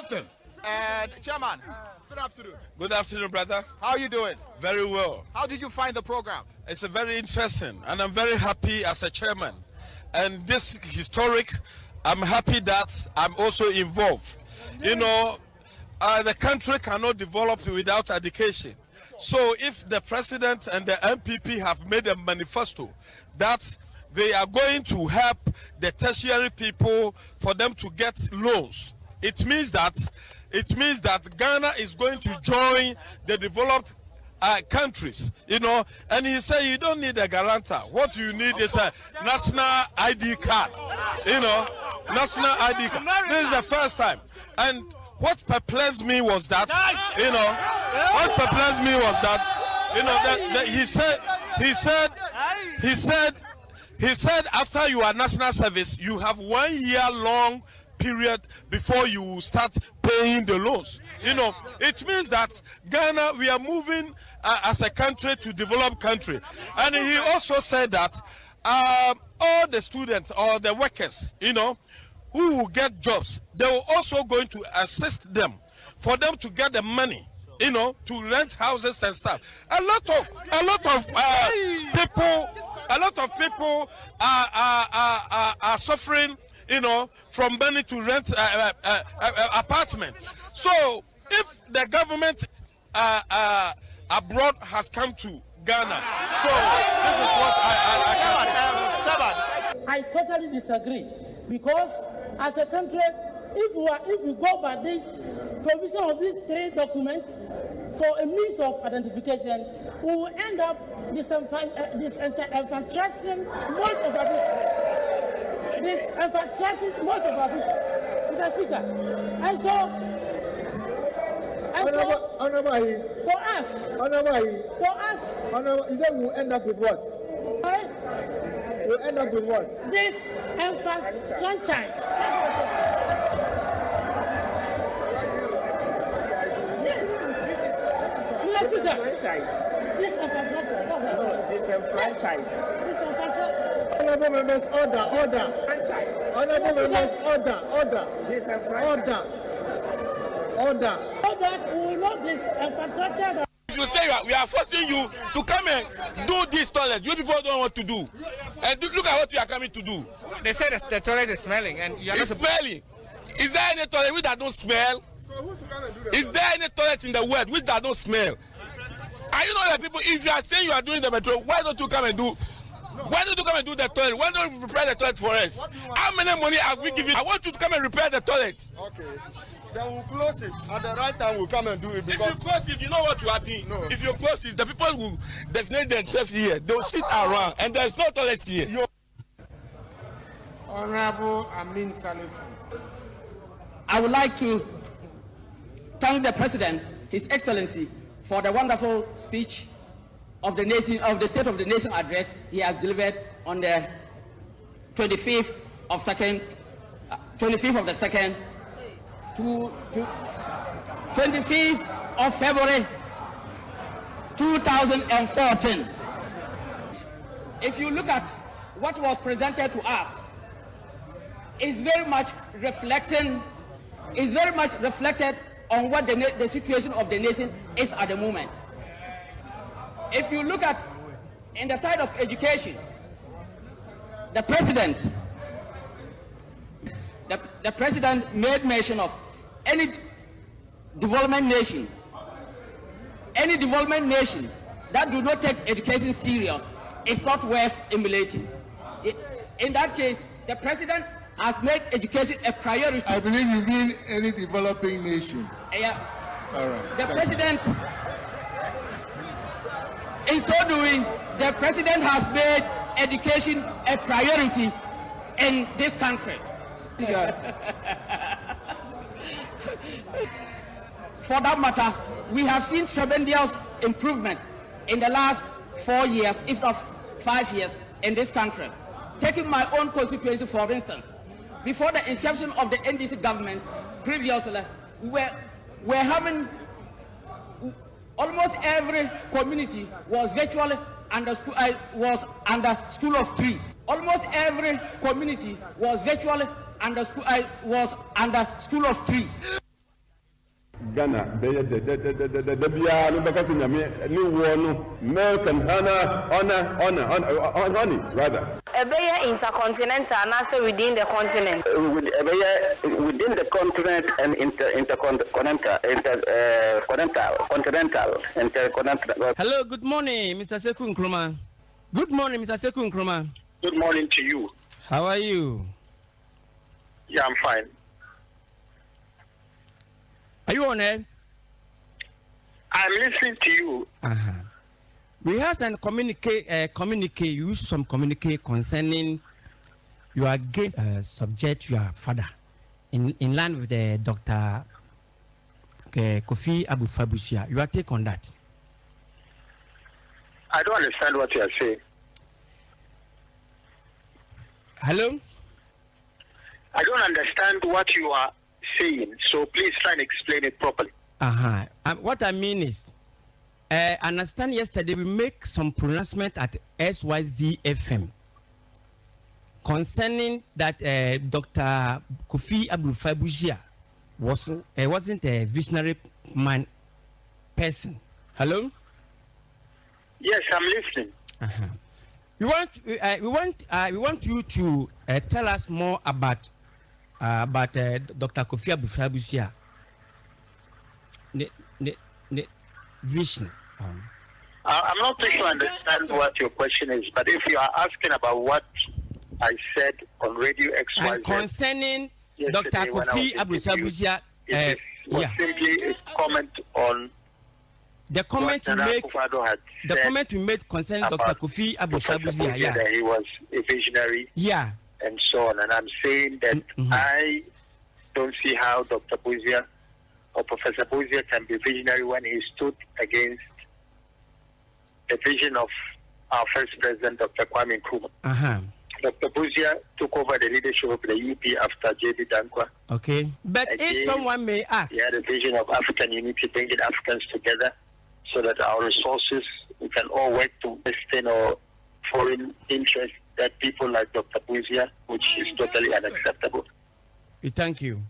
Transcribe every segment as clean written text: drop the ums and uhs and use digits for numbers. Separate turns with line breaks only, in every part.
Captain.
And Chairman, good afternoon.
Good afternoon, brother.
How are you doing?
Very well.
How did you find the program?
It's a very interesting, and I'm very happy as a chairman. And this historic, I'm happy that I'm also involved. You know, the country cannot develop without education. So if the president and the MPP have made a manifesto that they are going to help the tertiary people for them to get loans, it means that Ghana is going to join the developed countries, you know. And he said you don't need a guarantor. What you need is a national ID card, you know, national ID card. This is the first time. And what perplexed me was that, you know, that he said after you are national service, you have 1 year long period before you start paying the loans. You know, it means that Ghana, we are moving as a country to developed country. And he also said that all the students or the workers, you know, who will get jobs, they will also going to assist them for them to get the money, you know, to rent houses and stuff. A lot of people are suffering, you know, from money to rent apartments. So if the government abroad has come to Ghana, so this is what
I totally disagree, because as a country, if we go by this provision of these three documents for a means of identification, we will end up disenfranchising most of our people. Mr. Speaker. And so for us,
you said we'll end up with what? We'll end up with what?
This franchise. Yes. Mr. Speaker.
Disenfranchise. Honorable members, order. Honorable members, order.
So that we will not disenfranchise.
You say we are forcing you to come and do this toilet. You people don't know what to do. And look at what you are coming to do.
They say the toilet is smelling, and you are
it's smelling. Is there any toilet which that don't smell?
So who's going to do that?
Is there any toilet in the world which that don't smell? Are you know that people, if you are saying you are doing the metro, why don't you come and do? Why don't you come and do the toilet? Why don't you repair the toilet for us? How many money have we given? I want you to come and repair the toilet.
Okay. Then we'll close it. At the right time, we'll come and do it.
If you close it, you know what will happen? No. If you close it, the people will definitely themselves here. They'll sit around, and there's no toilet here.
Honorable Amin Salif.
I would like to thank the President, His Excellency, for the wonderful speech of the nation, of the State of the Nation address he has delivered on the 25th of the 2nd to 25th of February 2014. If you look at what was presented to us, it's very much reflected on what the situation of the nation is at the moment. If you look at in the side of education, the president made mention of any development nation that do not take education serious is not worth emulating. In that case, the president has made education a priority.
I believe you mean any developing nation.
Yeah.
All right.
The president, in so doing, the president has made education a priority in this country. For that matter, we have seen tremendous improvement in the last 4 years, if not 5 years, in this country. Taking my own constituency, for instance, before the inception of the NDC government, previously, we were having almost every community was virtually under school of trees. Almost every community was virtually under school of trees.
Ghana, they Bia, new one, milk and honey, rather.
A bear intercontinental and also within the continent.
Within the continent and intercontinental.
Hello, good morning, Mr. Seku Nkrumah. Good morning, Mr. Seku Nkrumah.
Good morning to you.
How are you?
Yeah, I'm fine.
Are you on air?
I'm listening to you.
We had a communique, use some communique concerning you are against subject your father in line with the Dr. Kofi Abu-Fabusia. Your take on that?
I don't understand what you are saying.
Hello?
I don't understand what you are saying, so please try and explain it properly.
What I mean is, I understand yesterday we make some pronouncement at SYZ-FM concerning that Dr. Kofi Abu-Fabusia wasn't a visionary person. Hello?
Yes, I'm listening.
We want you to tell us more about Dr. Kofi Abu-Fabusia. The vision.
I'm not sure I understand what your question is, but if you are asking about what I said on Radio XYZ
and concerning Dr. Kofi Abu-Fabusia,
was simply a comment on
the comment you made. The comment you made concerning Dr. Kofi Abu-Fabusia,
that he was a visionary, and so on. And I'm saying that I don't see how Dr. Buzia or Professor Buzia can be visionary when he stood against the vision of our first president, Dr. Kwame Nkrumah. Dr. Buzia took over the leadership of the UP after J.B. Dankwa.
Okay. But again, if someone may ask,
he had a vision of African unity, bringing Africans together so that our resources, we can all work to Western or foreign interests that people like Dr. Buzia, which is totally unacceptable.
We thank you.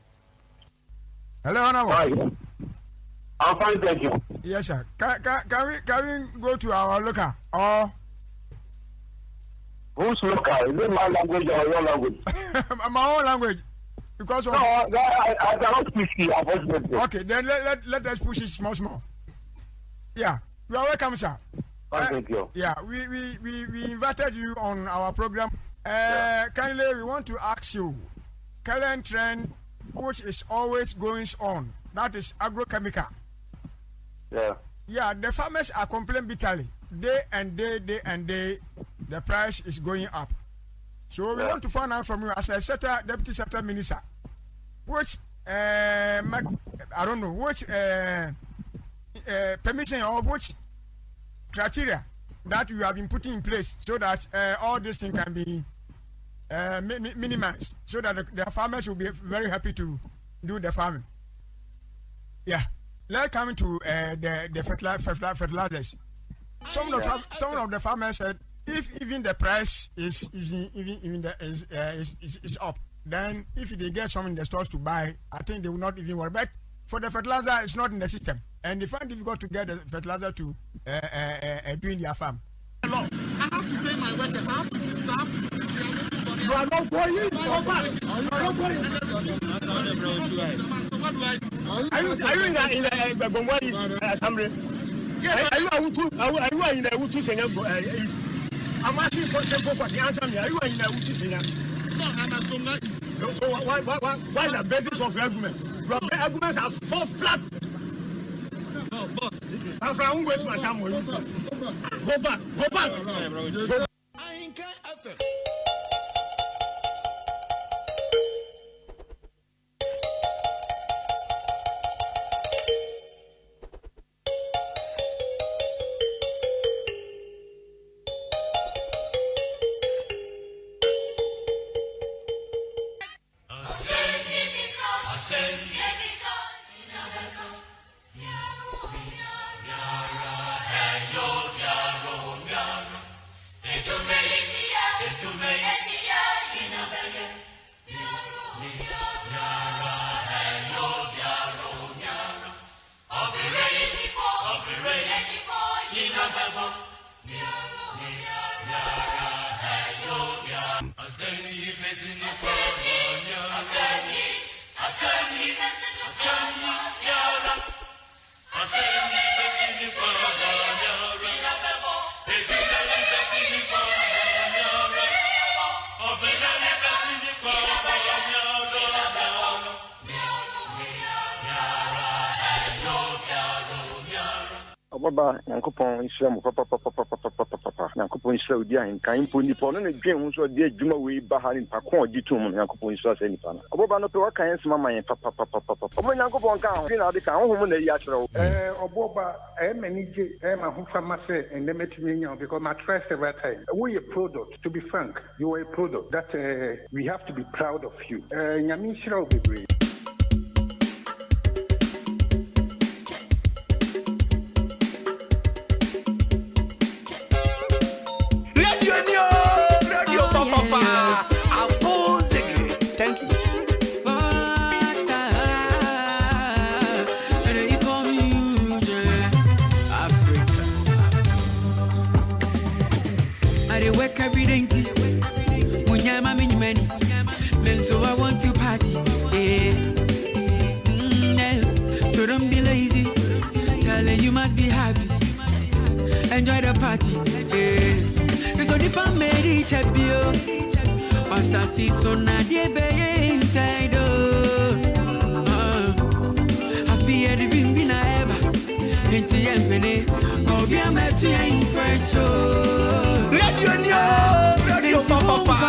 Hello, Honorable.
I'm fine, thank you.
Yes, sir. Can we go to our local or?
Who's local? Is it my language or your language?
My own language. Because of...
I cannot push you, unfortunately.
Okay, then let us push it small. Yeah, you are welcome, sir.
Thank you.
Yeah, we invited you on our program. Kindly, we want to ask you, current trend, which is always going on, that is agrochemical. Yeah, the farmers are complaining bitterly. Day and day, the price is going up. So we want to find out from you as a deputy secretary minister, which I don't know which permission or which criteria that you have been putting in place so that all these things can be minimized, so that the farmers will be very happy to do the farming. Yeah, let's come to the fertilizers. Some of the farmers said if even the price is up, then if they get some in the stores to buy, I think they will not even worry. But for the fertilizer, it's not in the system, and they find it difficult to get the fertilizer to do in their farm.
I have to pay my workers.
You are not going. You are not going.
Are you in the Gomwadi assembly? Yes. Are you in the Utu Senya East? I'm asking for simple question. Answer me. Are you in the Utu Senya? No, I'm at Tonga East. So why is the basis of your argument? Your arguments are so flat. No, boss. I'm from who waste my time with you. Go back. I can't answer.
To Baba, Yankopon Islam, Papa, Yankopon Islam, and Kaimpo Nippon, and a dream so dear Juma we Bahan Pakon, Jitum, Yankopon Islam, and Pana. Oba no to work and Mamma and Papa. When Yankopon count, you know, the count woman, the Yatro.
Oboba, Maniji, Emma, who from Marseille, and they met me because my trust every time. We a product, to be frank, you are a product that we have to be proud of you. Yamishra will be great.
Enjoy the party, it's only for me to be. What's that season? I did inside. I fear the wind be ever. Into the empty, go be a match impression. Radio Papa.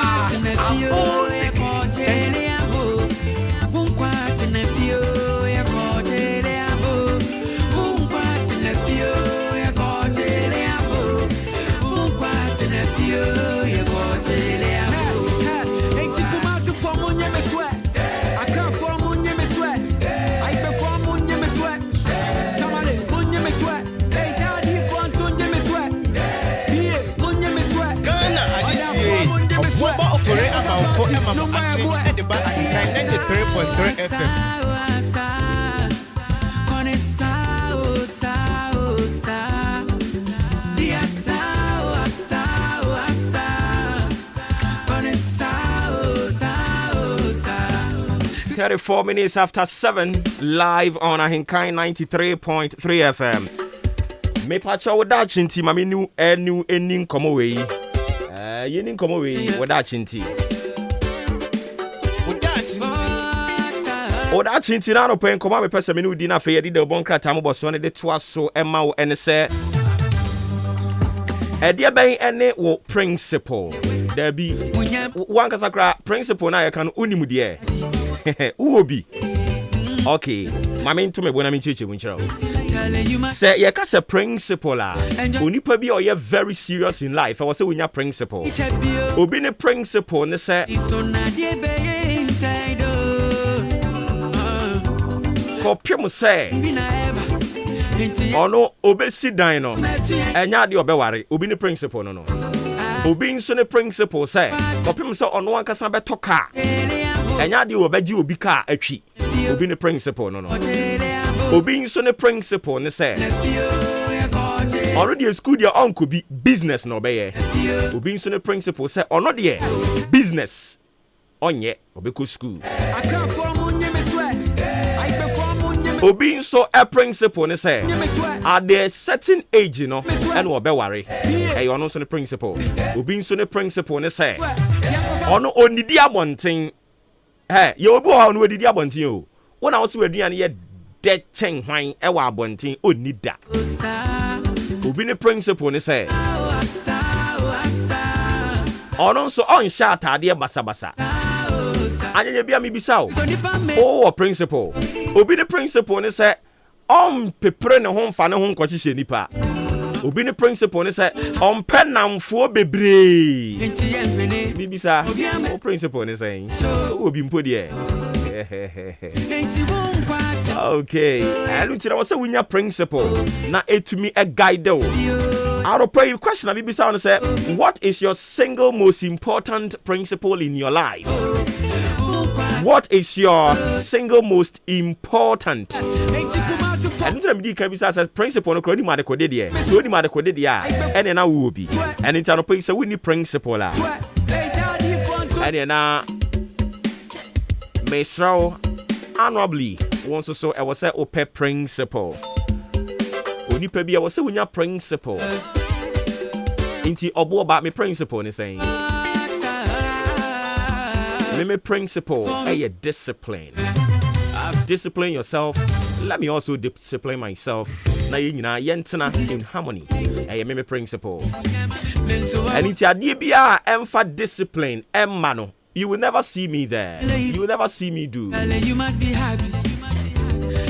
Four minutes after 7, live on Ahinkai 93.3 FM. Me pacha wada chinti mami nu enin komo we. Yenin komo we wada chinti. Wada chinti na no pen koma me pese me nu di na fe yedi de bon krata mo boso ne de to aso ema wo ene se. Edia ben ene wo principle. There be one kasakra principle na ye kan unimu de. Uobi. Okay. Mama into me bona me chiche winchira. Say ye ka say principle la. Onipa bi o ye very serious in life. I was say we nya principle. Obi ne principle ne say kopim say ono obesi dan no. Enya de obeware. Obi ne principle no no. Obi nso ne principle say kopim say ono ankasa betoka. Enya de obeji obi ka atwi. Obi ne principle no no. Obi nso ne principle ne say already a school dia uncle be business no be ye. Obi nso ne principle say ono de business onye obeko school. Obi nso a principle ne say at the certain age no and obe worry. E ono nso ne principle. Obi nso ne principle ne say ono onidi abonten. Hey, you obi ha no odidi abonten o. Wona wo se waduane ye de chen hwan e wa abonten onni da. Obi ne principle ne say ono nso on sha atade basabasa. Anyanya bia me bisa o. Oh, principle. Obi ne principle ne say on pepre ne ho mfa ne ho nkohihye nipa. Obi ne principle ne say on penamfo bebre. Bibisa o principle ne say obi mpo de. Okay, and until I was saying your principle na etumi a guide o. I'll pray you question na bibisa on say what is your single most important principle in your life? What is your single most important? And until me kabisa says principle no kroni ma de kode de. So ni ma de kode de a ene na wo bi. And until no pray say we need principle la. And then Mesro honorably once so I was say ope principle. Onipa bi I was say we principle. Inti obo about me principle ni saying. Me principle a discipline. Discipline yourself. Let me also discipline myself. Na yina yentena in harmony. Me principle. And inti adie bia emfa discipline emma no. You will never see me there. You will never see me do.
You must be happy.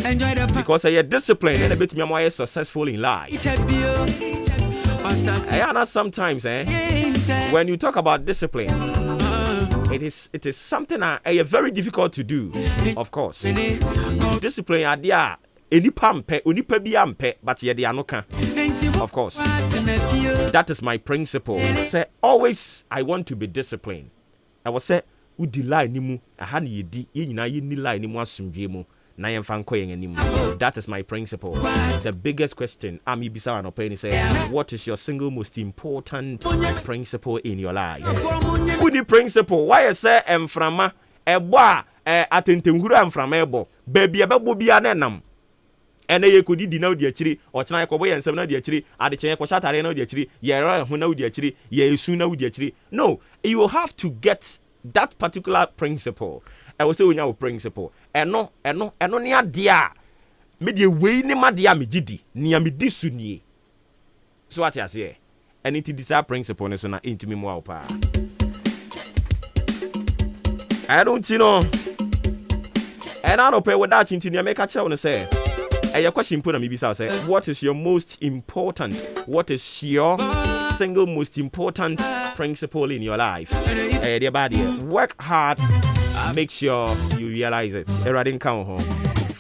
Enjoy the
because I discipline and a bit more successful in life. And sometimes when you talk about discipline, it is something very difficult to do. Of course, discipline idea any pampe, but of course, that is my principle. Say always, I want to be disciplined. I was say, "We delay nimu, I had ye di, ye na ye ni lie nimu asumjemu, na yem fan koyeng nimu." That is my principle. The biggest question, Ami Bisa and Openi say, what is your single most important principle in your life? Who the principle? Why you say emframa, eboa, atentenhuru emframa ebo, baby abebo bia nenam. And ye could di now the chiri, or tonight kobo and seven the chiri, at the chain koshatare no the chiri, ye who know the chiri, ye soon know the chiri. No, you will have to get that particular principle. I will say we have principle. And no near dia. Media way ni madia mi jidi, ni ami disuni. So what I say? And it is our principle, and so na into me more pa. I don't know. And I don't pay with that into the make a chow say. And your question put on me say, what is your most important? What is your single most important principle in your life? Dear body, work hard. Make sure you realize it. Eradin count home.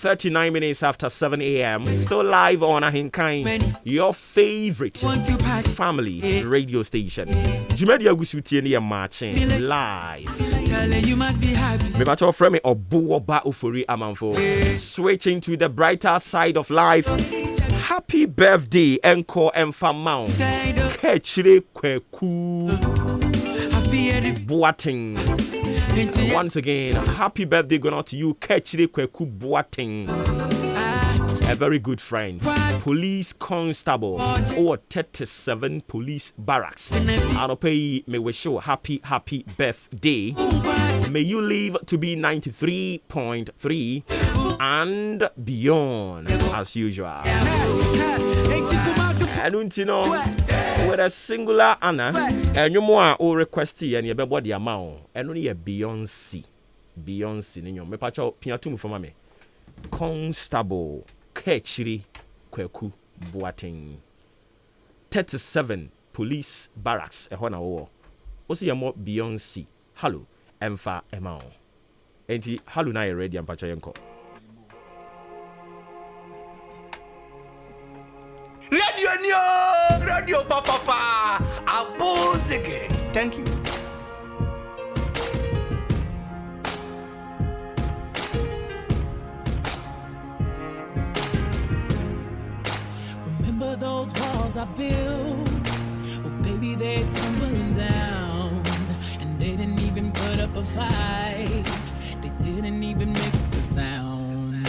39 minutes after 7 a.m. Still live on Ahinkai, your favorite family radio station. Jumedia Gusuti marching live.
You must be happy.
Me macho frame me obuo ba ufori amanfo. Switching to the brighter side of life. Happy birthday, Enko Enfamao. Kechire Kweku Boating. Once again, happy birthday going out to you, Kechire Kweku Boating. A very good friend, police constable, or 37 police barracks. I'll pay me wish you happy birthday. May you live to be 93.3 and beyond as usual. And you know, with a singular honor, and you more or request and you be the amount, and only a Beyonce, in your me pacho piatum for me. Constable Kechiri Kweku Boating. 37 police barracks a hona war. Also ya more Beyonce. Hello, Emfa Emao. Enti hello na ready and pacho yanko.
Radio Papa Abozeke. Thank you.
Remember those walls I built? Well, baby, they're tumbling down, and they didn't even put up a fight. They didn't even make the sound.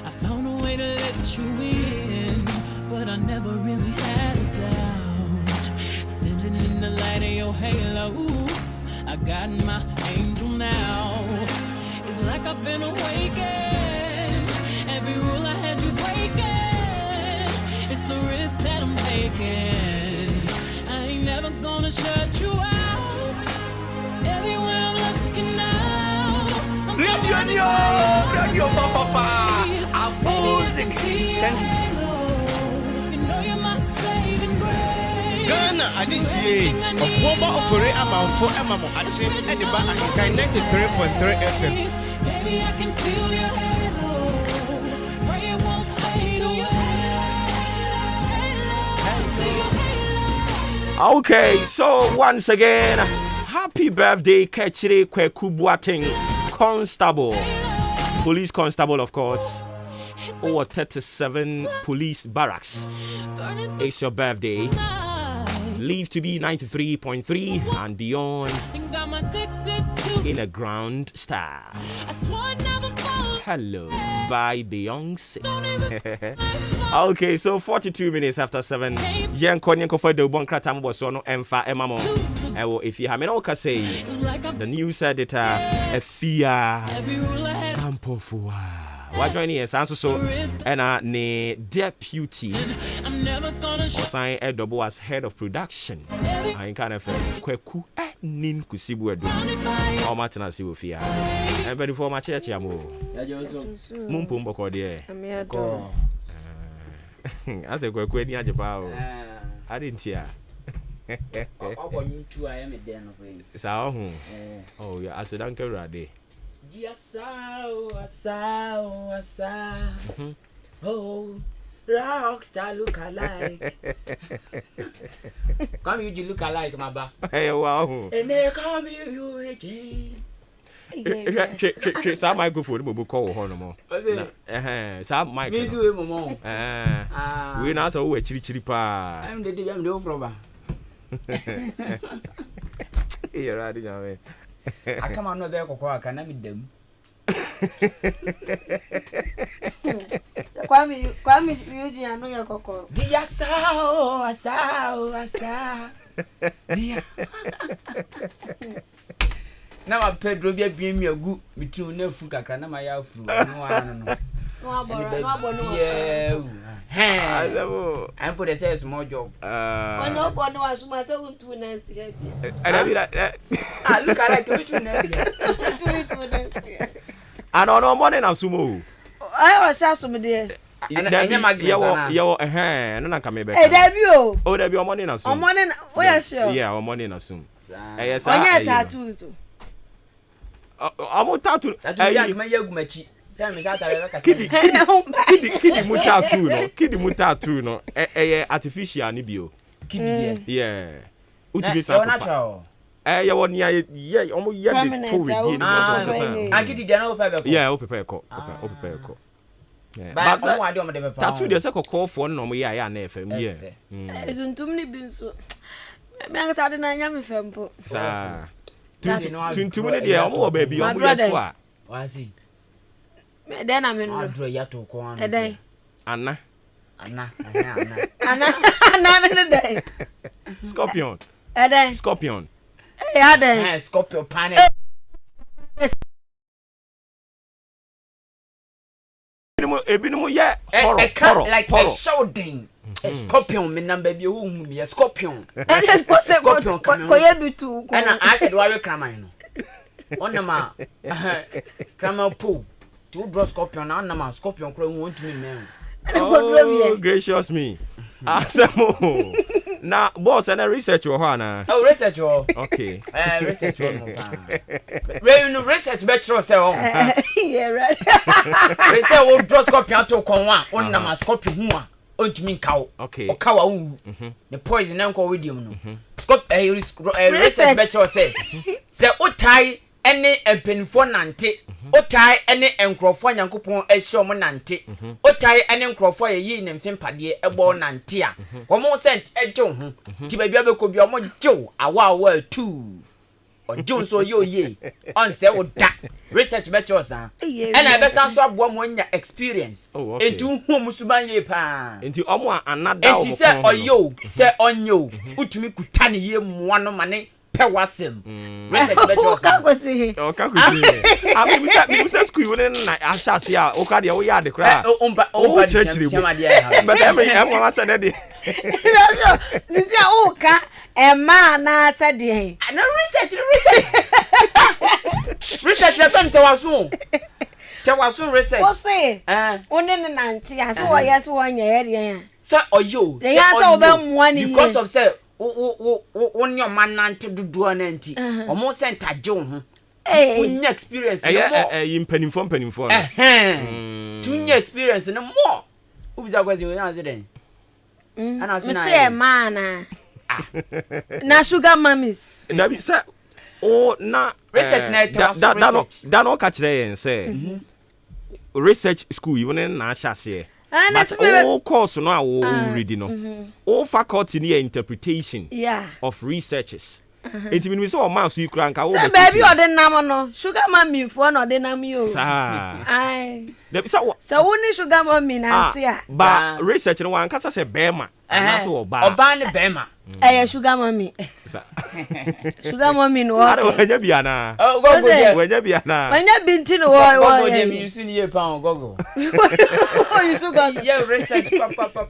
I found a way to let you in, but I never really had a doubt. Standing in the light of your halo, I got my angel now. It's like I've been awakened. Every rule I had you breaking. It's the risk that I'm taking. I ain't never gonna shut you out. Everywhere I'm looking now, I'm
Radio Papa Abozeke. Thank you. Ghana Adisiye, Okwoma Opore Amamfo Amamo Atim Ediba Ahinkai 93.3 FM.
Baby, I can feel your halo. Pray it won't fade on your halo.
Okay, so once again, happy birthday, Kechire Kweku Boating, Constable, police constable, of course. Over 37 police barracks. It's your birthday. believed to be 93.3 and beyond in a ground star. Hello by Beyonce. Okay, so 42 minutes after 7. Yen konyen for the bon kratam bosono emfa emamo. Ewo if you have no say the news editor Efia Ampofua. What joining us answer so and ne deputy sign a double as head of production. I kind of kweku nin kusibu edo. O matina si ofia. And before my church amo. Mumpum boko de. Go. As a kweku eni ajepa o. I didn't hear. I am a den of it. Oh, yeah, I said, Uncle Rade. Yes, oh, rockstar look alike. Come, you look alike, my ba. Hey, wow. And they come you again. Some microphone will call Honomo. Some microphone. We now saw a chiripa. I'm the problem. You're right, I come on there, Cocoa, can I meet them?
Kwame, Eugene, I know your cocoa.
Dear Sao. Now I Pedro be me a good between no food, I can't my out through. No, I put a say small job.
No one was myself to Nancy.
I look at between Nancy. I don't know morning of sumo.
I was some dear.
Yo, no, come back.
Hey, debut.
Oh, there be a morning of sumo.
Morning, where sure?
Yeah, or morning of sumo. Yes,
I tattoos.
I'm on tattoo. Kidi mutatu no artificial ni bio. Kidi yeah. Utimi sa natural. Ya won ya omo ya de to we ni no. Ah kidi de na o pepe ko. Yeah, o pepe ko. O pepe ko. Yeah. But mo ade o mo de pepe. Tattoo de se kokko fo no mo ya na FM yeah.
Ezuntum ni bi nso. Me an sa de na nya me fempo.
Sa. Tuntum ni de omo ba bi omo ya to a.
Wa see.
Then I'm in
Andrew Yato Kwan.
A day.
Anna.
Another day.
Scorpion.
A day.
Scorpion.
A day.
Scorpion panic.
Ebino yeah.
Like a shouting. Scorpion, me number be a scorpion.
And it's possible. Koyebitu.
And I said, why you crying? On the ma. Crama pool. To draw scorpion and nama scorpion crow want to me man.
Oh, gracious me. Asamo. Now, boss, and a research or Hana.
Oh, research or
okay.
Research or research better so.
Yeah, right.
They say we'll draw scorpion to Conwa on nama scorpion on to me cow.
Okay.
Or cow. The poison uncle with you. Research better say. Say, what tie any a penfo nante. Otai ene enkrofo nyankopon ehye mo nante otai ene enkrofo ye ne mfempade ebo nante a omo sent eje ho ti ba bia be ko bia omo jew awa tu ojo so ye on se wo da research be cho san ena be san so abo mo nya experience entu hu musuban ye pa
enti omo anada
omo enti se oyo se onyo utumi kutane ye moa no mane pewasem research be cho san
kakosi
mi say school na ashase a o ka de o ya de kra
o chama de
but em wa say na de
this o ka e ma na say de
na research na pen tawaso research
o say oni ne nanti a so o yes wo nya ye
so oyo
they answer oba muani
because of say on your man nanti dudu ananti omo center je ho tunya experience no more
impenifo
tunya experience no more ubiza kwazi we na zeden ana sina
say man na sugar mummies
na bi say o na
research na
da no ka kire yen say research school even na ahase But all course no a reading no. All faculty near interpretation of researches. It means so man so you crank out.
So baby or the name no sugar mommy for no the name you. Aye. So only sugar mommy na tia.
But research no one kasa say bema. Na so
oba ne bema.
Eh sugar mommy. Sugar mommy no.
Wanya bia na.
Gogo
wanya bia na.
Wanya binti no
gogo dem you see ye pound gogo.
Oh you so gogo.
Yeah research papa.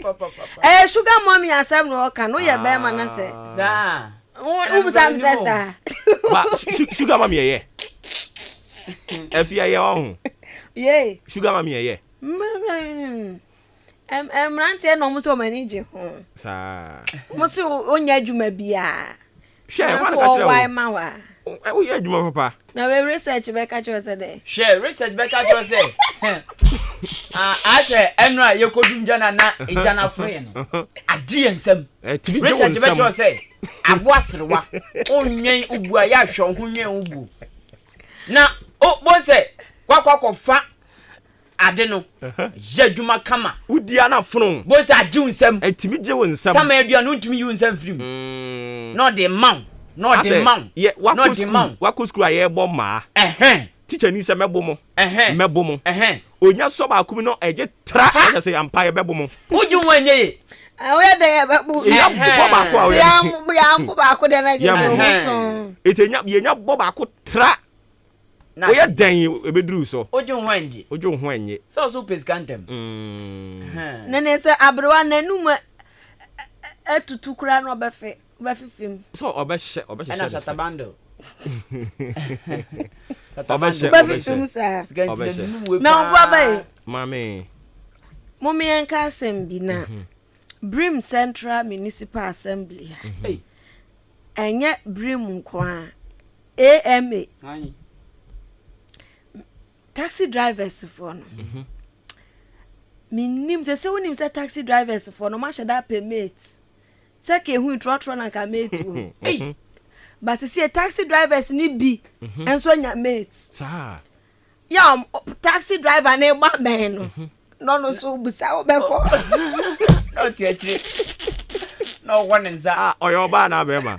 Eh sugar mommy asem no ka no ye bema na say.
Za.
Ubusam sesa.
But sugar mommy ye. Efia ye on.
Yeah.
Sugar mommy ye.
Rantie no muso manage ho.
Sa.
Muso onya adwuma bia.
Share what ka kire.
Why ma wa.
We ye adwuma papa.
Na we research be ka kire say dey.
Share research be ka kire say. I say enra ye kodum jana na ejana free no. Adi ensem. Research be kire say. Aboasrewa. Onwen ubu aya hwe ho nwen ubu. Na o bon say kwakwa fa ade no ya dwuma kama
udi ana fono
bo say ade unsam
etimi je wonsam
sama adua no ntumi yi unsam firim no de man
wako school aye bo ma teacher ni se mebo mo onya so ba akumi no eje tra ya say ampa ye bebo mo
uju wanye ye
we de ye bebo
ya bo ba ko awe
ya bo ba ko de na je so
etenya ye nya bo ba ko tra we are dying ebedru so
ojo hwanje so pes kantem
nene se abrewa nanum etutu kura no obefifim
so obehye
na shatabando
obefifim sa na obwa bai
mame
momi enka assembly na Brim Central Municipal Assembly enye Brim kwa AMA taxi drivers for no minim se wonim se taxi drivers for no ma shada permit se ke hu trotro na ka mate wo but se taxi drivers ni bi enso nya mate
sa
ya taxi driver na gba ben no so busa obeko
no tiachi no one nza
oyo ba na bema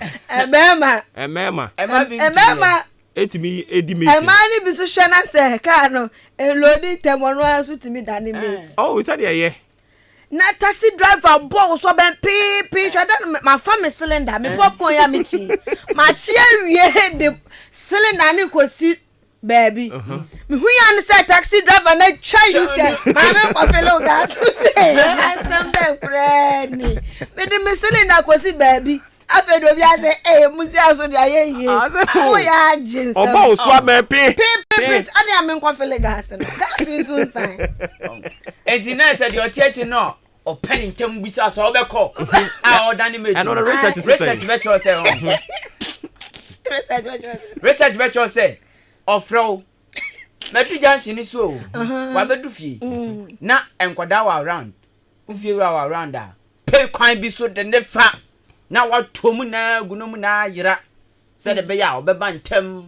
emema
etimi edi mate
emani bisu hwe na se ka no elodi temono aso timi dani mate
oh we said yeah
na taxi driver boss so ben pi hwada ma fa me cylinder me popcorn ya me chi ma chi awie de cylinder ni kosi baby me hu ya say taxi driver na try you there ma me ko felo gas say am be friend me de me cylinder kosi baby afedo bi ase musi aso dia ye o ya jinse
obo so am pi
ade am nko felo gas no gas so sign
entina said your church no o pen ntem bisa so obeko a odani mechi
and on research
virtual say research virtual say ofro metu junction so wa bedu fie na enkoda wa around ufie wa around a pay kwan bi so de ne fa na wa tomu na gunom na yira se de be ya obeba ntem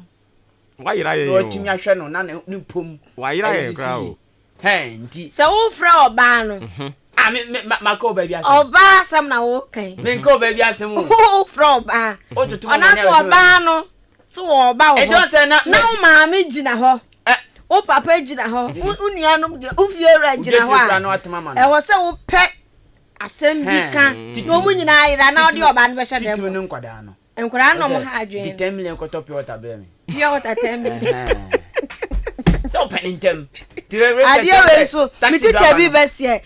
wa yira ye
o timi ahwe no na ne pom
wa yira ye kra o
nti
se wo fra oba no
ma ko baby asem
oba sam na wo kan
me ko baby asem
wo fra oba
o tutu
ona so oba no so oba wo
e don say na
ma me gina ho o papa gina ho unuanom gina ufiora gina ho e wo se wo pe asem bi kan no mu nyina ayira na odi oba no be hye dem
titimi no nkwada no
nkwada no mo ha adwen
di 10 million ko top water be me
pure water 10 million
so penintem
adia we so mi teacher bi be se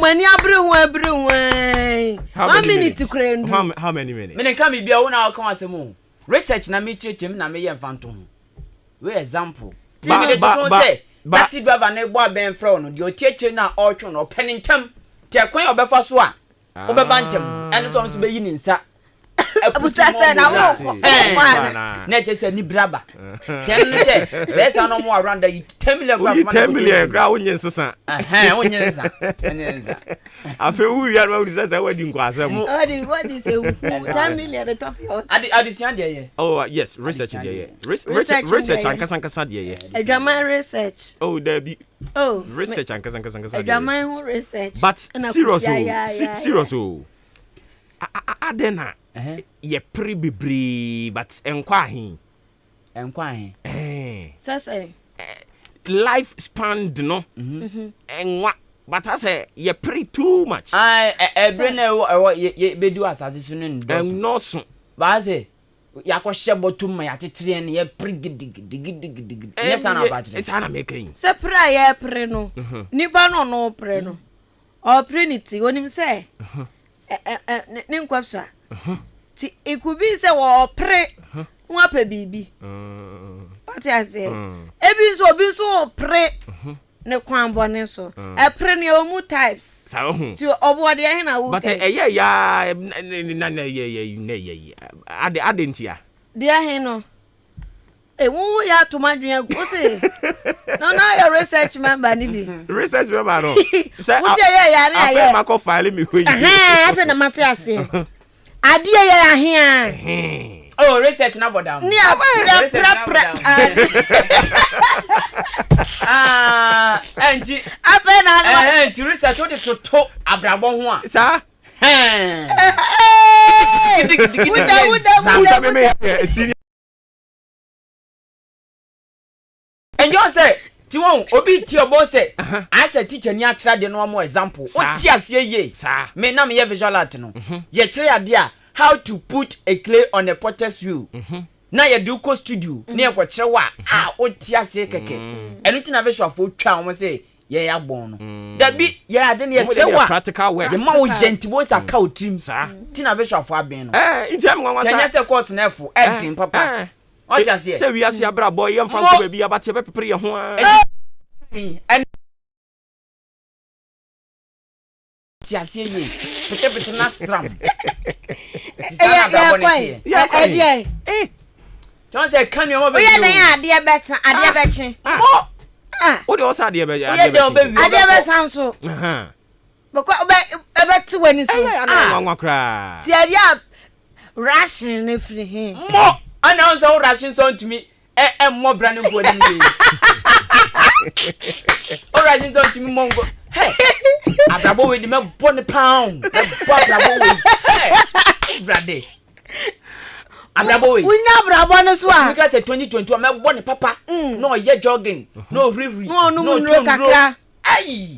mani abre hu 1 minute kure ndu
how many minutes
me nka mi bia wo na kan asem research na mi chechem na me ye mfanto ho we example timi de to say taxi driver na egbo aben fra no de otiache na otwo no penintem te kwan obefa so a obebantem ene so be yi ni nsa
abusasa na wo
na je say ni braba ten no say say no more around 10 million graph
10 million graph wonye nsesa
wonye nsesa
afi wu ya ma uri say wadi nko asem
what is 10 million the top your
addition there ye
oh yes research there research ankasa there ye
adwaman research
oh there be research ankasa
adwaman who research
but serious adena ye pre bibri but enkwa he
say
life span no enwa but I say ye pre too much
ye bedu asase so
no so
ba say yakɔhyɛ bɔtum ma yɛatetere ne yɛ pre gidigidi yes ana battery
it's ana make yin
se pre ya pre no nipa no pre no opportunity onim say ne nkwafsa ti ikubi se wo pre nwa pa bibi what I say ebi so pre ne kwan bone so e pre ne o mu types ti obo de he na wo
but ya adentia
de he no wo ya to madwen go say no your research member ni bi
research member no
say wo say ya na ya
ma ko file mi ho yi
afa na mate ase ade ya ahe
oh research na bodam
ni
anti
afa na
to research what to abrabo ho a
sa
and you say ti won obi ti obo say as a teacher ni akira de no mo example o ti ase ye me na me visual art no ye kire ade a how to put a clay on a potter's wheel na ye do ko studio na ye ko kire wa o ti ase keke enu ti na visual fo twa o say ye ya bon no da bi ye ade ne ye kire wa
practical work
ye ma o gentibo sa ka o tim ti na visual fo aben no
nti am nwa sa
tenya se course na fo edin papa o ti ase
se wi ase abra boy ye mfa ko ba bi abate be pepere ye ho a
ti ase ye pete na stram don't say can you over
we na ade beta ade bechi
o de o sa ade be
sanso because obeti wani so
nwa kra
ti ade ration na free he
mo announce all ration so to me mo brand go ni all ration so to me mongo abrabo we di me born pound abrabo we brade abrabo we
unya abrabo no so a
because 2021 me born papa no ye jogging no riri
no kakra
ai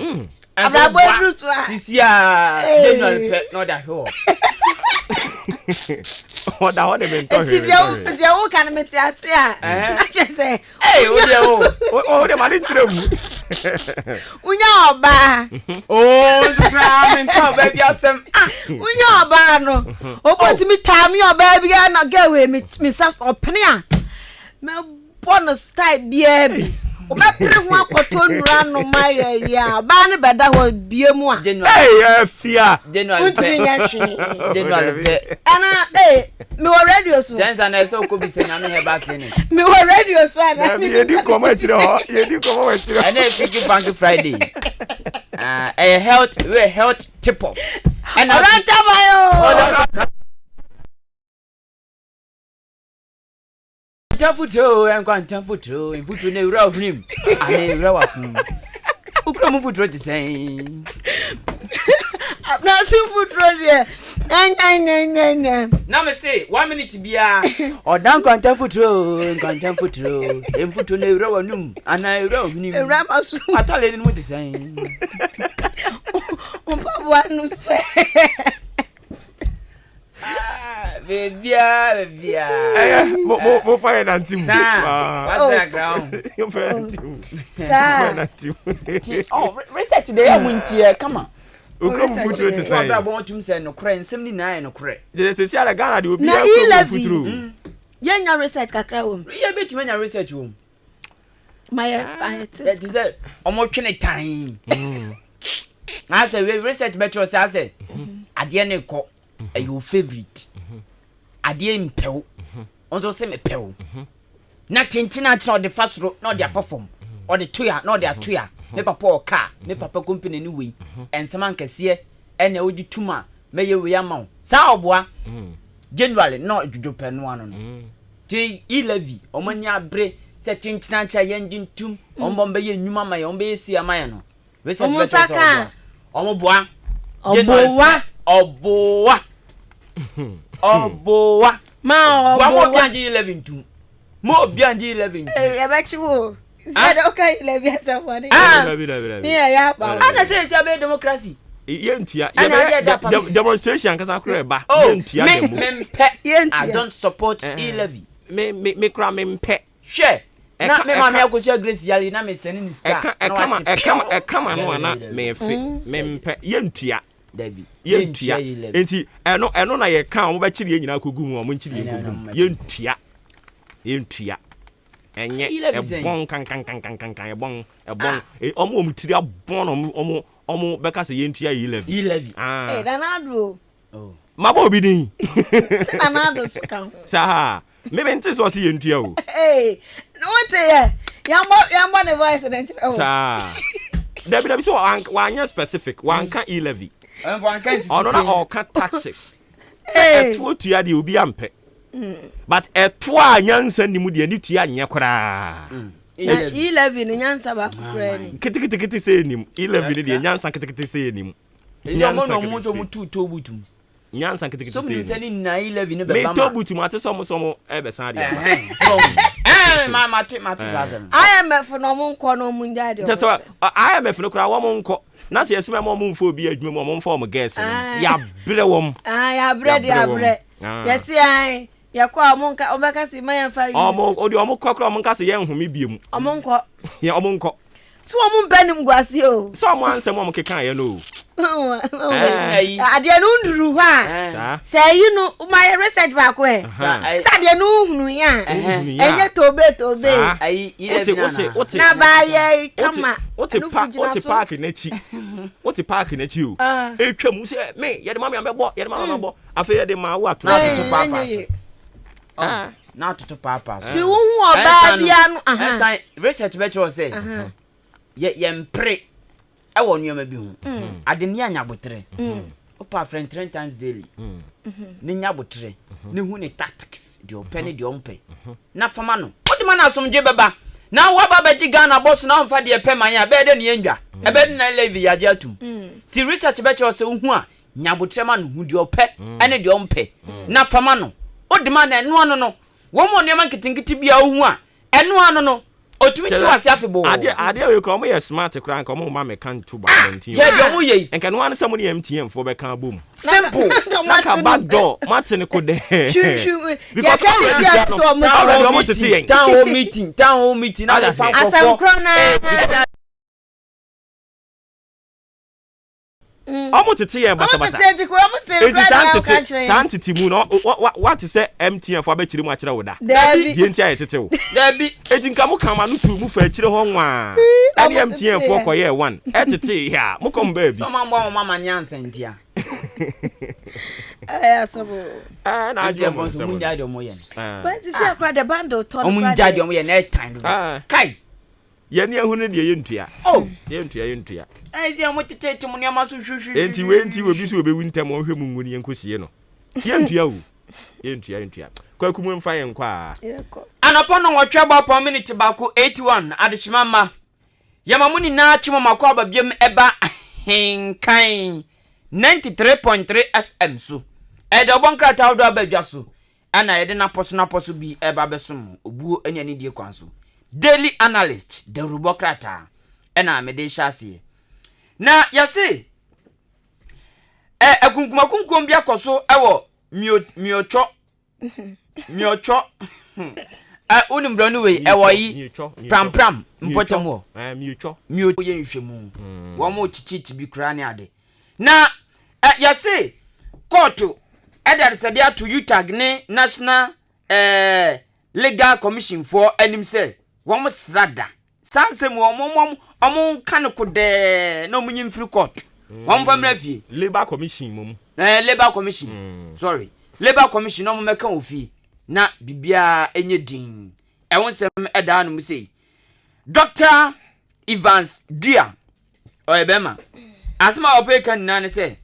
abrabo edru so a
sisia January pe no da ho
o da ho de ben to
ti dia o kan meti ase a na che say
o de mari chire mu
unya oba
gra men ka ba bi asem
unya oba no o potimi time oba bi na gawe me sa opene a me bonus style bia bi o be pre ho akoto nura no maye ya ba ne beda ho bia mu a
fia
January pe
ana me radio so
danza na so ko bi se na me he ba clinic
me radio so ana
me di komo chire ho
and then Piggy Bank Friday a health tip off
and around
Tafuto en kwanta futo en futo ne wura hrim ane wura wasun ukro mu futo ti sen
na si futo de
na me say 1 minute bia odan kwanta futo en futo ne wura wanum ana wura hrim
wura masu
atale ni mu ti sen
umpa wanu so
bebia
mo fire na team
what's that ground
you fire team
research dey amuntie kama
ukro futuro te sai
bra bon tum say no kra nsem ni na no kra
je se sia la Ghana de obi
akro futuro ye nya research kakra wo
ye betime nya research wo
my
that is it omo twene tan I say we research better say ade ne ko your favorite ade mpew onzo se mepew na chenchina tina ode fasoro na ode afofom ode toya na ode atoya me papa oka me papa company ni we ensema nkese ene oji tuma meye we amaw sa oboa January no dwodwo penu ano no ti ilevi omani abre se chenchina cha yenjin tum ombombe ye nyuma ma ye ombe esi amaye no we se tbeta omoboa oboa ma oboa mo bianji 11 tum mo bianji 11 tum
e ba chiwo said okay 11 somebody yeah ya ba
ana say say be democracy
yentia demonstration kasa kure ba yentia
dem I don't support e-levy
me kra me mpe
hwe na me ma me akosia Grace Yali na me send ni ska
kama no ana me fe me mpe yentia
dabi
yentia enti eno na ye ka mo ba chiri ye nyina kogu mu mo nchiri ye kogu yentia enye ebon kan ebon omo tiri abon omo beka se yentia
e-levy
Danado
maba obi din
Danado so kan
sa me bente so se yentia o
no what ye yambo the voice den
sa dabi so wanya specific wanka e-levy ono na all ka taxes etuo tua de obi ampe but etuo anyansa nimu de ni tua anya kora
e-levy ni nyansa ba kora ni
kitikiti se nim e-levy ni de nyansa kitikiti se nim
nyansa no mo so mutu tobutum
nyansa kitikiti se
so mi se ni na e-levy ni be ba
ma me tobutum ate so e be san de
ma
IMF no mo nko no mo njade
so IMF no kora wo mo nko na se yesime mo mfo bi adwuma mo mfo mo guess ya bre wom
ya bre yesi ai yakwa mo nka obeka si mayan fa
omo odi omo kokro mo nka se ye nhumi biem
omo nko
ya omo nko
so omo benim gwase o
so omo ansem omo kekan ye no
ade no nduru ha say you know my research back we ade no hunu ya enye tobe
ayi
na ba ye kama
wote park na chi wote park na chi o etwam se me ye de mama mebo afa ye de ma wo ato
na to papa
ti wo hu oba bia no
say research be cho say ye mpre e wo nyoma bi hu ade ne anyabotre opa friend 3 times daily ne nyabotre ne hu ne tactics de opene de ompe na fama no odi ma na asomdwe beba na wa baba ji Ghana boss na mfa de pe man ya be de ne enwa e be na levi ya je atum ti research be cho say hu a nyabotre ma no hu de ope ene de ompe na fama no odi ma na eno ano no wo mo ne ma nkitinkiti bia hu a eno ano no otumi tu ase afebo
ade we ko mo ye smart kran ko mo ma me kan tu ba mentin
ye bi mo ye
enka no an se mo ne MTN fo be kan bom
simple
naka back door martin ko de
because
town hall meeting na fa ko
asam krona
omo tete ye bata santiti mu no what say MTN fo abakiri mu akire woda die ntia ye tete wo
dabi
etinka mu kama no tu mu fa akire ho nwa ani MTN fo koye 1 etete ya mu kom ba bi
so mama nyansa ntia
asabo
na ajo mo
so mu njade mo ye
but you see akra the bundle ton
mu njade mo ye na time kai
ye ne ahu ne de ye ntua ye ntua
ezi mo tete mu ne ma so hwehwe
enti we bi so obewu ntem o hwe mu nguni enkosie no ye ntua wo ye ntua kwa kumu mfa ye nkwa
anapo no nwotwe ba po minute ba ko 81 adeshimama yama muni na chimo makwa ba biem eba hinkan 93.3 FM so de obonkrata odo abadwa so ana ye de na poso bi eba besom obuo anya ni die kwan so daily analyst de rubokrata ena mede hyase na yase akunkum bia koso ewo miocho unim branu we ewo yi pram mpochamo miocho ye nhwemu wo mo chichi bi kra ne ade na yase court edar said to utag ne national legal commission for anim say wo mo srada sansem wo mo kan ko de no munyi mfiri court wo mo famra fie
labor commission mum
labor commission sorry Labor Commission no meka ofi na bibia enye din e wonsem eda no say Dr. Evans Dia oyebema asema opeka nina ne say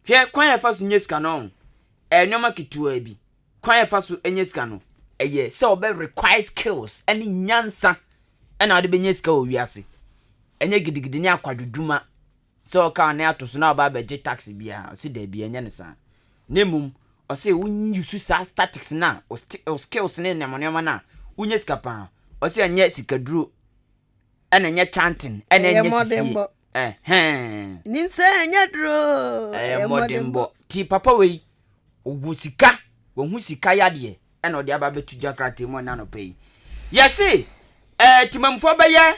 hwe kwan ya faso nyeska no enyoma kitua bi kwan ya faso enyeska no eye se obe require skills any nyansa ena ade benyeska owiase enye gidigidi ni akwaduduma so ka na atoso na ba beje taxi bia si da bia enye ne sa nemum o say use statics na o skills ne nemonyoma na unye skapa o say enye sikaduro ena enye chanting ena enye
nimse enye duro
modembo ti papa we ogusika wo hu sika yade ena ode aba betuja krate mo na no pay yesi timamfo be ye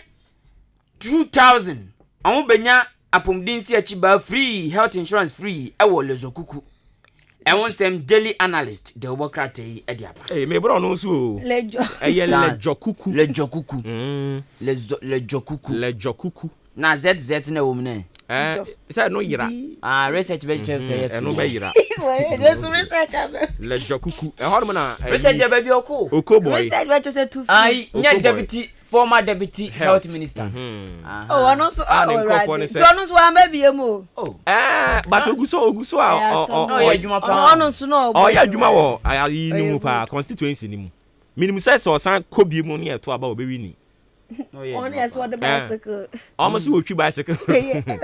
2000 amu benya apomdinsi achiba free health insurance free ewo lezokuku ewon sem daily analyst de obokrate edi aba
me bro no so
lejo
lejokuku
na zz na wo mne
say no yira
research vegetable say
no be yira
research abe
lejokuku e ho na
research baby
okoboy
research vegetable say too
ai nya deputy former deputy health minister
oh ano so right so ano so am baby emo
but oguso
no ya adwuma pa
ano so no
oh ya adwuma wo ayi ni mu pa constituency ni mu minimum say so san kobi mu ne to aba obewi ni
on yes what the bicycle
almost we twi bicycle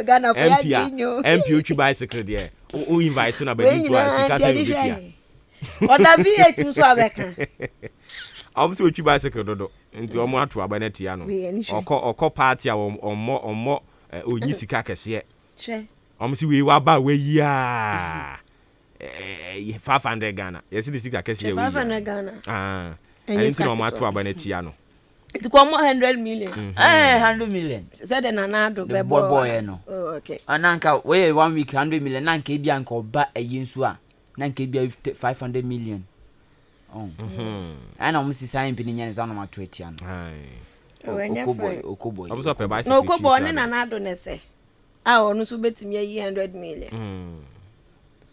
Ghana for ya
MP twi bicycle there o invite na bedi to asika tell
o da V8 so abeka
almost we twi bicycle dodo nti omo ato aba na tia no okọ party a omo onyi sika kese
hwe
almost we wa ba we ya 500 Ghana yes the sika kese we
500 Ghana
nti no ato aba na tia no
it come 100 million
100 million
said the nanado
be boy no
okay
ananka we 1 week 100 million nanka bia nka oba ayensu a nanka bia 500 million ana mo sisan pini nyane za no ma 20 ano okoboy
no okoboy ne nanado ne se a onu so betimi 100 million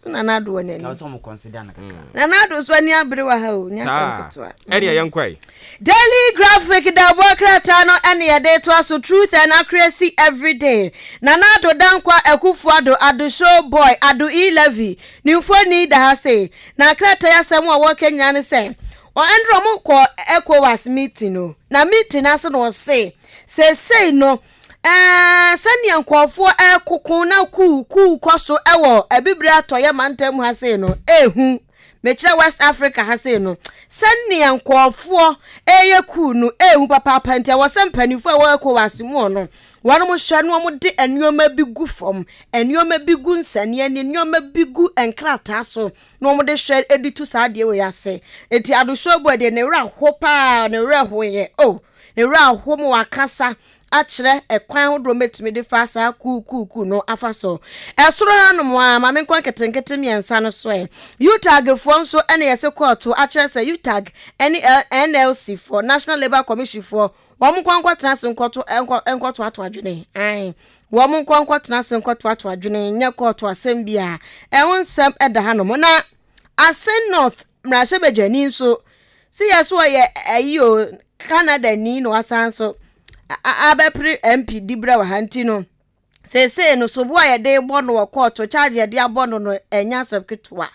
so nanado wonani
ka so mo consider na kaka
nanado so ani abere wa ha o nya sam ketwa
eri yankwai
Daily Graphic da bokrata no ene ye dey to aso truth and accuracy every day nanado dankwa ekufuado ado show boy ado E11 nimfoni da ha say na krata ya sam a wo Kenya ne say o andro mo ko ECOWAS meeting no na meeting ase no say no sani ankofo kokon na ku kwaso ewo abibire atoye mantem ha sei no ehu mechira West Africa ha sei no sani ankofo eyeku no ehu papa pantia wosempanifo ewo ko wasimo no wano mo hwanu mo de enuoma bigu fom enuoma bigu nsane enuoma bigu enkrata so no mo de hwe editu saade we yase eti adoshobo de ne ra hopa ne ra hoye ne ra homo wakasa achire ekwan hodro metimi de fa sa ku no afaso esoro hanom a ma menkwa ketenkete miensa no so utag so ene yese court achire se utag NLC for National Labour Commission for wom kwankwa transin enkoto ato adwene wom kwankwa transin enkoto ato adwene nya court asem bia ewonsem eda hanom na Asen North mrashe bedwani so si yeso ye ayo Canada ni no asanso abepre MP dibra wa hanti no sese no so bo ya de bo no court charge ya de abono no enya sabketwa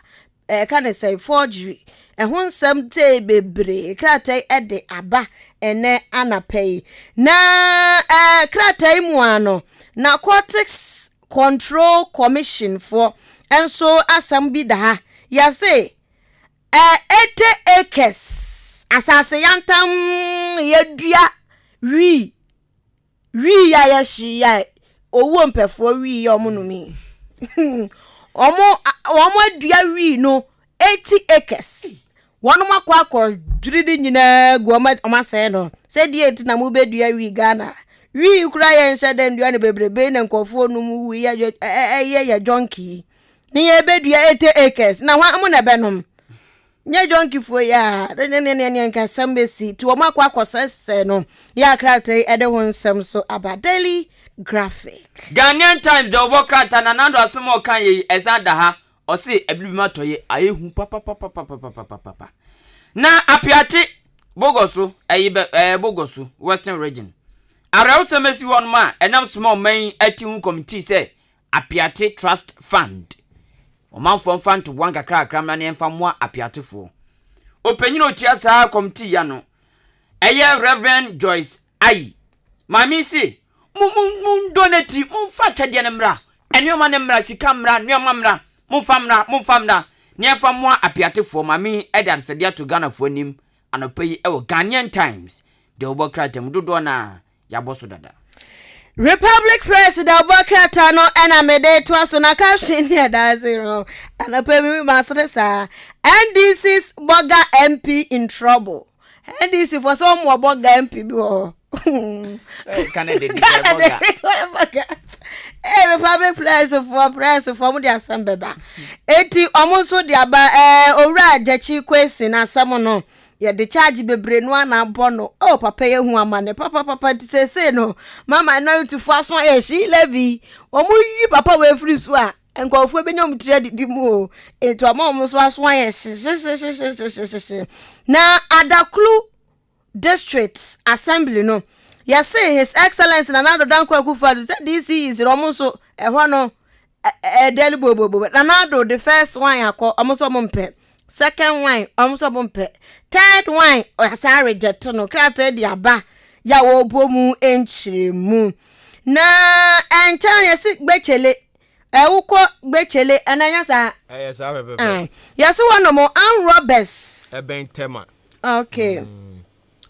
ka say forgery ho nsam te bebre kratai ede aba ene anapay na kratai mu ano Narcotics Control Commission for enso asam bi da ha ya say 80 acres asase yantam yedua wi ya shi ya owo mpefo wi ya omunumi omo adua wi no 80 acres wonu makwa dwiridi nyina guoma say no say die enti na mo bedua wi Ghana wi kura ya nse den dua ne bebrebe na nkofo num wi ya jonki ni ya bedua 80 acres na hwa mo na benom nye jonki fo ya ne nka sambesi ti wo makwa kwasese no ya krate ede wonsem so aba Daily Graphic
Ghanaian Times the Wokrata na nando asemo kan yi ezada ha o se eblima toye ayehu papa na apiati bogoso bogoso western region arawo semesi won ma enam small man atihu committee say apiati trust fund o man fon fund to one kakra na ne mfa mo apiatifo opanyino otua saa committee ya no eye Reverend Joyce Ayi mami si mun donate mun fa chade ne mra enioma ne mra sika mra nioma mra mun famra ne fa mo apiatifo mami edar sedia to Ghana fo nim anopayi ewo Ghanaian Times de obokratem dodo na yaboso dada
Republic President Obokrata no enamede to aso na caption here da zero anapemi masresa NDC's Boga MP in trouble NDC for some more Boga MP bi ho
Canada
Boga Republic President for mu dia sambeba eti omonso dia ba owura ajachi kwesi na asamo no ye de charge bebre no ana bono oh papa ye hu amane papa tisese no mama na to faso ye shi levi omu yi papa we free so a enkofu ebenyom tire didi mu o eto amom so aso ye na Adaklu District Assembly no ye say His Excellency Nana Dankwa Akufo-Addo say DC is romuso ehwo no deli bobo Nana the first one akọ omuso mompe second one almost bompe third one asa reject no krato di aba ya wo bomu enchiremu na enchan yesi gbechele ewuko gbechele ananya sa
sa bebe
yesi wono mo an robbers
eben tema
okay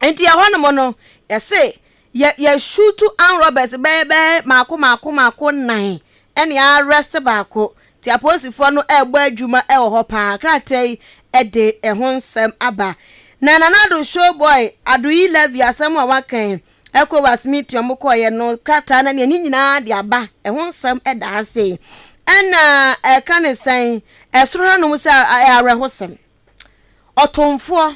enti ya wono mo no yesi ya shoot an robbers bebe mako nine eni arrest baako ti aposifo no egbo adwuma e wo ho pa kratai ede ehonsem aba na Nanado show boy adoyi levi asem a wakan ECOWAS meet yomko ye no krata na ne nyina de aba ehonsem eda ase ena kan sen esoro no musa arehosem otomfo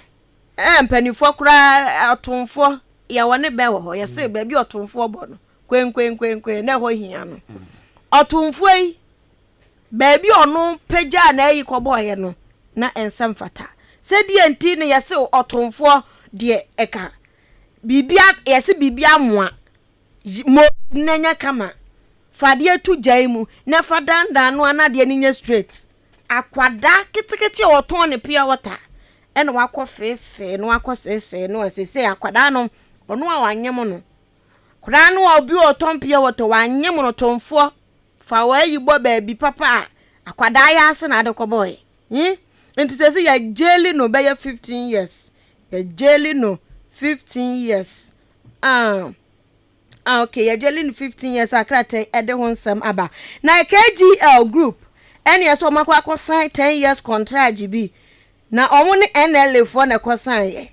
mpanifo kura otomfo ya wone be wo ho ye se ba bi otomfo bo no kwen na ho hia no otomfo yi baby onu peja na yi kobo ye no na ensem fata se die enti ne yese otomfo de eka bibia yese bibia moa mo nanya kama fade tu jaimu na fadanda no anade ninya straight akwada kitikiti oton ne pia water ene wakọ fefe no wakọ sese no sese akwada no onu a wanyem no kwada no obi oton pia water wanyem no tomfo fa wa yibo baby papa akwada ya ase na adekọ boy enti sese ya jeli no be 15 years ya jeli no 15 years okay ya jeli no 15 years akrate ede honsam aba na KGL group ene yeso makwa akwasan 10 years contract bi na omo ne NLA for na kwasan ye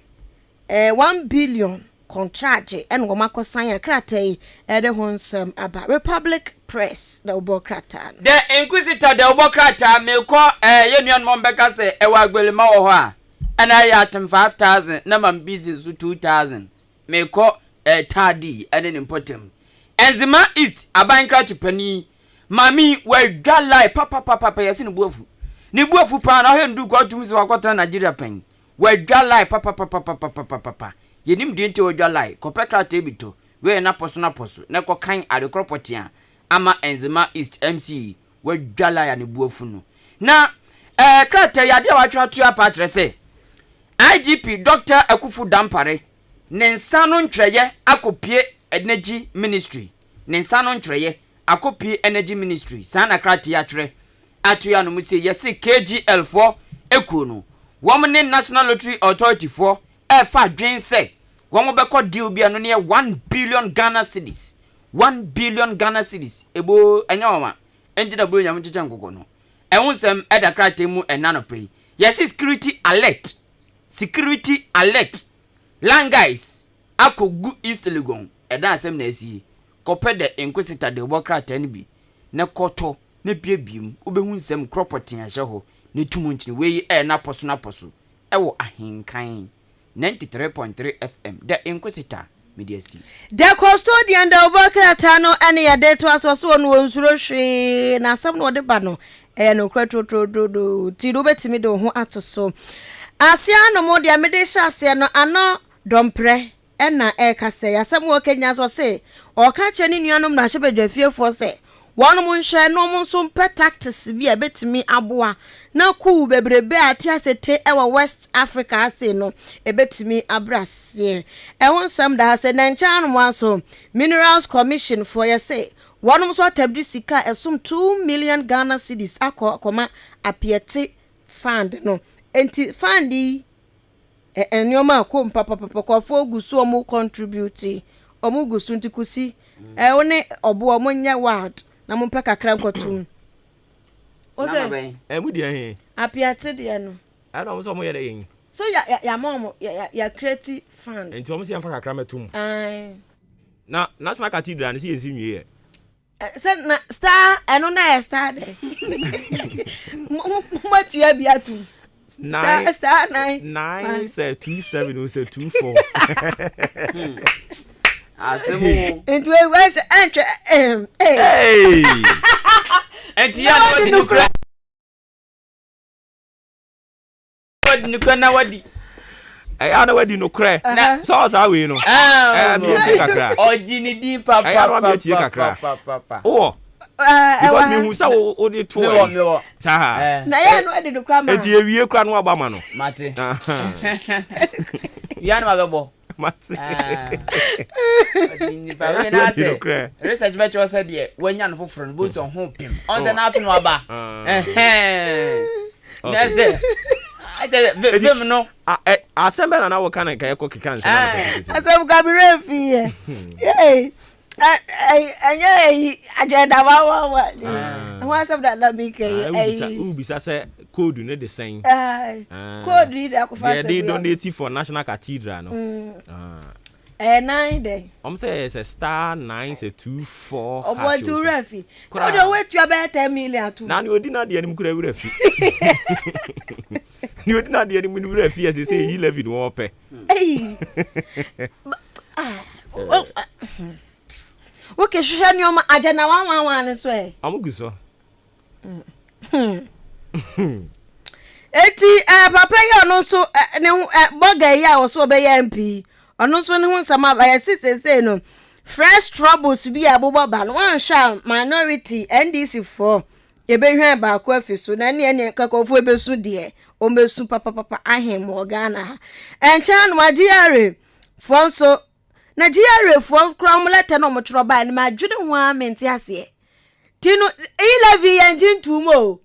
1 billion contract ene go makwasan akrate ede honsam aba Republic Press the Obokrata
the Inquisitor the Obokrata me ko yenuan mombeka se ewa agbelema wo ho a ana ya atem 5000 na mam business 2000 me ko tadi ene nimpotem enzima east abankra chipani mami we dwalai papa yesi ni buafu pa na he ndu ko tumisi wakota Nigeria pen we dwalai papa yenim de nti we dwalai ko pekra tebito we na poso na ko kan adekropotia ama enzima east MC we dwalai ani buafu no na krata ya de watwa to apatre se IGP Dr. Akufu Dampare nensano ntreye akopie energy ministry nensano ntreye akopie energy ministry sana krata ya tre atuya no musie yesi KGL4 ekuno womne National Lottery Authority for fa dwen se womo beko deal bia no ne 1 billion Ghana cedis 1 billion Ghana cedis ebo anyawama entina bro nyam chicha nkoko no ehunsem eda krata mu enanope yesi security alert land guys akogu East Legon eda asem na asi kopɛ de Inquisitor de Obokrata ne bi ne koto ne biebiem obehu nsem property ahye ho ne tumunchini we na poso ewo ahenkan 93.3 FM the Inquisitor mediasi
the custodian da obaka tano ene ya deto aso no nsuro hwe na asam no de ba no no kratrotrodo ti do betimi de ho atoso asia no mo dia mede sha asia no ano dompre ena kase asam wo kenya so se o ka che ni nuanom na hyebedwafiefo se wonum nhwe no mo so mpe tactics bi a betimi aboa na ku bebrebe ati asete ewa West Africa ase no ebetimi abrase won sam da ase na nchan mo aso Minerals Commission for ya say wonum so tabri sika esum 2 million Ghana cedis akoma apiete fund no enti fundi enioma akom papa ko fo gusu omo contribute omo gusu ntikusi one obo omo nya ward na mo peka kra nkotum o se
mu dia he
apiate dia no
I don't so mo yere yin
so ya mom ya create fund
enti omo se yamfa kakra metum
ai
na National Cathedral ne se yensi nwie
se na star eno na star de mo tia bia tu star
9 say 27 o say 24
asemu enti we was entre
hey
enti ya no di nukra na wadi
ana wadi nukra so sa we no mi tie kakra
oji ni din papa
mi tie kakra oh because me hu sa o de to sa
na ya no wadi nukra ma
enti ewie kra no agba ma no
mate ya no abebo
mate
ni pa we na say research virtual said there when yan foforo no bo so ho pim on the na afi no aba na say vem no
asembe na wo kan ka yeko kika nse
asem ka bi refi ye anya agenda wa asem da la mi ke
ubisa say code ne de sen
code read akofa
say they donate for National Cathedral no
9 day
say it's a star 9 say 24
obo tu refi so do wait you be 10 million tu
na ni odi na de ni kura refi ni odi na de ni mu refi as say he levy no ope
okay shusha ni o ma agena wa ne so
amuguso
eti papa ya no so ne boga ya o so be ya MP ono so ne hu sama ba ya sisese no fresh troubles bi abobo ba no wan sha minority NDC for ebehwe ba ko afiso na ne kakofo ebesu de o mesu papa ahem o Ghana encha no magiare fonso na giare fo kromlete no motro ba ni madwene ho amenti ase tino 11 engine tumo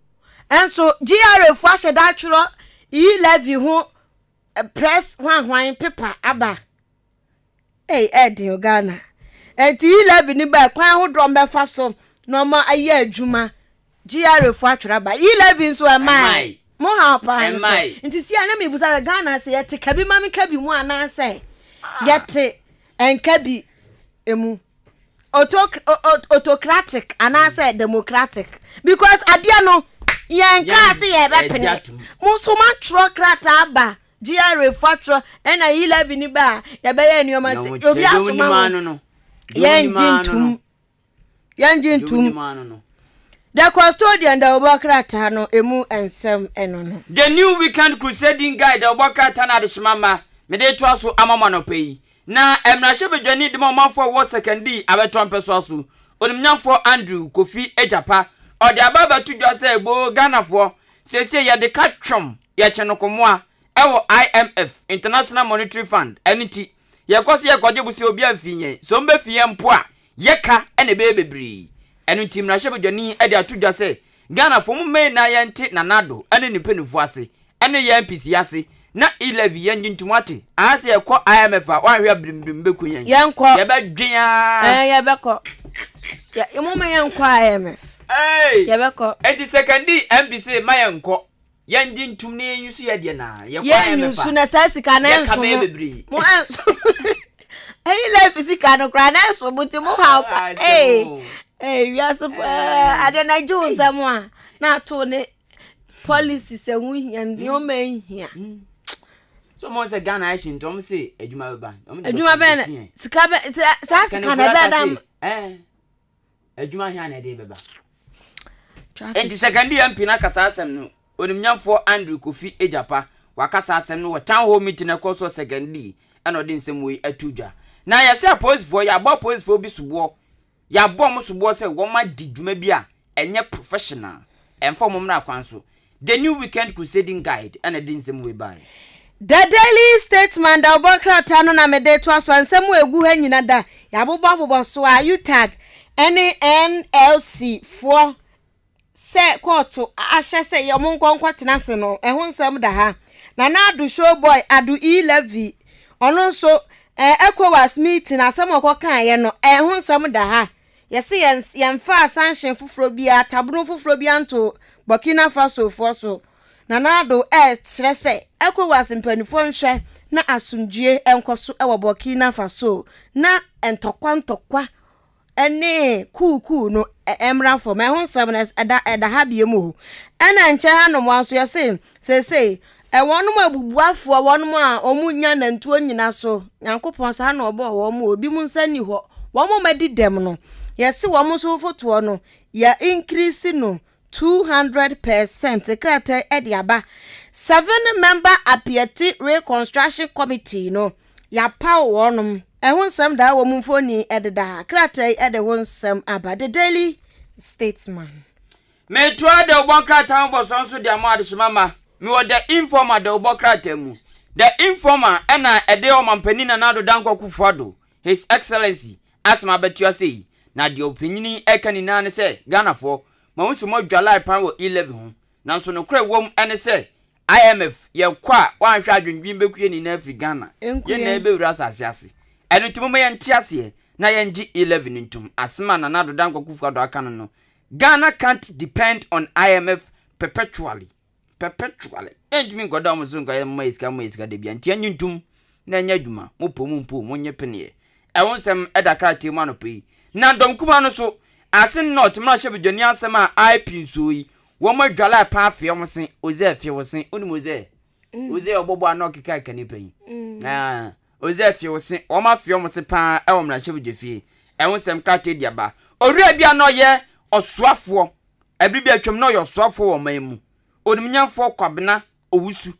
enso giare fo asheda twro 11 ho press hwan paper aba Edi Ghana enti 11 ni ba kwan ho drum be fa so no ma aye adwuma giare fo atwra ba 11 so amai mo ha pa nti si ana me busa Ghana se yete kabi mami kabi mu ana se yete enkabi emu autocratic ana se democratic because adia no yen ka se ye be pene mo so ma trocrata aba giare fatro ena 11 ni ba ya be ye nioma se obi asoma no yen jintum the custodian da obakrata no emu ensem eno no
the new weekend crusading guide obakrata na de shimama me de to aso amama no pei na emrahye bedwani de momafo wo secondary abeton peso aso onimnyafo Andrew Kofi Ejapa ode ababa tudwa se egbo Ghanafo sese ye de katwom ye chenokomoa ewo IMF International Monetary Fund eniti ye kwose ye kwaje busi obi amfinye so mbe fiye mpo a ye ka ene bebebri eniti mrahye bedwani ade atudwa se Ghanafo mumme na ye nti nanado ene nipenufo ase ene ye MPC ase na 11 yenji ntumate ase ekọ IMF a wanhwe abrimbrim beku yen
yenkọ
ye bedwen
ye bekọ ya mumme yenkọ IMF ye bekọ
enti secondary MPC ma yenkọ yenji ntum ne yusu ye de na ye kwa IMF
yusu na sasika na enso mo enso life sika no kra na enso buti mo ha we are so ade na junza mo a na to ne policy se hu hia ndi o me hia
So mo say Ghana action tom say adwuma beba.
Adwuma be sika be sa sika na be adam.
Adwuma hia na de beba. And the second MP na kasa asem no. Onimnyamfo Andrew Kofi Ejapa wakasa asem no town hall meeting na koso second D and odin nsem we atudwa. Na ya say police for ya bo police for bi subo. Ya bo mo subo say wo ma di dwuma bi a enye professional. Enfo mo na kwanso. The new weekend crusading guide and odin nsem we buy.
The Daily Statesman da obokra tano na mede to aso nsem we egu ha nyina da. Ya bobo so a you tag any NLC for se koto ahye se ye mo nkonkwa tenase no ehun nsem da ha na adu show boy adu E11 ono nso ECOWAS meeting asem okokan ye no ehun nsem da ha yesi yemfa sanction fufuro bia tabunu fufuro bia nto Burkina Faso so na adu kire se ECOWAS mpanifo nhwe na asumdue enkoso e wo Burkina Faso na entokwa ene kuku no emra for my hon sabness eda ha bie mu ena nche ha no mo so yese say wonu ma bubuafo wonu a omunya na ntuo nyina so yankopon sa na obo wo mo obi mu nsani ho wo mo madidem no yese wo mo so foto no ya increase no 200% krata ediaba 7 member Apieti Reconstruction Committee no ya pa wonum ehun sam da wo mfoni ededa krata ede won sam aba the Daily Statesman
me to ade obon krata bo so nso de amade shimama me wo the informer de obon krata mu the informer ena ede o mampani na nado danko kufuado His Excellency asma betua sei na de opanyini ekani na ne se Ghana for ma wonso mo dwalai pan wo 11 ho nanso no kra wom ene se IMF ye kwa wan hwa adwendwin bekue ni na Afri Ghana ye na ebe wura asase enu tumo ye ntiase na ye ngi 11 ntum asema na nado danko kufuado aka no Ghana can't depend on IMF perpetually enjimi goda mo zunga ye mo iska de bia ntia ntum na nya dwuma mo pomumpo mo nye pene e wonsem edakrate mu anopi na dom kuma no so asin not mra shebedwani asem a IP nso yi wo mo dwala pa afie mo sen oze afie wo sen oni moze oze obobo anokika kanipan oze afie wo sen wo ma afie mo se pa e wo mra shebedwafie e wonsem krate diaba owura bia no ye osuafo ebibi atwam no ye osuafo wo man mu onimnyafo kwabena owusu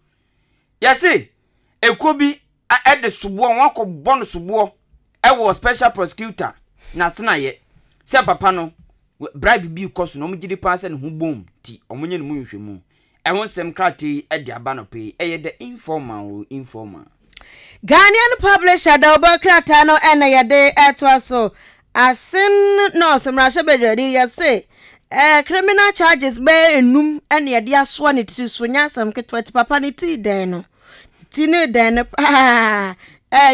yesi ekobi ede subo won ko bono subo e wo special prosecutor na tena ye se papa no bribe bi koso no mgidi pass ne ho bom ti omonye ne mu nhwemu e won sem krate e de aba no pe e ye the informal
Ghanaian publisher da obokrata no ena ye de etwa so asin north mrasha bedwadi ya say criminal charges be enum ene ye de aso ne ti so nya sam ketwa ti papa ne ti den no ti ne den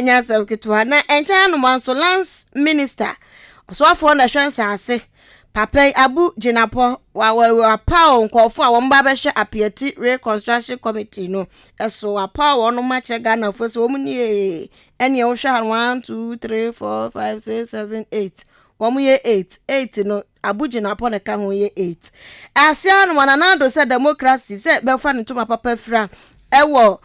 nya sam ketwa na encha no manso lance minister so afọ na hwensa ase papa Abu Jinapo wa pa nkofo a won ba be hwe Apieti Reconstruction Committee no eso wa pa won ma che Ghana fo so mu ni ene wo hwe 1 2 3 4 5 6 7 8 won ye 8 no Abu Jinapo na ka ho ye 8 asia no na do se democracy se be fa ne to papa fra ewo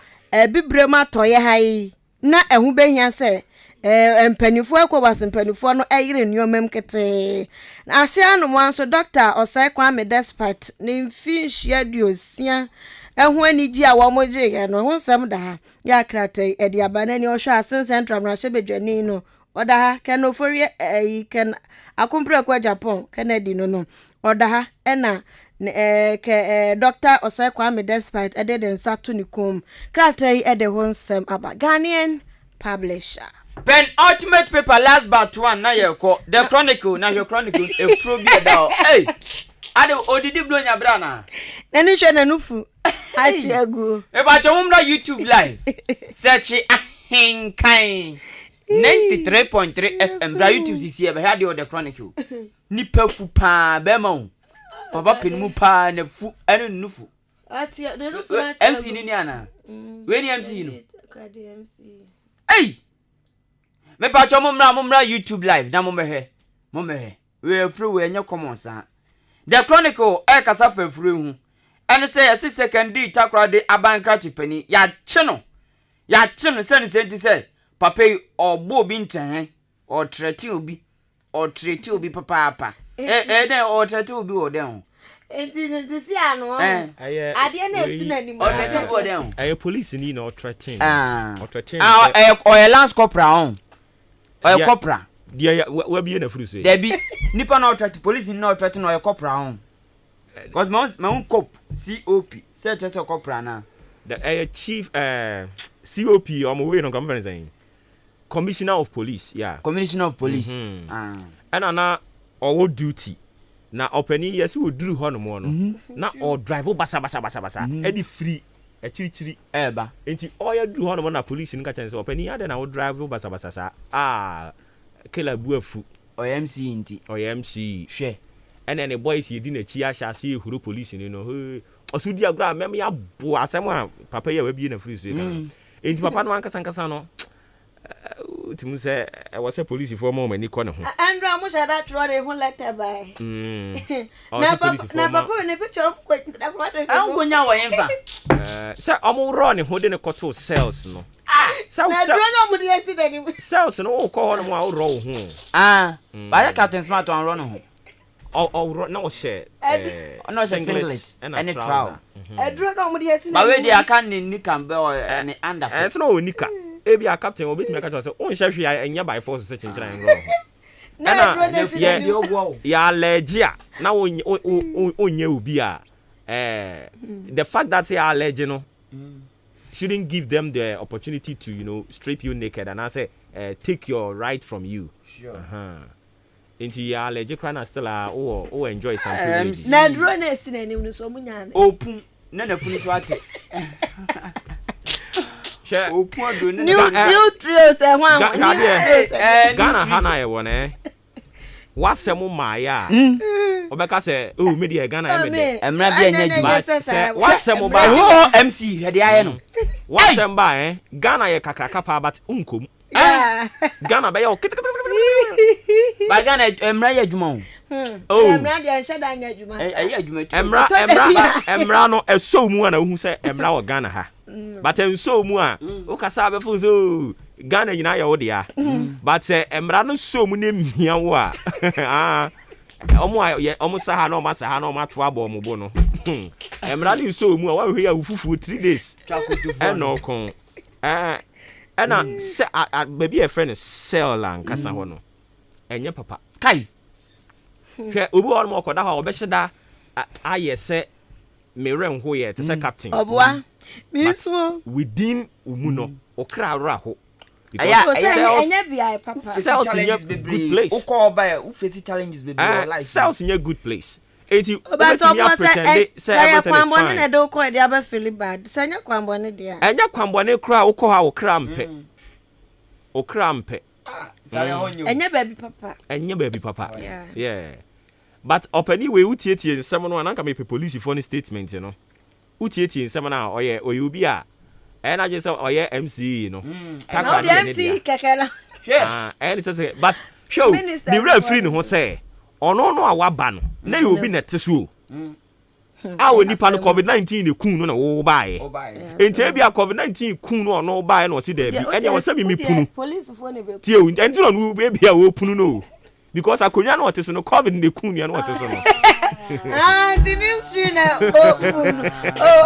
bibrema toye hai na ehu behia se empanifo ECOWAS empanifo no eyire nneomam kete asia no wanso Dr. Osai Kwame Despite ne mfinhia diosia ehu anigi a wo moje ye no ho nsam da ha ya krate edi abana ni ohwa asen central mrashe bedwani no oda ha kenofori ken akompre kwa Japan Kennedy no oda ha ena Dr. Osai Kwame Despite ededen satu ni kom krate ede ho nsam aba Ghanaian publisher
pen ultimate paper last but one na ye ko the chronicle na your chronicle e fro bi da hey ade odidi blo nya bra na
nani hwe na nufu ati agu
e ba chomum na YouTube live search ahinkan 93.3 FM bra YouTube sisi e ba ha de the chronicle nipa fu pa be ma papa pen mu pa na fu ene nufu
ati de nufu
MC ni ana we ni MC no hey me pa cho mumra YouTube live na mumhe we afro we nya common sa the chronicle e kasa fa afro hu ene say 6 second di takra de abankra chipani ya che no ya chim sen say papa obo bi nten o trete obi papa den o trete obi o den
enti si ano ade na esi na ni mo
trete o den
aye police ni na o trete
o lance corporal on o corporal
dia we bi na furu so
there be nipa na o trete police ni na o trete na o corporal on because my own cop say just a corporal na
the chief COP or we no conference saying commissioner of police
commissioner of police
and na or duty na openi yes we do ho no mo no na or drive basa e di free e chiri
eba
enti o ya do ho no mo na police nka chance openi ya de na we drive basa sa killer buafu
OMC inti
OMC
hwe
and then the boys ye di na chi asha se ehuru police ni no osudi agura mem ya bo asem a papa ya we bi na free so kan enti papa no ankasa no timu say e was a police for mo mani ko ne ho
andra mo sha that road e ho letter by na papa ne picture ko da ko da
an ko nya wo yemfa
say omo ro ne ho de ne koto cells no
na dro no mo de esi da ni
cells no o ko ho no mo a ro ho
ba ya Captain Smart on ro no ho
oh no share
no singlet and trouser
dro no mo de esi
ba we dey aka ni kambe and under
so no nika ebi a captain obetimi aka to say on hwehwe anya by force se chinchira en ro
na dro na esi ni
ogwo
ya legia na onye obi a the fact that say allergy no shouldn't give them the opportunity to strip you naked and I say take your right from you.
Sure.
Into ya allergy crana still enjoy something.
Na dro na esi na nim no so munya na.
Opun na na funu so ate. Opun ado na.
New trios e hwan.
Ghana hana e won wasem ma ya obeka say o me dey Ghana e me dey
emra bia nya djuma
say wasem ba
MC hede aye no
wasem ba Ghana ye kakraka pa but unkom Ghana be yo
ba Ghana emra ya djuma
emra dey nshada nya djuma
aye djuma
emra no eso mu na hu say emra wo Ghana ha but enso mu a o kasa be fu so Ghana nyina ya wo dia but emra no so mu na mia wo a omo saha no ma saha no ma to abo mo bo no emra no so mu a wa hwe ya ufufu 3 days no kon na se baby a friend sell an kasa ho no enye papa
kai
hwe obi won mo koda ho obeheda ayese meren ho ye te se captain
oboa mi so
within umuno okra raho
anya bia papa
cells in a good place
ukọ ba u face challenges baby life
cells in a good place eti obetimi pretend say everything is fine
na do ko dia ba feel bad sanya kwambone dia
anya kwambone kra ukọ ha okra mpe
anya baby papa
yeah but opani we utietie nsem no anka me police for ni statement no utietie nsem na oye obi a and I just say MC no
no the MC kekela
and say but show the referee no say ono no awaba no na you obi na teso awo nipa no COVID-19 ne kun no na wo baaye enti e bia COVID-19 kun no ono baaye no si da bi and you say me punu
police for ne be
tie enti no be bia wo punu no because akonya no teso no COVID ne kun no teso no
the new tree na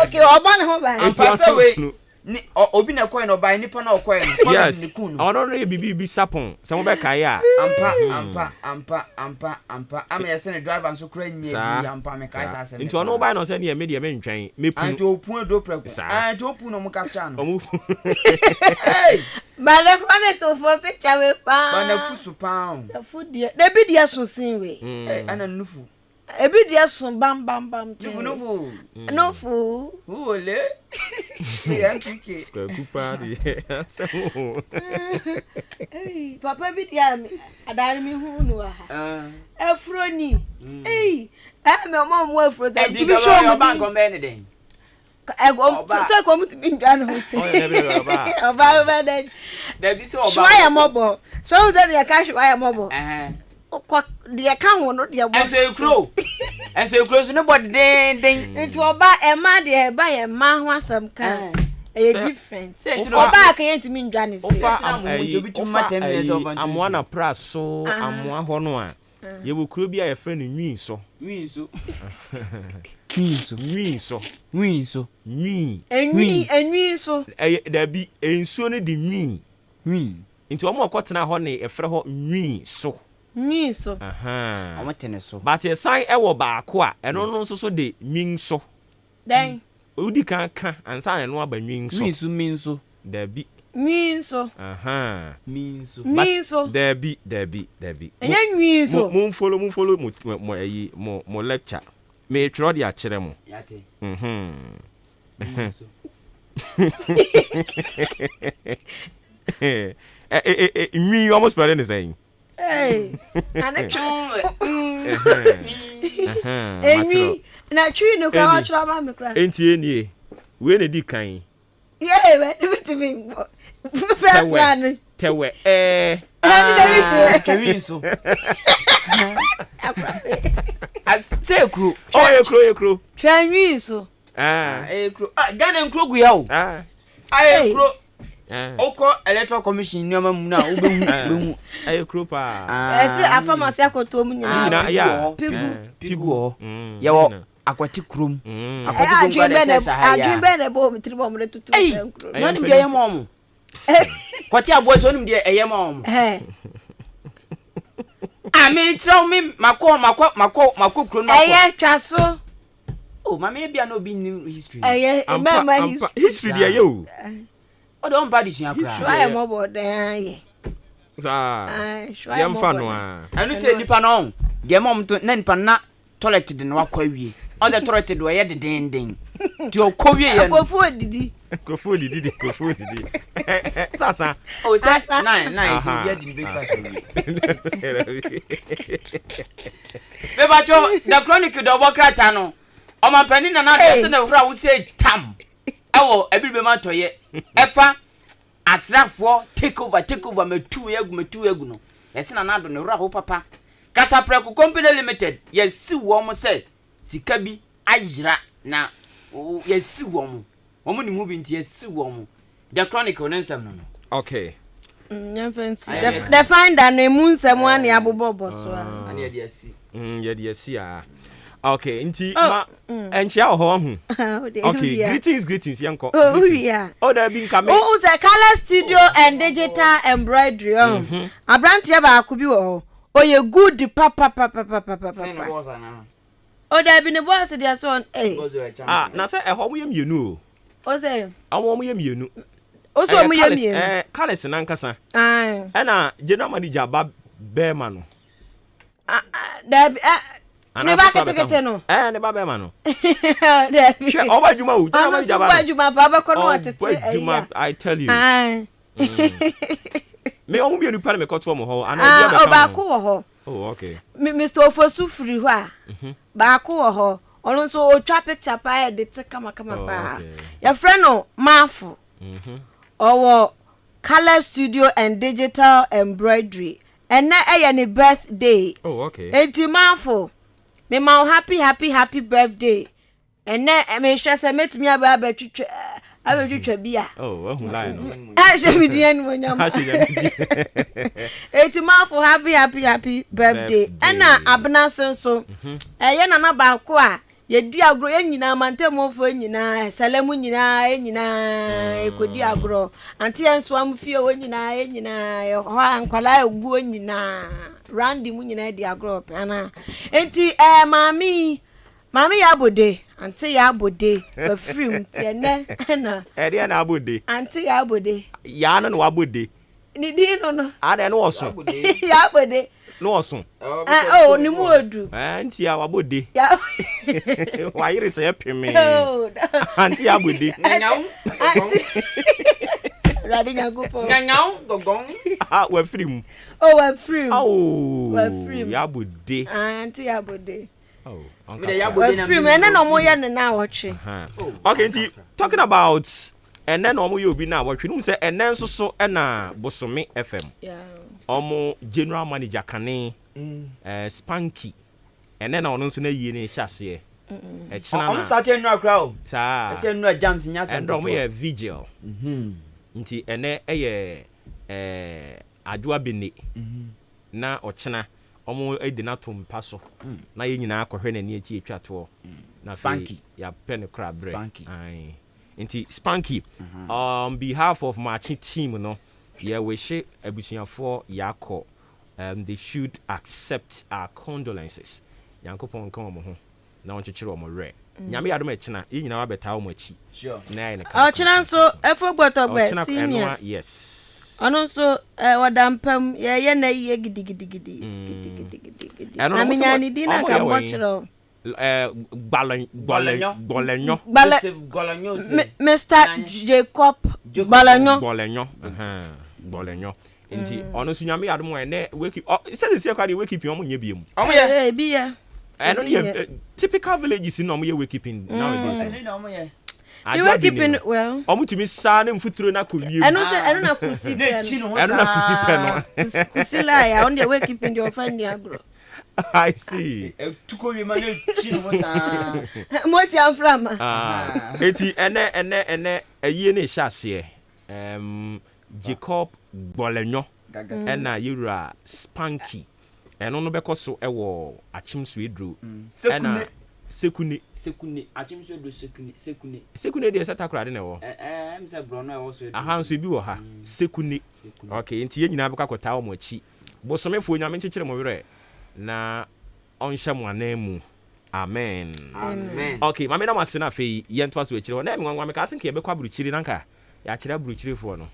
okay oban ho baaye
pasa we ni obi na coin no buy nipa na coin
yes ni kun no ono re bibi sapon se mo be kai a
ampa am ya se ne driver so kura nye bi ampa me kai sa se
nti ono buy no se ne me de me ntwen me pun
anti opun do preko anti opun no mo capture no
hey ba le chronicle for picture we pa
ba na fusu pa
na food dia na bi dia so sin we
ana nufu
ebi dia so bam no fu
ole ya kike
kupa di
papa bi dia adani mi hu no ha afroni me mo afro da
ti bi show mo bank on be den
ego so ko mu ti bi ndwa no se oba den
da bi so oba
shwaya mobo so uze dia ka shwaya mobo ko dia ka ho no dia bo
enso kro so no bod den
nti oba e ma dia e ba ye ma ho asam ka A difference. Oba akayenti mi ndwa ne se.
Ofa amwana praso amwa ho no a. Ye wo kuro bi a ye friend nwi so. Enwi
so.
Da bi ensuo ne di nwi. Nti omo akotena ho ne efre ho nwi so. Aha.
Omotene so.
But ye sign ewo baako a eno no nso so de nwi so.
Den.
Odi kan ansa na no aba nwi so.
Nwi so.
Da bi.
Nwi so.
Aha.
Nwi
so.
Da bi.
Enye nwi so.
Mo follow mo lecture. Me tro dia kire mo.
Yate.
Me almost better than saying.
Hey, na tree no kwa chira ma me kra.
Enti enie. We na di kan.
Yeah, we to me. First one.
Tewe.
Kevin so. Say kru.
Oh, ye kru.
Twanwi so.
Kru. Gana nkru gu ya o. Kru. Oko electoral commission ni amamu na obehu.
Kru pa.
Ese afamasi akoto mu nyina.
Ya.
Pigu. Ye wo akwati krum. Akwati
krum ba de sa ha ya. Adwin be bo mitri bo mo tutu
nkru. No nim de yemo mo. Kwati abo so nim de eyemo mo. Ami tell me mako krum na.
Twaso.
Oh, mama bia no be new history.
Remember
history there you.
O don bad issue akra.
Sure am obo dan.
Yam fa no a.
Anu se nipa no. Ge mom to na nipa na toilet de no akwa wie. On the toilet do ye de den. Ti o ko wie ye.
Kofu odidi.
Sasa.
Oh, sasa. Nine. So ye di breakfast. Me ba cho the chronicle do bokrata no. O ma pani na na se na wura wo say tam. Ewo ebibe ma toye. Efa asrafo take over metu egu no. Yesi na na do ne wura ho papa. Kasapreku Company Limited yesi wo mo say sika bi ayira na yesi wo mo. Wo mo ni mu bi nti yesi wo mo. The chronicle nensem no.
Okay.
Fancy. The finder no mu nsem wan ya bobo so a.
Ane ye de asi.
Ye de asi a. Okay, nti ma enchia ho hu. Okay, greetings yanko.
Oh yeah.
Oh there be nka me.
Oh the Color Studio and Digital Embroidery. Abrantie ba akubi wo. Oh ye good papa. Oh there be ne boss there so
na say e ho mo yem yenu o.
O say
awo mo yem yenu.
O so mo yem yenu.
Colors na nkasa. E na general manager ba Bearma no.
There ne ba kete no.
Ne ba be ma no. She o ba juma o.
Ba juma pa ba ko no atete.
I tell you. Me o mu pa me ko to mo ho. Ana dia be ka.
O ba ko wo ho.
Oh okay.
Mr. Ofosu free ho a. Ba ko wo ho. Ono so o twa picture pa e de te kama pa. Your friend no Mafu. Owo Color Studio and Digital Embroidery. And na e ne birthday.
Oh okay.
Enti Mafu. Me ma happy birthday. And na me hwe se metimi abetwitwa bia.
Oh, hu line no.
Ashe mi dia no nyam. Eti ma for happy birthday. Ena abna senso. Ye na ba ko a ye di agro ye nyina mantemo fo nyina salemu nyina ekodi agro. Anti enso am fie wo nyina ho ankwala eguo nyina. Randy mu nyina di agro pana. Enti Mami ya bode, auntie ya bode, be free tiene na.
Ede na abode.
Auntie ya bode.
Ya na no abode.
Ni di no.
Ade no oso.
Ya bode.
No oso.
Oh, ni mu odu.
Auntie ya abode.
Ya.
Wa yire se peme. Auntie ya abode.
Nyanyau.
Radi nyagopo.
Nyanyau gogong.
We free mu.
Oh, we free.
Oh.
We free.
Ya bode.
Auntie ya bode.
Oh.
We free me na no mo ye na watche.
Okay, nti talking about and then omo you be na watche. No say and then so na Bosome FM.
Yeah.
Omo general manager Kane Spanky. And then ono so na yie ne hyase. Echina.
Sat in a crowd.
Sir.
I said no jams in
and me vigil. Nti ene adwa bene. Na ochina omo edi na to mpa so. Na ye nyina akɔhwɛ na ni echi etwa to. Na
Spanky
ya pen crab bread. Aye. Nti Spanky on behalf of marching team no yeah we she abusuafo yakɔ they should accept our condolences. Yankopon kan omo ho na onkyekere omo re. Nyame yadom echina yi nyina wa beta omo achi.
Sure.
Na ye ne
ka. Ochina nso efo gbotogbe senior.
Yes.
Ono nso wadampam ye na ye gidigidi. Na minyani di na ka mbochiro.
Gbolenyo.
Mr. Jacob Gbolenyo.
Gbolenyo. Nti ono so nyame yadom ene wake up. Se kwa dey wake up omo nya biem.
Omo ye bi ye.
I don't have typical villages in omo ye wake up nowadays.
You were keeping well.
Omo timi sa na mfuturo na kowie.
Eno na kusi pen.
Eno na kusi pen.
Kusi la ya on the way keeping your find the agro.
I see.
Tuko we mane chino mo sa.
Moti amfram.
Eti ene aye ne hyase. Jacob Gbolenyo. Ena yura Spanky. Eno no beko so ewo achimso edru. Ena Sekune
achimso edru
Sekune dey satakura de na wo.
Em se bro no e wo so edru.
Aha nso bi wo ha. Sekune. Okay, nti ye nyina beka kota wo mo achi. Bosomefo nyame nkyekere mo were. Na onhye mo anemu. Amen. Okay, mame na masena fe yentwa so akire. Na me nwanwa me ka asenke ye bekwa buruchiri nanka. Ya kire buruchiri fo no.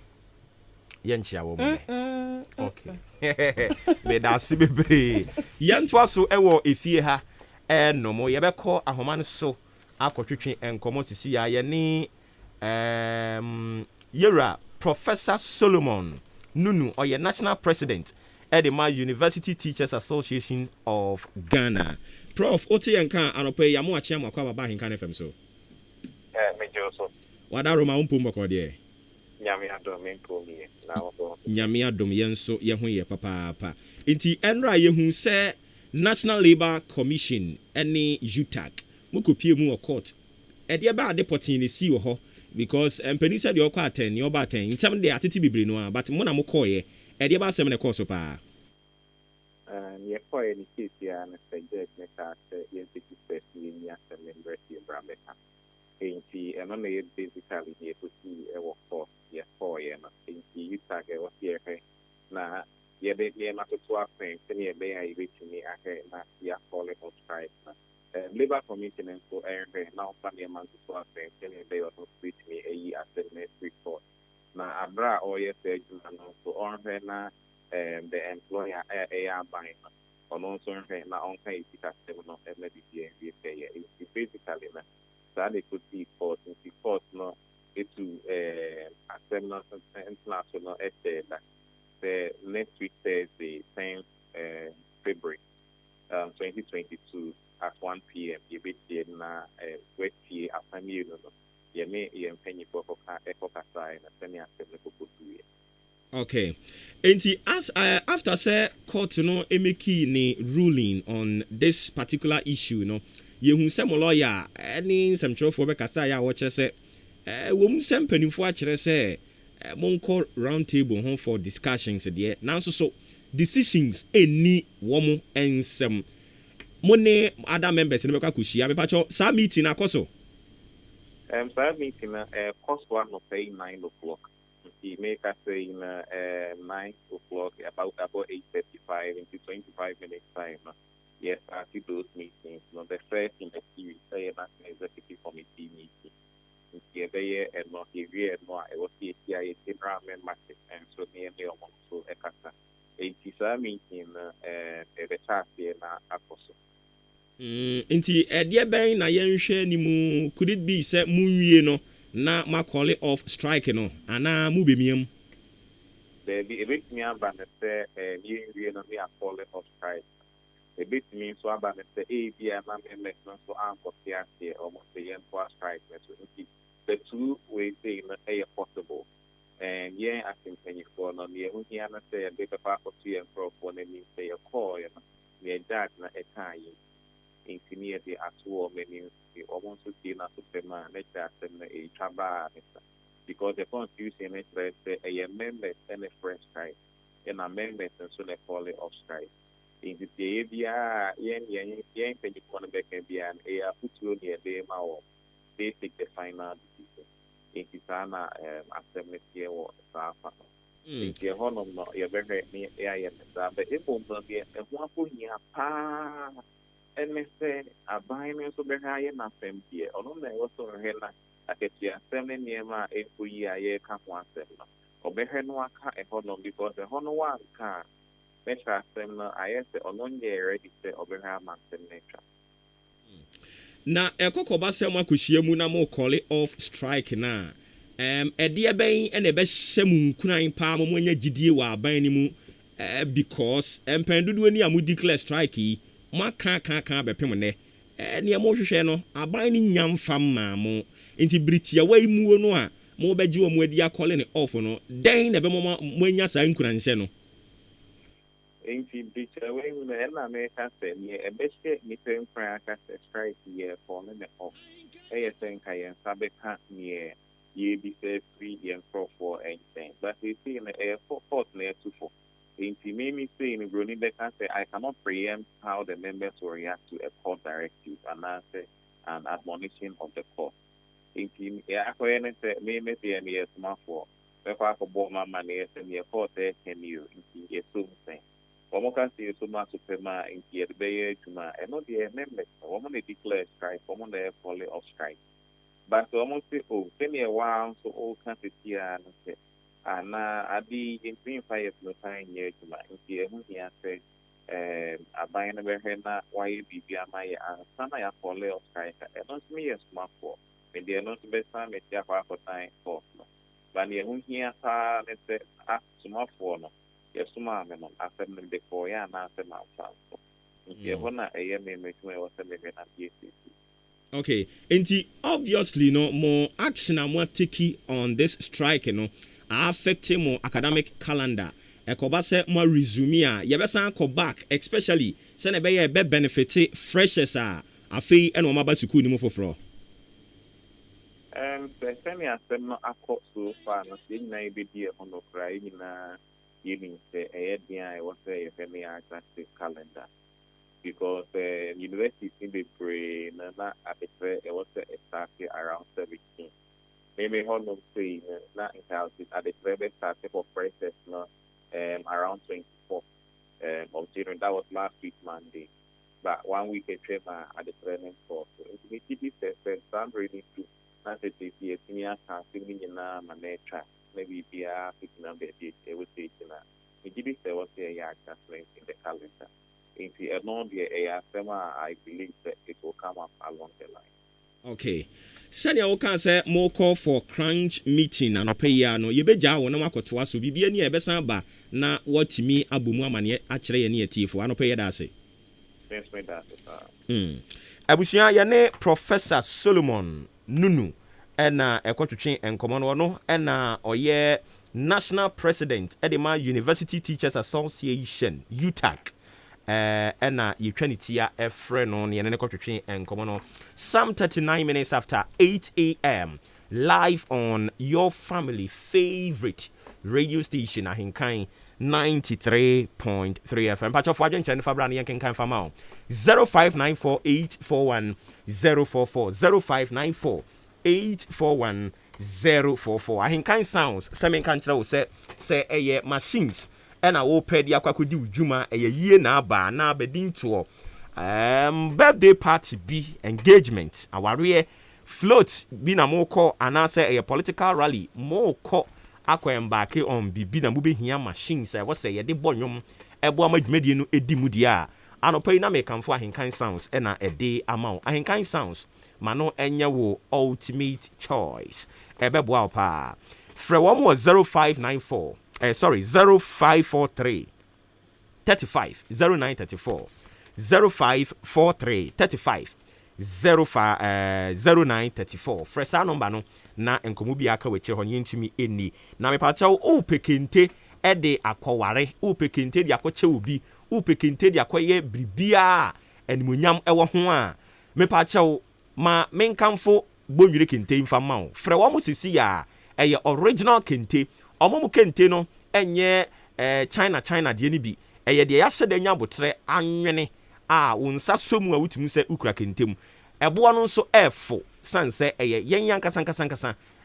Ye nchia wo mo. Okay. Me da si bebre. Yentwa so ewo efie ha. No mo ye bekọ ahoma no so akotwetwe enkomo sisi ya ye ni yera Professor Solomon Nunu or national president Edema University Teachers Association of Ghana. Prof Oti Yanka anope yamu achi amakwa baba hinka FM so.
Mejo so.
Wada Roma umpu mboko de.
Nyame adom mpo mi na wo.
Nyame adom yenso ye ho ye papa. Nti enra ye hu se National Labour Commission any UTAG mukopie mu court e ba deporting ni si wo ho because empany said you kwa 10 you ba 10 ntem de atiti bibre no but mo na mo call ye e ba asem ne course pa
ye call any case ya na suggest me ka ye take first ni asem university in Brameka enti eno na ye basically ye to see e work for ye call ye na enti UTAG e was here na ye be ma to afen sene ye be ya ibetimi ahe na ya call it on strike na labor committee for na ofa ne man to afen sene ye be on ibetimi eyi assessment report na abra o ye say no so on na the employer buy on so na on pay it no e me be pay basically na so they could be court no it to assessment international the next week Thursday, 10th February 2022 at 1 p.m. You be here na wait here after me you may penny for ekokasa na semi assembly for 2 years.
Okay. Enti as after say court no emeki ni ruling on this particular issue no ye hu say mo lawyer any semchofo be kasa ya wo kire say wo mu sem panimfo a kire say monko round table home for discussions there now so decisions any woman and some money other members in the kushia me pacho sa meeting akoso
sa meeting cost one of 9 o'clock he make us say in 9 o'clock about 8:35 into 25 minutes time yes I see those meetings no the first in the series say national executive committee meeting and not here no I was here in ramen market and so near me so ekasa it is a meeting the chat here na akoso
nti edie ben na yenhwe ni mu could it be say munwie no na ma call off strike no ana mu bemiem
the bit me aba na say yenwie no me call off strike a bit means so aba na say bia na me no so anko here almost the yen for strike so the two ways they are possible and yeah I think when you for no near who here na say the papa for 2 and pro for na say a call you know near that na e kai insinia the actual many almost in a superman, make that a chaba, because the confusion is a members and a fresh strike, and a members and so they call it off strike. In the area, yen penny back and be an air put you near the mao, they take the final decision. In Kisana, assembly here or Safa. If you're home, you're very near air, but it won't be a one for year pa. And they say, a buying so very high enough here. Or no, there was so hell. I get you 7 year ma every year come one seven. Or better no car and hold on because the Honor one car. Measure seminar, I say, or 1 year ready to overham and nature.
Na ekokoba se ma kuhia mu na mo call it off strike na ede ben ene be hyem nkunan pa mo nya gidie wa aban ni mu because empendudu ani amu declare strike yi ma kan be pem ne ne mo hwehwe no aban ni nyam fam ma mo nti britia wa imu no a mo be gi mo adi akole ne off no den na be mo nya sa nkunan hye no
Inti bicha we na America say ni ebeshe ni pen franka strike here for me off. Think I sabe can near ye be say free and for anything. But we see in the airport near to for. Inti me say in Bruni they can say I cannot preempt how the members will react to a court directive and answer an admonition of the court. Inti ya ko ene say me say any smart for. Before I go my money and the court can you inti assume thing. Omoka see so much superma in the bay to my and not the members. Woman declare strike, woman there call it off strike. But almost say, oh, 10 year while so all countries here and I be in 5 no time year to my in here say, I buy a better why be my son I call it off strike. And not me a smart for. When they are not the best time, it's your for time for. But the here, let's say, ask smart for no. Yes, ma'am, after the before, yeah, and after my
okay, and obviously, no more action I'm more taking on this strike, you know, affecting more academic calendar. Ekobase more resume, yabasa go back, especially send a be benefit freshers are a fee and omaba suku ni mo foforo.
The semi assembly accord so far, no thing may be dear on the cry in giving the I was a very attractive calendar because the university in the brain at the it was started around 17. Maybe Honor say not in house at the very started for process around 24 of June. That was last week Monday. But 1 week at the training course. It is some really true. Not that they see a senior casting in a nature. Maybe be a picking up the would say it was a yard in the calendar. If you are not the I believe that it will come up along the line.
Okay. Sanya oka say more call for crunch meeting and opeya no yebeja wona makotoa so bibia ni ebesa ba na watimi abumu amane akire ye ne atifo anopeya da ase.
Thanks me that.
Abusia ye ne Professor Solomon Nunu ena ekotwetwe enkomo no ena oye National President Edema University Teachers Association UTAC ena yetwanitia efre no ne ne ekotwetwe enkomo no some 39 minutes after 8 a.m. live on your family favorite radio station Ahinkan 93.3 FM. Patch of Wagen Chen Fabra Yan Kan Famao 0594841044 0594 841-044. Ahinkan sounds. Semen kanchra say eye machines. And I will pay the aquakudi ujuma a year na ba na bedin to birthday party be engagement. Our rear float be na more call and answer a political rally. More call aqua embarke on be na mube here machines. I was say a de bonum a boamage mediano edimudia. Ano pay na me come for Ahinkan sounds and a day amount. Ahinkan sounds. Mano enya wo ultimate choice. Ebeboa pa. Frewomo was 0594. 0543 35 0934 0543 35 0934. Fresa number no na enkomu bi aka weche ho yentumi eni. Na me pacha o pekente ede akwaware. O pekente di akoche obi. O pekente di akoye bribia. animonyam ɛwɔ ho a mepa kyɛw ma menkamfo bonwire kente mfa ma wo frɛ wɔ mo sisi a ɛyɛ original kente ɔmo mo kente no ɛnyɛ China deɛ ni bi ɛyɛ deɛ yɛahyɛ da nya botre anwene a wo nsa somu a wotumi sɛ ukura kente mu ɛboa no nso ɛfo sanse ɛyɛ yɛn yankasa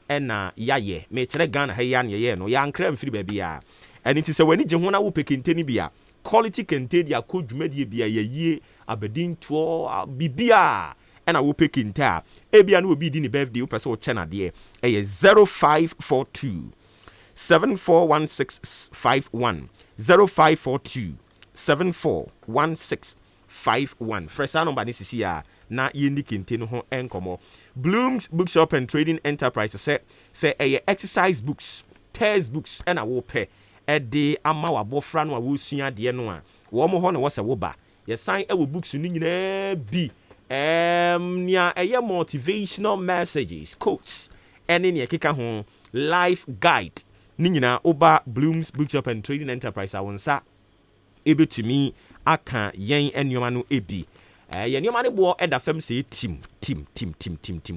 ɛna yɛayɛ mekyerɛ Ghana ha yɛ ne yɛ no yɛankra mfiri baabi a ɛne nti sɛ w'ani gye ho na wo pɛ kente ni bi a quality kente dia ko dwumadie bia yɛyie abadintoɔ bibia ɛna wo pɛ kente a ebia no obi di ne birthday wo pɛ sɛ wo kyɛ nadeɛ ɛyɛ 0542 741651 0542 741651 fresa number ni sisi a na yendi kente no ho enkomo Blooms Bookshop and Trading Enterprise say exercise books test books and a wo pɛ ɛde ama wabɔfra no a wosua de no a wo mo ho na wo sɛ wo ba ye sign ɛwɔ books no nyinaa bi nia ɛyɛ motivational messages quotes ɛne ne ɛkeka ho life guide ni nyinaa oba Blooms Bookshop and Trading Enterprise awonsa ebetumi aka yen enwoma no ebi yen enwoma ne bo eda fam se tim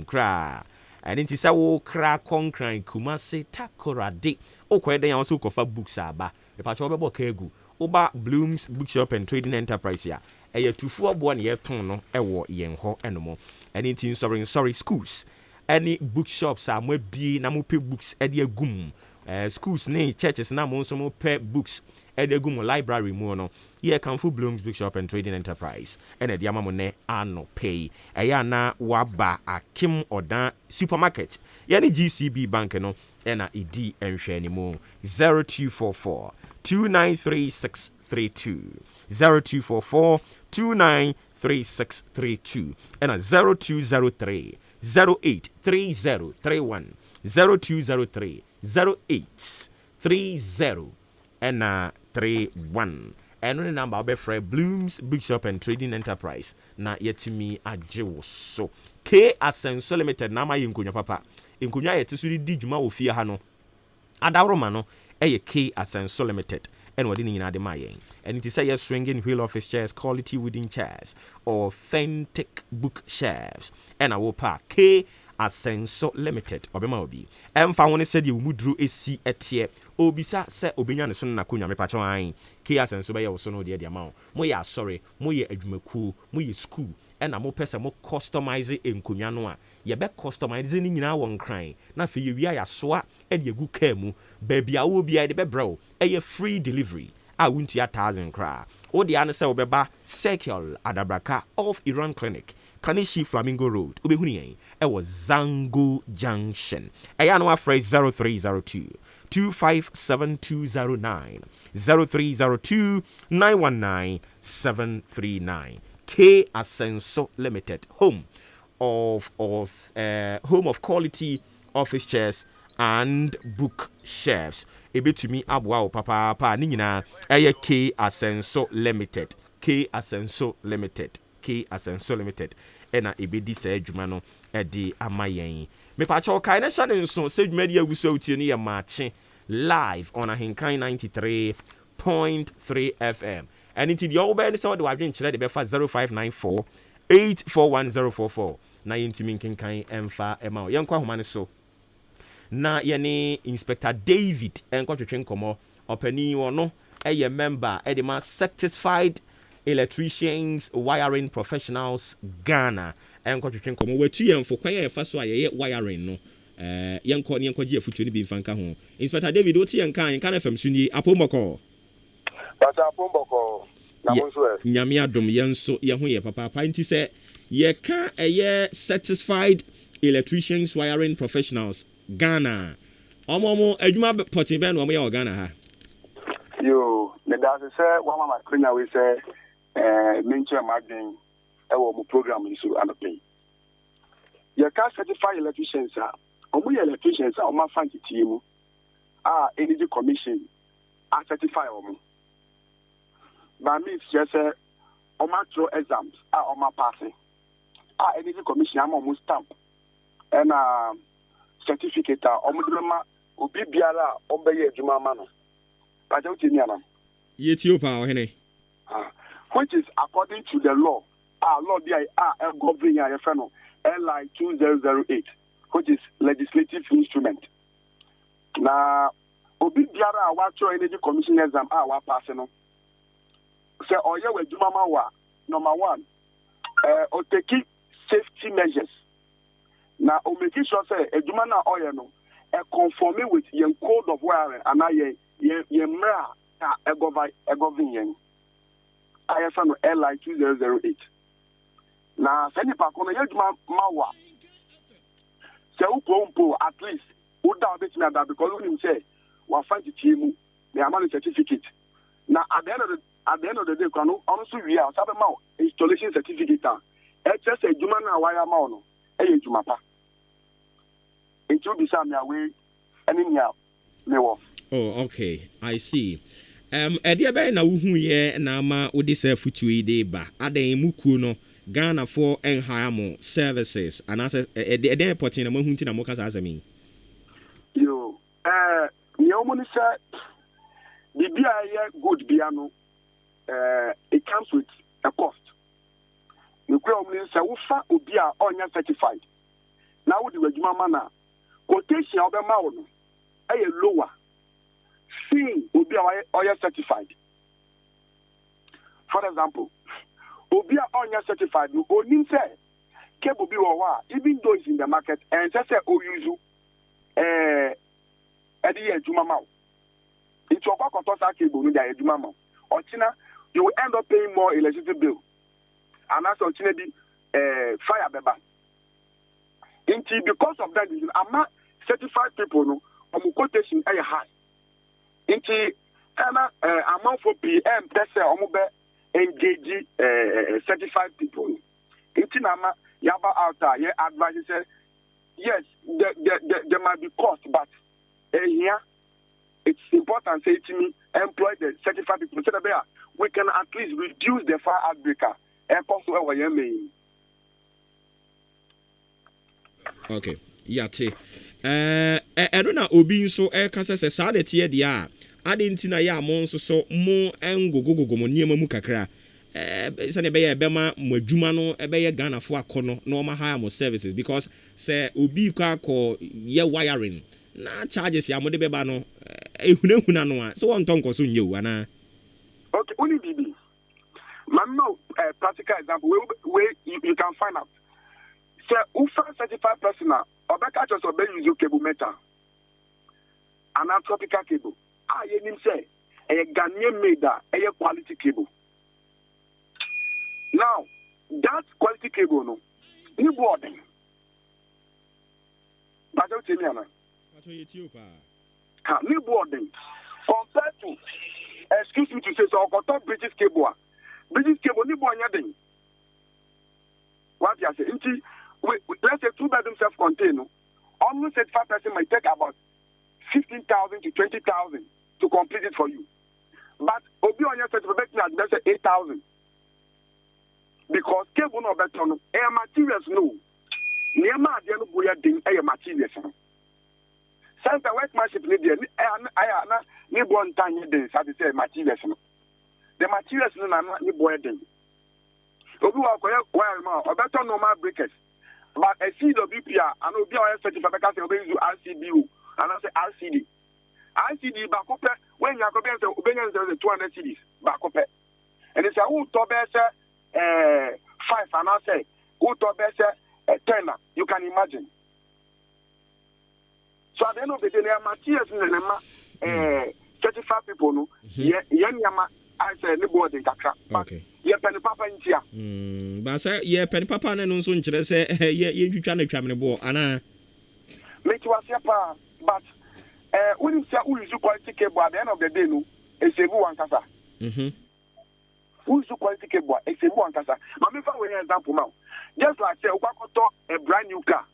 kra and nti sa wo kra konkran kumase takorade okweden yan so kofa books aba e pa cho bebo ka egu oba Blooms Bookshop and Trading Enterprise ya eye tufu obo ne yeton no ewo yen ho enomo and nti sorry schools any bookshops are mo bi na mo pe books e de agum schools ne churches na mo nso mo pe books edegum library mu no ye kanfo Blooms Bookshop and Trading Enterprise ene dia mamo ne ano pay eya na waba akim odan supermarket ye ne GCB bank no ena edi enhwe ni mu 0244 293632 0244 293632 ena 0203 083031 0203 0830 ena 31 eno ne number obefre Blooms Bookshop and Trading Enterprise na yetimi agyewo so K Asenso Limited na ma yenkonya papa enkonya yetesuri di dwuma wo fie ha no adawroma no eye K Asenso Limited eno de nyina de ma yen and it is say swinging wheel office chairs, quality wooden chairs, authentic bookshelves and a wopa K Asenso Limited obema obi emfa woni said you mudru esi etie obisa se obenya ne so na konya me pacho an K Asenso be ye wo so no de ma mo ye asori mo ye adwumaku mo ye school ena mo pese mo customize enkonya no a ye be customize ni nyina won kran na fe ye wia ya soa e de gu ka mu ba bia wo bia de be bro e free delivery a wuntu 1000 kra o de an se obeba Circle Adabraka of Iran Clinic Kanishi Flamingo Road obehuni yen e was Zango Junction eya no afre 0302 257209 0302 919 739 K Asenso Limited home of quality office chairs and bookshelves ebetumi aboa o papa ni nyina eye K Asenso Limited K Asenso Limited ena ebedi sa adwuma no edi amayen me pa cha okai na shade nso se adwuma di aguso utie ni ye maache live on Ahinkan 93.3 FM and into the obe ni se wode wadwen kire de be fa 0594 841044 na yentimi nkenkan emfa ema o yenkwa homa ne so na yene Inspector David enkotwetwe nkomo opani wono eye member edema Certified Electricians Wiring Professionals Ghana enkotwetwe nkomo watu yemfo kwan yefa so aye wiring no yenko ji afutu ni bi mfanka ho Inspector David oti yenkan kan FM suni apomboko
Pasa apomboko na monso
nyame adom yenso ye ho ye papa nti se ye ka eye Certified Electricians Wiring Professionals Ghana omomo adwuma potin be no omo ye Ghana ha
yo me da se wa mama krenya we se menche madwen e wo mo program ni so anopay ye ka Certified Electricians omo ye electricians o ma fanti timu Energy Commission a certify omo ba me just o ma throw exams o ma passing Energy Commission am o stamp and certificate omudrema obi biara obeye adwuma ma no paja utini ana
yetiopa ohene
which is according to the law law there government LI 2008, which is legislative instrument. Now, obi biara a energy commission exam pass no. Say oye we jumama wa number 1. O take safety measures. Now, o make sure say ejuma na oye no conforming with your code of wiring and ye mra govern yen. IFN LI 2008. Now, send it back on a juma mawa. Say upompo at least. Would that be that because we say we find the team, they are money certificate. Now at the end of the day, can also we are some installation certificate. HS a juma na wire mouno, a jumapa. It will be some way and in ya me off.
Oh, okay, I see. Edia be na wuhu ye na ma odi se futu ide ba. Adan muku no Ghana for enhire services and as the airport na mo hunti na mo kasa asemi.
Yo, me omoni say bibia good biano it comes with a cost. Me kwe omoni say wo fa obi a onya certified. Na wo di wadwuma mana quotation obe ma wo no lower. See obi a onya certified. For example, obi a onya certified no onim say cable bi wo wa even though it's in the market and say o use edi adwuma ma. It's your contosa cable no dey adwuma ma. Ochina you will end up paying more electricity bill. And that's ochina bi fire beba. Inti because of that reason ama certified people no quotation is high. Inti amount for PM pese omo be engage certified people. Inti nama yaba out here advice say yes, there might be cost, but here it's important say to me employ the certified people so that we can at least reduce the fire outbreak and cost over your main.
Okay, yate. I don't know obi nso kasa se sa de tie de a ade na ya mo nso so mo engogogogo mo niema mu kakra. Se ne be ye be ma mo adwuma no be ye Ghana fo akono na o ma hire mo services because se obi kwa ko ye wiring na charges ya mo de be ba no ehunahuna no a so won tonko so nye o ana.
Okay, only bibi man no practical example where you can find out. So ufa certified personnel obeka just obey use cable metal and a tropical cable ye nim say a Ghanaian made a quality cable. Now, that quality cable, no, new boarding. But don't tell me, Anna. New boarding compared to, excuse me to say, so I got British cable. British cable, new boarding. What you say? Let's say 2-bedroom self-contained. Almost 75% might take about 15,000 to 20,000 to complete it for you. But Obi on your certificate, let's say 8,000. Because cable no better no air materials no near ma de no boya din air materials no center workmanship ni de na ni bon tanye din sa say materials no the materials no na ni boya din obi wa ko wire ma o better normal breakers but a CWP and obi o certificate because obi use RCBO and I say RCD ba ko pe when you go be say obenya 200 cedis ba ko pe and it's a who to be say 5 and I say who to be say 10 you can imagine. So at the end of the day materials in the 35 people no I say ni board in kakra. Okay. Ye pen papa ntia.
Ba say ye pen papa na no nso nkire say ye twitwa na twam ne bo ana.
Make you say pa but when you say who use quality cable at the end of the day no e save one kasa. Who use quality cable e save one kasa. Ma me fa we example now. Just like say ukakoto a brand new car.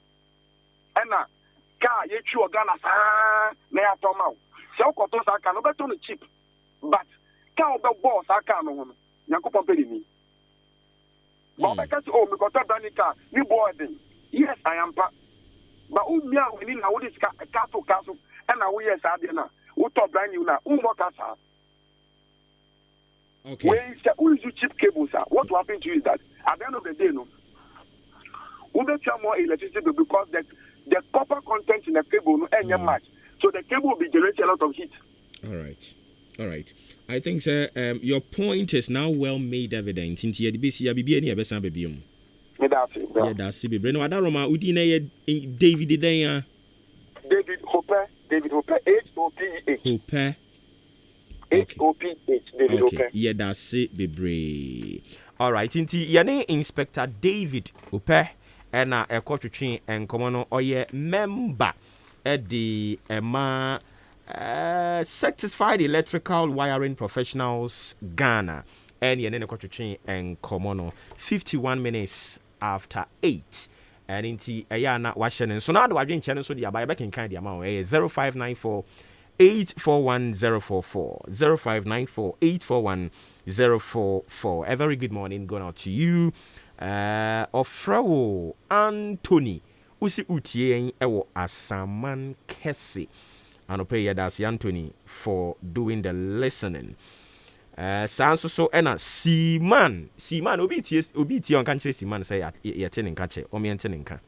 And car ye twi Ghana sa na ya to ma. Say ukakoto sa car no better no cheap. But car be boss aka no ho. Yakopon pedi ni. But because oh me got brand new car, ni boarding. Yes, I am pa. But umia we ni na wo this car to and now we yes ade na. Wo to brand new na. Mo kasa. Okay. When you use cheap cables, what will happen to you is that at the end of the day, no, we will get more electricity because the copper content in the cable no any much, so the cable will be generating a lot of heat.
All right. I think, sir, your point is now well made evident. Into the BC, BB, any ever baby. Yeah, that's it. No, I don't know. Udine David Daya.
David Hopper. H-O-P-H.
Hopper.
H-O-P-H. David Hopper.
Yeah, that's it, baby. All right. Into Yane Inspector David Hopper. And a court train and common or ye member at the Satisfied Electrical Wiring Professionals Ghana. And Yane court train and common 51 minutes after 8. And into Ayana Washington. So now the channel so the buy back in kind of amount 0594 841044 0594 841044. A very good morning going out to you. Ofrawo Anthony usi utie ewo Asaman Kesi. And pay that's Anthony for doing the listening. Sanso so ena Seaman obi on country Seaman say ya tenin kache o me tenin ka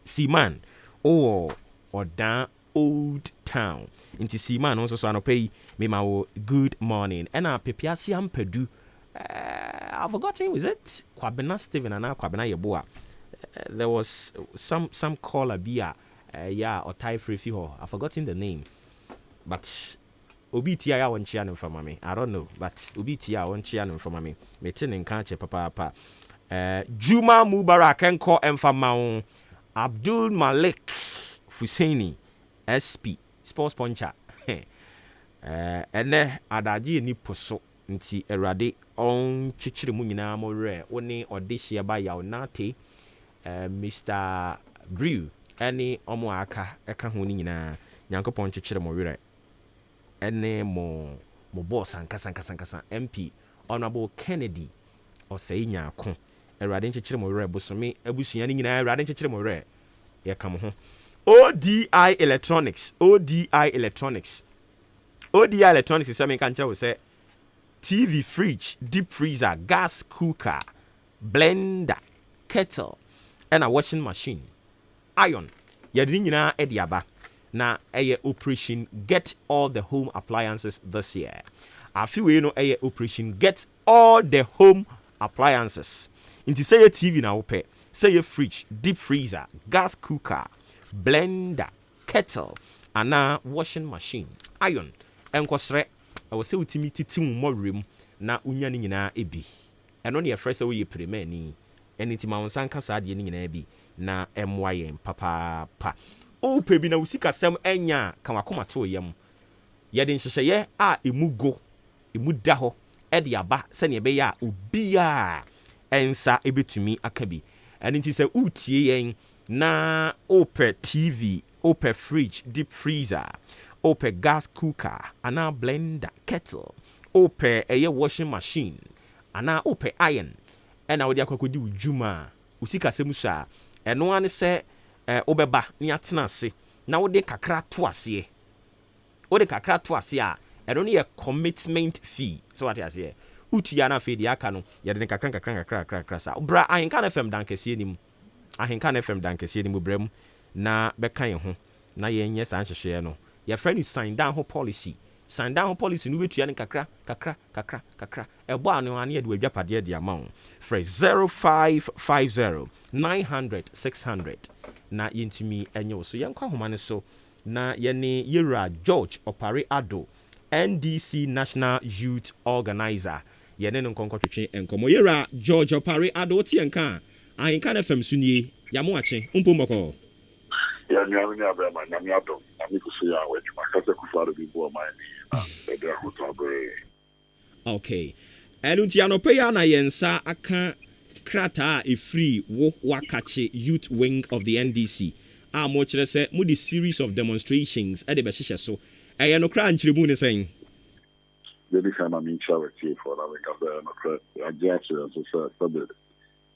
Seaman or down Old Town into Seaman also so pay me ma good morning ena pepiasi ampedu. I've forgotten, is it Kwabena Steven and now Kwabena Yeboa? There was some caller beer, or Thai free ho. I've forgotten the name, but Obitia won't cheer from me. I don't know, but Obitia won't cheer from me. Metin in Kanche Papa. Juma Mubarak and call Mfamao Abdul Malik Fusaini SP Sports Poncha. And then Adaji ni poso. Nti erade on chichiri mu nyina mo re woni odehia ba ya onate Mr. Brew any omo aka eka ho ni nyina nyankopon chichiri mo re ene mo boss ankasa MP Honorable Kennedy osei nyako erade chichiri mo re bosome abusua ni nyina erade chichiri mo re ye kam ho ODI Electronics is something kan tell say TV, fridge, deep freezer, gas cooker, blender, kettle, and a washing machine. Iron. Yadinina ediaba. Na aye operation get all the home appliances this year. A few you know aye operation get all the home appliances. Inti say a TV na ope, say a fridge, deep freezer, gas cooker, blender, kettle, and a washing machine. Iron. Enkosre I was say utimi titi mo rem na unya ni nyina ebi eno ne yefrɛ sɛ wo yɛ premani ɛniti ma wonsan ka saa de ni nyina ebi na ɛmoa yɛn papa pa o pe bi na usika sɛm enya ka wakoma to yɛm yɛde nhyehyɛyɛ a emu go emu da hɔ ɛde aba sɛ ne ɛbɛyɛ a obia ɛnsa ebetumi aka bi ɛniti sɛ utie yɛn na ope TV ope fridge deep freezer ope gas cooker, ana blender, kettle, ope a washing machine, ana ope iron, and I would yakodi with Juma, Usika Semusa, and no one say, Obeba, Niatna se, now they kakra twice ye. O de kakra twice ya, and only a commitment fee. So what I say, Utiana fe the Akano, Yadin Kakranka, Bra, I can't FM Dankesinim, I can't FM Dankesinim Brem, na Bekayon, na yen yes, answer share no. Your friend is signed down her policy. Sign down her policy. No way to kakra. A boy no one do a japade the amount. Phrase 0550 900 600. Na yinti me enyo so yankwa homane so na yene Yera George Opare Ado NDC National Youth Organizer. Yene no nkonko twetwe enkomo Yera George Opare Ado ti enka. Ahinka na fam sunie yamo ache umpomoko.
Ya nyame nya ba ma nyame adom ami ko so ya wadwuma kase ku faro bi bo ma ni e da hoto abre.
Okay. Enunti anope ya na yensa aka krata e free wo wakache youth wing of the NDC. A mo kire se mo the series of demonstrations e de be hihye so. E no kra nchire mu ne sen.
Dedi sama min chawe tie for na we ka se no kra. Ya jache so se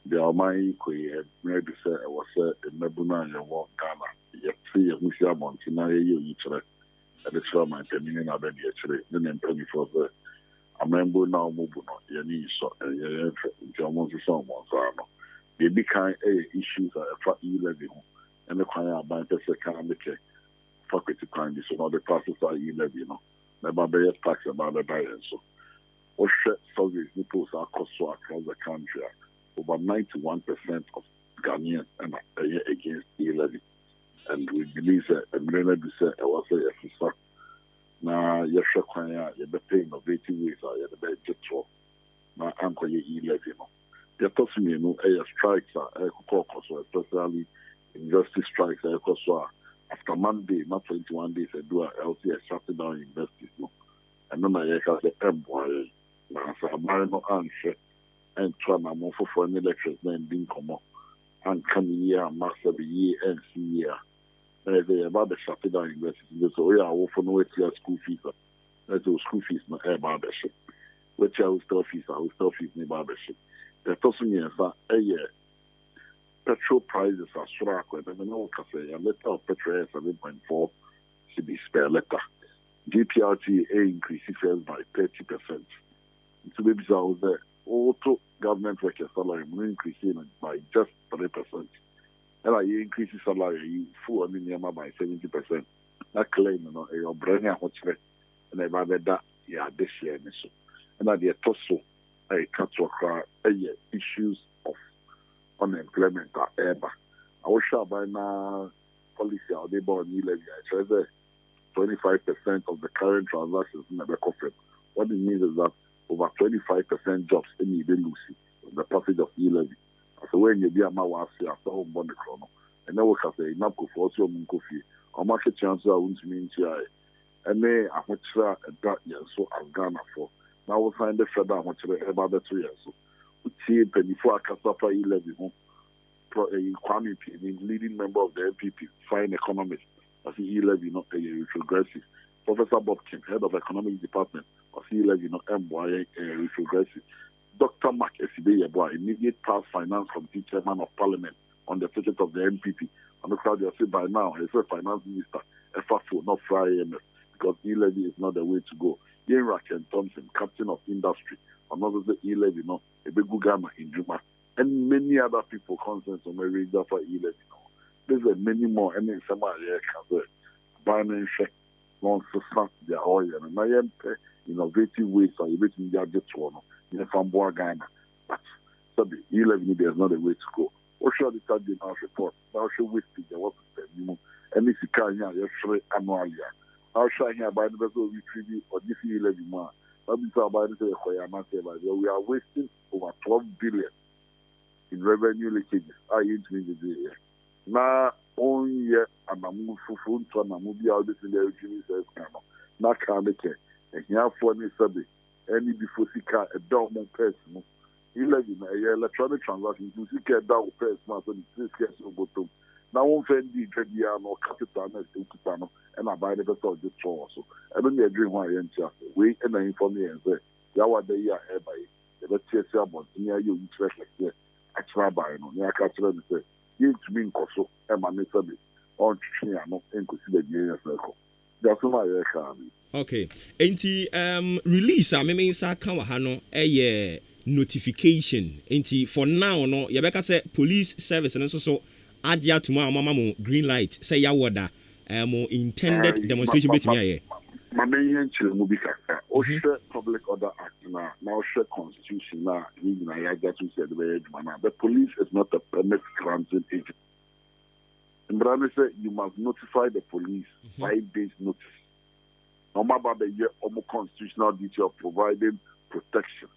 the Almighty Queen maybe say I was a Mabuna and walk Ghana. You see a Musia Montina, you each other at the trauma and terminating our baby actually, then penny for the amembo na omubu no ye ni so ye nti omo so mo sa no they be kind issues for e-levy and the kind of bank economic faculty kind so now the process are e-levy never be tax about the buy so what surveys nipples are cost so across the country over 91% of Ghanaians and against e-levy and we believe that a million say I was a now you should you be paying innovative ways you the budget for now anchor e-levy the autonomy strikes are especially university strikes after Monday, not 21 days ago, LCS shutting down universities. And then I have the MY, Marino answer, and Trana Mofo for an election, then being come up. And coming year, master the year, and see year. They about the shutting down universities. So we are often no clear school fees. That's school fees, no air barbership. Which I will still fees, no barbership. The autonomy is petrol prices are struck. I know a letter of petrol is 7.4 cedis per liter. GPRTA increases by 30%. So maybe the auto government worker salary will increase by just 3%. And I increase salary full minimum by 70%. That claim, you're bringing out and about that, this year. And at the also, I cut to issues of unemployment are ever. I was sure by now policy out there about e-levy. I said 25% of the current transactions in the corporate. What it means is that over 25% jobs in the Lucy, the passage of e-levy. So when you be a man was after home bond the chrono, and then we can say enough for your coffee. How much a chance I won't mean to and may I much that year so I'm Ghana for. Now we'll find the federal much about the 2 years. So we before I cast up e-levy Kwame P, the leading member of the MPP, fine economist, as e-levy not a progressive. Professor Bob Kim, head of economic department, as e-levy not MYA progressive. Dr. Mark Esibeyeboa, immediate past finance committee chairman of parliament on the ticket of the MPP. And the crowd you see by now, he's a finance minister, FAFO, not Fry AMS, because e-levy is not the way to go. Ian Raken Thompson, captain of industry, another the e-levy, a big Ghana in Juma, and many other people concerns on my radar for e-levy. There's many more, and in some area, buying check, non sustain their oil, and I am innovative ways are able to get one in a Famboa Ghana. But so the e-levy, there's not a way to go. Or should the third house report? Now should we speak the water and this is kind of annually. How shall I buy the vessel retrieve or this e-levy man? We are wasting over 12 billion in revenue leakages. I into the year. Now, on year, and I'm moving for to and I'm moving out this in the regime says, now can't make it. And here for any survey, any before Sika, a down person. 11 electronic transactions, you see, get down person, and this gets over bottom. Now, one friend, the no capital, and I buy the vessel just for also. I don't need dream why I am just wait and I inform me and say, Yawa de ya by the TSA about near you interest like that. I try by no, near Catherine and say, you to me in Koso, and my Mr. on Chiano, and consider the circle. That's why I can.
Okay. Release, I mean, Sakawahano, a notification. For now, no, Yabeka said police service and also Adia tomorrow, Mama green light, say Yawada. Intended demonstration between here.
My main movie Public Order Act now share constitution now. I get to say the police is not a permit granting agent. And Brother said you must notify the police 5 days notice. No matter the year constitutional duty of providing protection.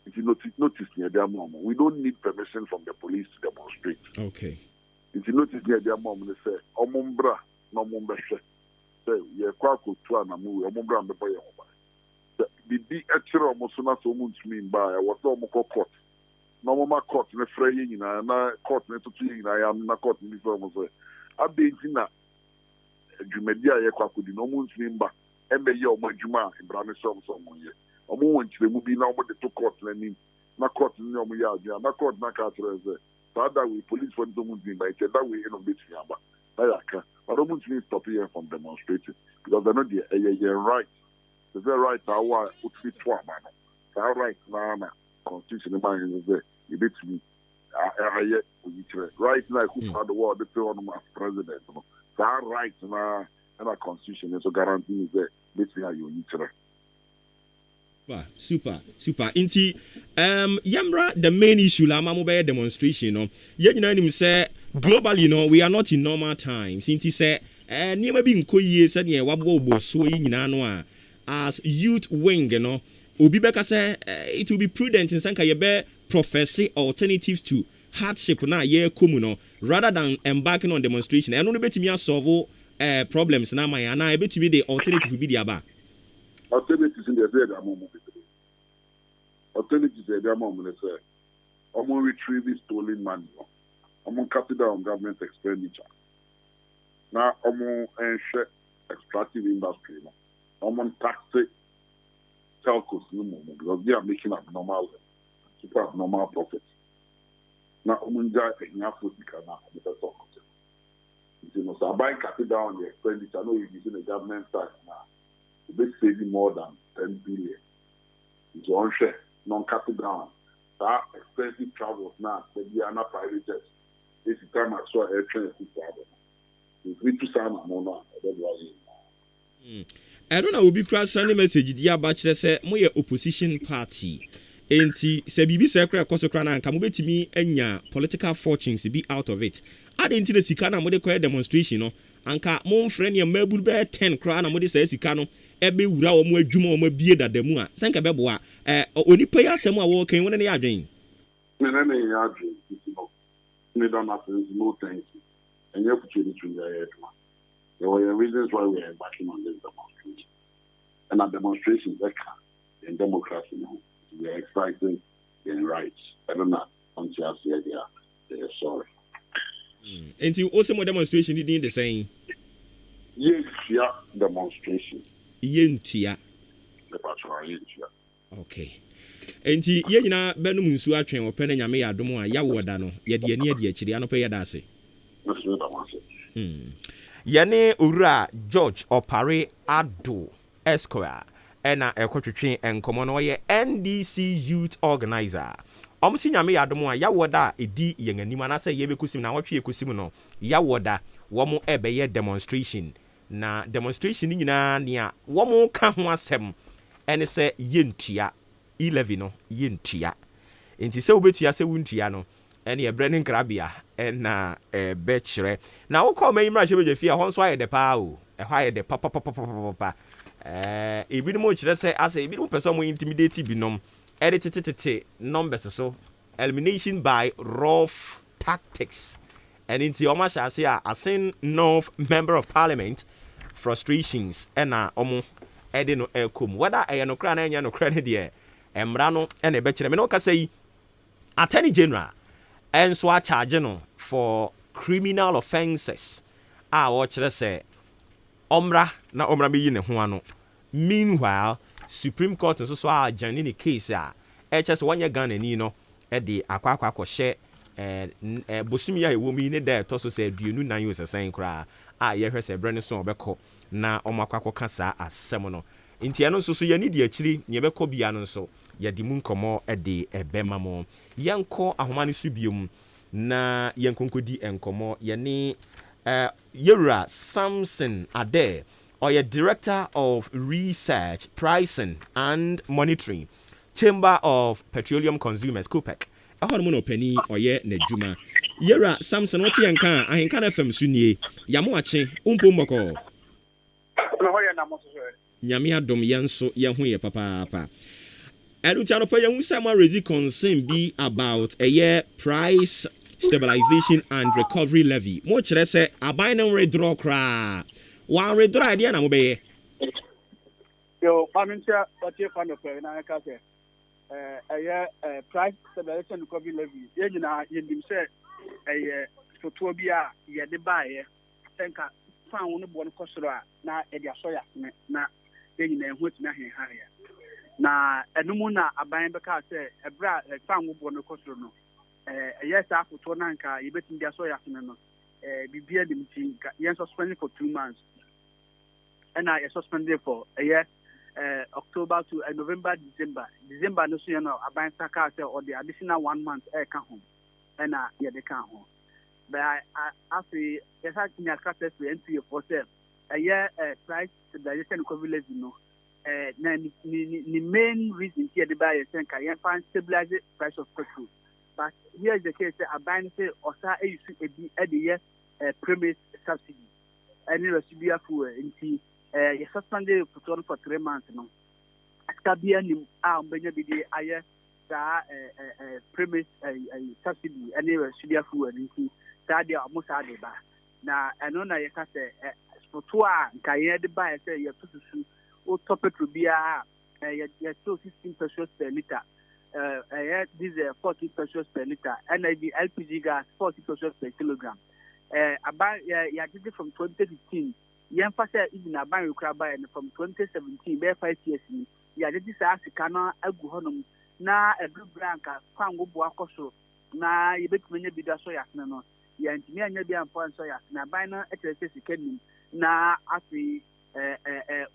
If you notice near their mom, we don't need permission from the police to demonstrate.
Okay.
If you notice near their mom, they say, Omumbra. No more say ye kwako to na mu e mo bra me boy ho bi bi etire omo so na so mu ntumi mba e wo so omo court no mo ma court ne frɛ ye nyina na court ne tutu ye nyina ya na court ni so omo so abenti na adwumadi a ye kwako di no mu ntumi mba e be ye omo adwuma ibra ne so omo ye omo won kire mu bi na omo de to court na ni na court ni omo ya adwuma na court na ka tere ze that way police for the mu ntumi ba e that way no beti aba I don't want to stop here from demonstrating because they're not their right the very right our would be twa man. Our right now constitution man is there. You bet me. Right now, who had the word the on as president. Our right now and our constitution is a guarantee that between you need
Super. Inti Yamra, the main issue la mobile demonstration, no. Yet you know him say globally, we are not in normal times. Inti say near be in koye said ye wabo so in as youth wing, Obi Beka say it will be prudent in Sanka Yebe profess alternatives to hardship na ye komuno rather than embarking on demonstration. And only bet me solve problems na my and I bet to be the alternative will be the aba.
Alternatives in the area moment. Alternatives in the area moment. I'm going to retrieve stolen money. I'm going to cut down government expenditure. Now I'm going to ensure extractive industry. I'm going to tax telcos because they are making abnormal, super abnormal profits. Now I'm going to get enough food now. So I buy cut down the expenditure. I know you're using the government tax now. They're saving more than 10 billion. It's on share, non-cut it down. That expensive travels now, they are not private jets. This is time I saw air train to travel. It's need to sign a money.
I don't know, will be cross sending message, dear Bachelor, say, my opposition party. Enti se bibi sekra kosokra na nka mobetimi anya political fortunes be out of it. Ade nti the sika na mode koye demonstration no anka mon friend ya maburu be 10 kra na mode say sika no ebe wura wo mo adwuma wo mabie dadamu a senka bebo a onipa ya asem a wo kan wona ne adwen.
Me na ne ya adwen no. Me don't have no thank you. And you put it to your head. There were reasons why we are embarking on this demonstration. And a demonstration that can in democracy now. We are excited in rights. I don't know until I see they are sorry.
And you also more demonstration didn't the same.
Yes, yeah, demonstration.
Yentia. Okay. And ye na benum nsu atwen opene nyame ya adom a ya woda no ye de ani ade akiri anope ye da ase. Yene owura George Opare Ado Esquire ena ekotwetwe enkomo no ye NDC youth organizer. Omsi nyame ya adom a ya woda edi yen anim anase ye bekusim na wotwe ekusim no ya woda womo ebeye demonstration na demonstration nyina nia womo ka ho asem ene se yentua 11 no yentua enti se obetua se wuntua no ene ye branding krabia ena bechre na wo call me imra shebeje fia ho so aye de pa o e ho aye de papa ebi no mo kire se asa ebi no person mo intimidate binom edit numbers so elimination by rough tactics and into Oma Shasia asin North Member of Parliament frustrations ena omo ede no ekom whether no kra na enya no kra ne de emra no ena be me no ka say Attorney General enso a charge no for criminal offences a wo kire say omra na omra be yi ne ho ano. Meanwhile Supreme Court nso so a janini case a HS wanya Ghana ni no e de akwa share bosumi ya ewomi ne da to so say aduonu nan yo sesen kra a ye hwese bre ne so obekọ na omakwa kasa asem no ntia no so ye ni de akiri ye bekọ bia no so ye di mu nkomo e de ebema mo yenko ahoma ne su biom na yenkonkodi enkomo ye ni Yura Samson Ade or your Director of Research, Pricing and Monitoring, Chamber of Petroleum Consumers, COPEC. I heard mono penny or ye nejuma. Yera Samson, what you can, I can FM Sunye, Yamuache, Umpumoko. Yamia dom yanso yahuye papa. Eluchano pa yamu sama raise concern be about a year price stabilization and recovery levy. Much less say abainan redraw cra. One redraw idea na mobe.
Yo, Pamincha, what you find of na kase. A year price stabilization and recovery levy. Yena yendim say a photobia ye de buy senka fan wonu bon kosoro na e dia soya na yena ehut na he hare. Na enumu na aban beka say ebra fan wo bon kosoro no. Yes, after 2 nanka, you bet in the soya no. Be beard in yen suspended for 2 months. And I suspended for a year October to November, December. December no so you know aban saka say or the additional 1 month ka home. And yeah they can home. But I say yes I think I can't say NPA for say price stabilization COVID level no. The main reason here the buyer saying can find stabilize the price of petrol. But here is the case that aban say osa e use e the premise subsidy. And it was to be a full into you suspended for 3 months no. Scabia nim benya bidi aye sa premise subsidy and it was to be a full into that they almost had ba. Na eno na you can say sportua nkaye de buy say you to su o top it to be you still 16 pesos per liter. This is 40 pesos per liter. NIV LPG gas 40 pesos per kilogram. About from 2015. Yemphasize even a ban required from 2017, by 5 years. This is Africana Aguhonum. Na a blue blanca, Fango Boacoso. Na you bet many be the soya. No, Yantimia Nebia and Point Soya. Na Bina at the Academy. Na Afi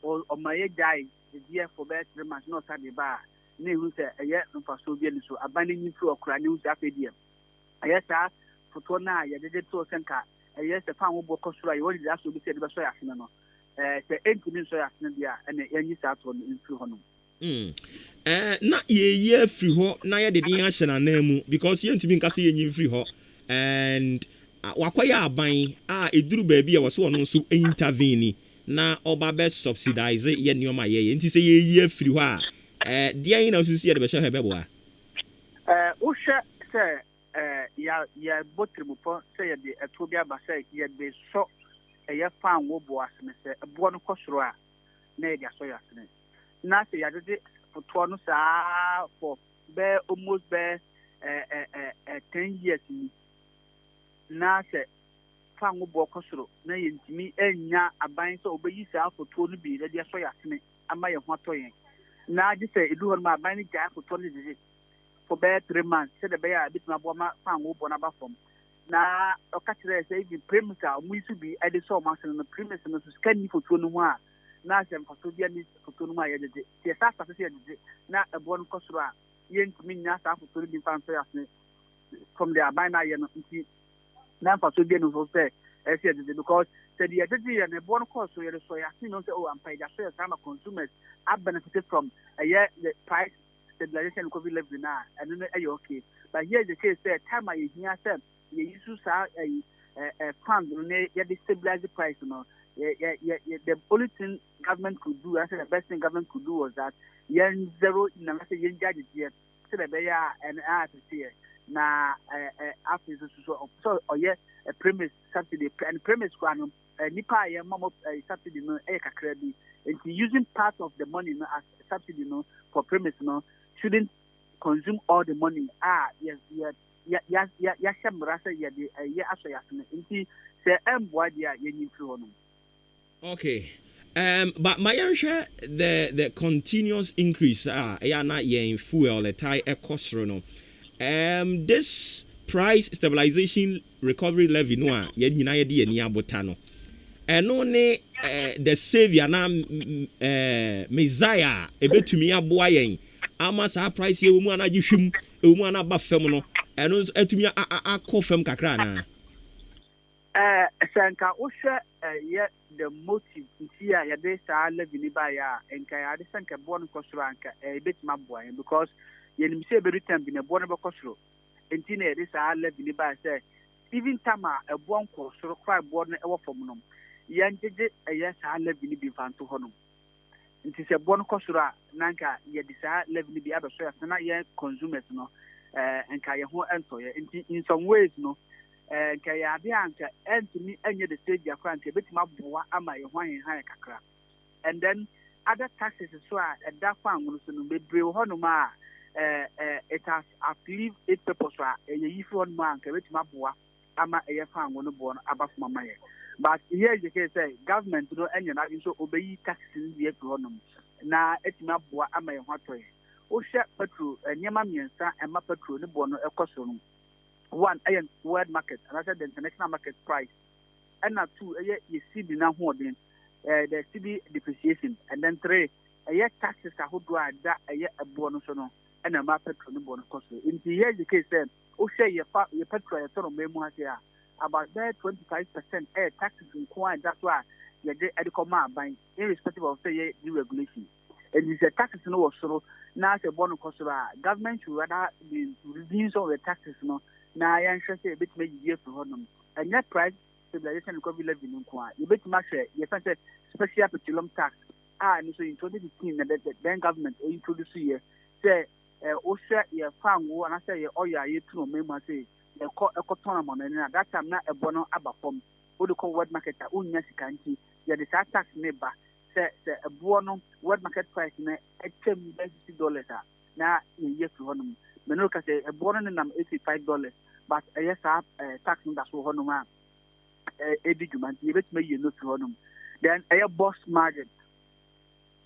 or my guy, the year for best 3 months, not at the bar. News a year for Soviet, so abandoning through a crane news after them. Yes, sir, for Tona, you did so Senka. Yes, the farm will cost right. What is actually said about soya? No, the 8 minutes soya and the any start on in Honum.
Na ye free ho, na ye de din na name because ye ntimi nka se ye free ho and wakwaya aban eduru baabi a wo so no so intervene na oba be subsidize ye nioma ye nti se ye free ho a dia na so si ye de be hwe be bo a
wo hwe se ya botrim po say the etobia ba say ye be so e fan wo bo asene se bo no kosoro a na e dia so ya asene na say ya de for no sa for be almost be 10 years ni na say fan wo bo kosoro na ye ntimi enya aban so obeyi sa for no bi de dia so ya asene ama ye ho atoyen na ji say edu hon ma aban ni ja for no de for about 3 months, said the bear a bit my bomber found whoop on about from. Now, a catcher say the premise we should be at the saw master and the premise and the scanning for 21. Now, I'm for to be a need for 21. Yes, after now a born cosra, yen to me now after 20 pounds from the Abina and now for to be an say, as said, because said the identity and a born cost, so you're so you know, oh, I'm paid a some consumers have benefited from a year the price. Stabilization COVID level now, and then okay. But here the case that time I hear said you use a fund you stabilize the price. You know, the only thing government could do, I said the best thing government could do was that yen zero in the message yen judge here. So the bear and here now after so or yes a premise subsidy and premise one nipa yen mom subsidy no credit into using part of the money no as subsidy no for premise no. Shouldn't consume all the money. Yes.
Okay. But my share the continuous increase. Yeah, not in fuel the tie cost no. This price stabilization recovery levy no. Ye nyina di ani abotano. Eno ne the savior na Messiah ebetumi aboa yen. Ama sa price ye mu anaji hwem emu anaba fam no eno atumi akọ fam kakra na
sanka wo hwe ye the motive ntia ya de sa levy ni ba ya enka ya de sanka bo no kosoro anka betima boa because ye nim se be return bi na bo no be kosoro enti na ye de sa levy ni ba say even tama ebo nko soro kwa bo no e wo fam no ye njeje ye sa levy ni bi fanto ho no nti se bon kosura nanka ye disa level bi abeso ya na ye consumers no enka ye ho ento ye nti in some ways no enka ya de anka entimi enye the stage ya kwanka betima boa ama ye ho han kakra and then other taxes so a da fan no so no bebre ho no ma it has achieved its purpose ye yifi ho no ma anka betima boa ama ye fan no bo no abafuma ma ye. But here is the case, government no any na so obey taxes the economy. Na etima boa ama ye hwatoye. O share petrol nyema miensa ema petrol ne bo no ekoso no. One ayen world market and the international market price. And now two ye CB na ho den the CB depreciation and then 3 taxes ahodoɔ a da ɛyɛ ɛboɔ no so no ɛna ma petrol no bɔ no kɔ so nti here's the case sɛ wohwɛ yɛ petrol yɛtɔ no mu ase a about there 25% taxes nko a ɛda so a yɛde ɛde kɔma aban irrespective of say yɛ deregulation and the taxes no wɔ soro na sɛ bɔ no kɔ soro a government should rather be reducing some of the taxes no na yɛnhwɛ sɛ yɛbɛtumi ayiyi afiri hɔ nom ɛnyɛ price stabilization recovery levy no nko a yɛbɛtumi ahwɛ yɛfɛ sɛ special petroleum tax no so in 2015 na the then government introduce here say wohwɛ yɛ fango anasɛ yɛ ɔyɛ a yɛtu no ɔma mu ase ɛkɔ tɔn amɔ no na that time na ɛbɔ no aba fam wode kɔ world market a wonya sika nti yɛde saa tax ne ba sɛ ɛboɔ no world market price na ɛtwam $60 a na yɛyɛ firi hɔ nom mene woka sɛ ɛboɔ no ne nam $85 but ɛyɛ saa tax no da so hɔ nom a ɛdi dwuma nti yɛbɛtumi ayi no firi hɔ nom then ɛyɛ boss margin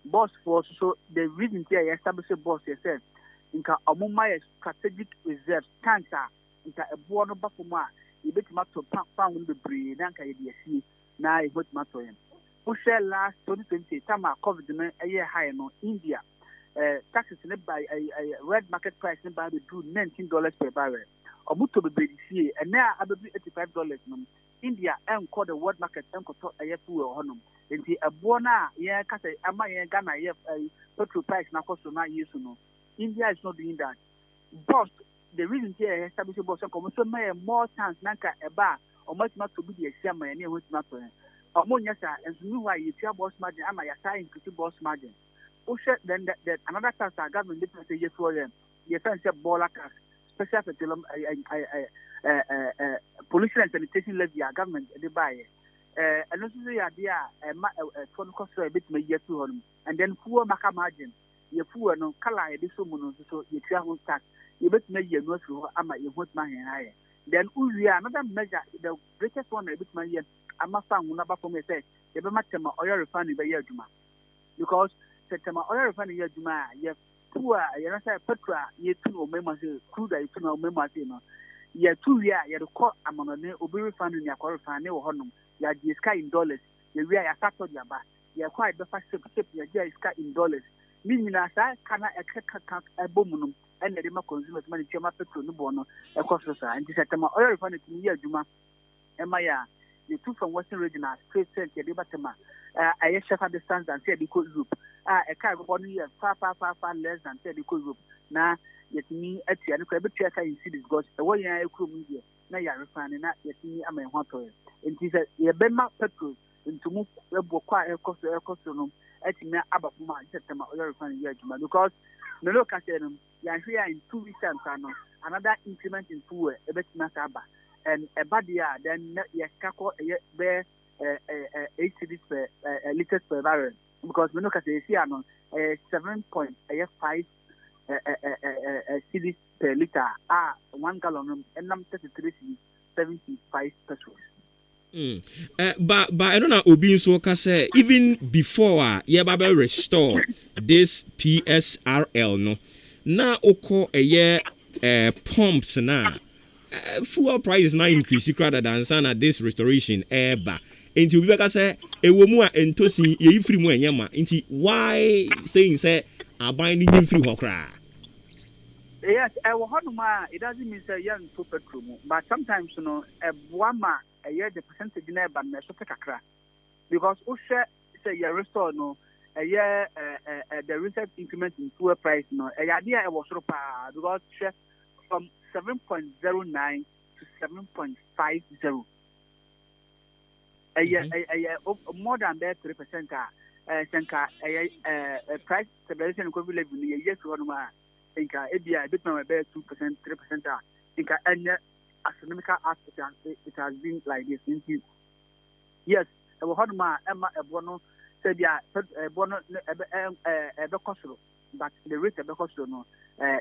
boss for so the reason here you establish a boss yourself nka omuma strategic reserves tanks a nka ebo no ba fo mu a yebetuma to pound no bebre na nka ye de asie na yebetuma to yen who share last 2020 time a covid no eye high no India taxes ne by red market price ne by do $19 per barrel omuto bebre sie and na abebi $85 no India enko the world market enko to eye fuel honum nti ebo na ye ka say ama ye Ghana ye petrol price na cost na yesu no India is not doing that but the reason here establish boss come so more chance nanka eba o much not to be the sia man e hot matter o nya sa enso ni wa ye tia boss margin ama ya sai increase boss margin o share then that another tax our government dey say yes for them ye fancy baller tax special petroleum pollution and sanitation levy our government dey buy and also say idea for cost a bit me year to home and then fuel margin ye fuel no kala ye dey so mu no so ye tia home tax ye bit me year no through ama ye hot man high then we another measure the greatest one a bit my year ama fa hu na ba for me say ye be matema oil refinery be ye adwuma because setema oil refinery ye adwuma ye fuel ye na say petrol ye tu no mema say crude ye tu no mema say no ye tu wi a ye de call amonone obi refinery ya call refinery wo honum ya di sky in dollars ye wi a ya start dia ba ye kwa be fa shape ye di sky in dollars ni nyina sa kana ekeka ebomunu ene de ma consumers money chema petrol no bono e cost sa anti setema oil refinery ni ya adwuma e ma ya the two from western region are straight sent ye de batema aye shefa distance and say the coast Europe e kai go no year far less than say the coast Europe na yetimi atia no kwa betua ka in cities because e wo yan ekrom here na ya refinery na yetimi ama e ho to anti say ye be ma petrol ntumu ebo kwa e cost no etimi abafuma setema oil refinery ya adwuma because no look at them ya here in 2 weeks time another increment in fuel e betima saba and a body then yes kako be 8 cities per liters per barrel because we look at the here no 7.5 cities per liter 1 gallon and 33 75 pesos.
But I don't know obi nso ka say even before ye ba restore this PSRL no na oko pumps na fuel prices now increase rather than sana this restoration eba enti obi ka say ewo mu a entosi ye free mu enyama enti why saying say aban ni free hokra.
Yes, it doesn't mean say young to petrol but sometimes you know buama the percentage na ba na so kakra because o share say you restore no the recent increment in fuel price no idea e was pa because share from 7.09 to 7.50. More than that 3% price stabilization recovery level ni yes to one inka ebia bit na be 2% 3% inka any astronomical aspect it has been like this yes e wo hoduma ema ebo no say dia ebo no ebe kosoro but the rate ebe kosoro no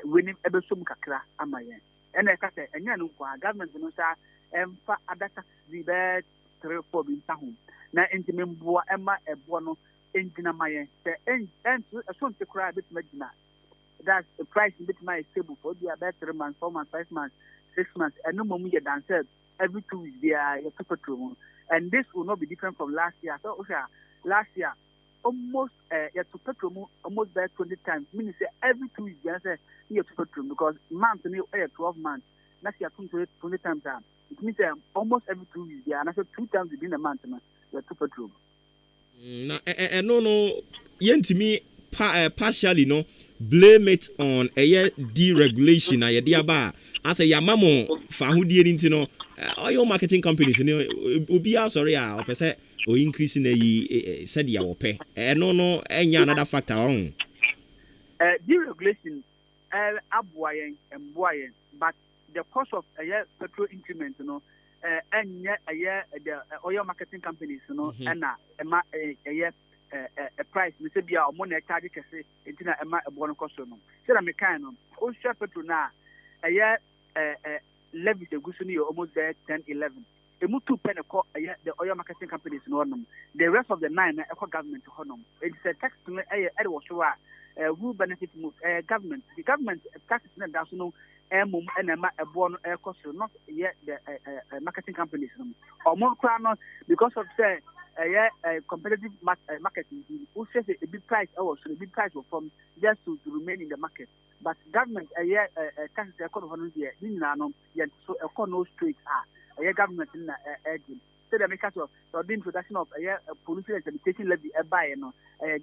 winning ebe sum kakra amaye ena e ka say enya no kwa government no sa emfa adata di be 3-4 bi nta ho na entimemboa ema ebo no enjina maye say so ntekura bit magina that's the price bit my stable for the about 3 months 4 months 5 months 6 months and no more you dance every 2 weeks they are your petrol and this will not be different from last year so last year almost to petrol almost there 20 times. Meaning say every 2 weeks, you say you to petrol because month 12 months. Next year 20 times. It means almost every 2 weeks, and I said 2 times within a month, you to petrol.
No, yentimi partially no blame it on a deregulation. I diaba as a yamamo fahudi into oil marketing companies. Ubia sorry, or increasing a said ya pay. No, any another factor on
deregulation. Abwayen and buoyant, but the cost of a petrol increment, and yet the oil marketing companies, and a price, Mr. Bia, money charge, it's not a bonus cost. So I'm a kind of old shepherd to now a year levy the Gusuni almost there 10-11. A mutu pen the oil marketing companies in Honum. The rest of the 9 eco government to Honum. It's a tax to Edward Shua. Who benefit government? The government taxes that's no mum and a born air cost, not yet the marketing companies. Or more crown because of say a competitive marketing. Who says a big price also the big price will from just to remain in the market. But government taxes the economy of the yet so a no streets are a government in agent. The because of the introduction of a pollution and sanitation levy by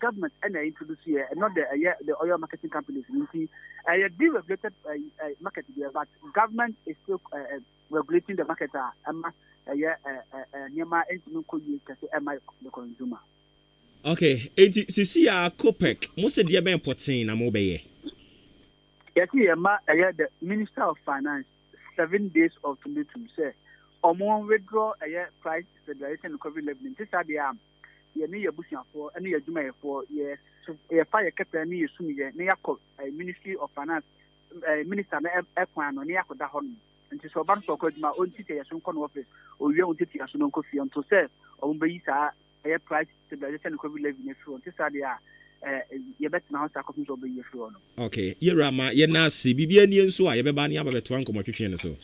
government and introduce here and not the oil marketing companies. You see, a deregulated market there, but government is still regulating the market. The consumer.
Okay, CC COPEC. Most of the important na mobile.
Yes, the Minister of Finance 7 days of 22 say. Or more withdraw a price stabilization COVID-19. This are the you need your bushing for any Juma for yes, a fire captain near Sumi, near a Ministry of Finance Minister Ekwan or near Kodahon. And so about so called my own city as soon office or your own city as soon coffee on to say, or Bayisa a price stabilization COVID-19. This are the you bet now sacrifice over your phone. Okay,
you're Rama, you're Nasi, Bibian, so I have a banny about a trunk of so.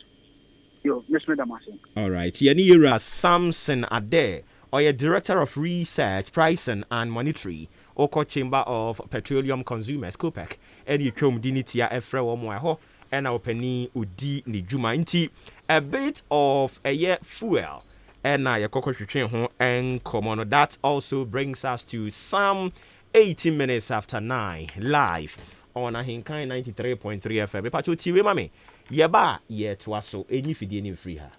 Yes, Madam.
All right. Yanira Samson Ade, or a director of research, pricing and monetary, Oko Chamber of Petroleum Consumers, COPEC, and you come dinitia Efra Omoaho, and our penny Udi Nijuma inti a bit of a year fuel, and I a cockroach and common. That also brings us to some 18 minutes after 9 live on a Hinkai 93.3 FM. Pacho Tiwe Mami. Yeba ye twaso eni fidie ni free ha.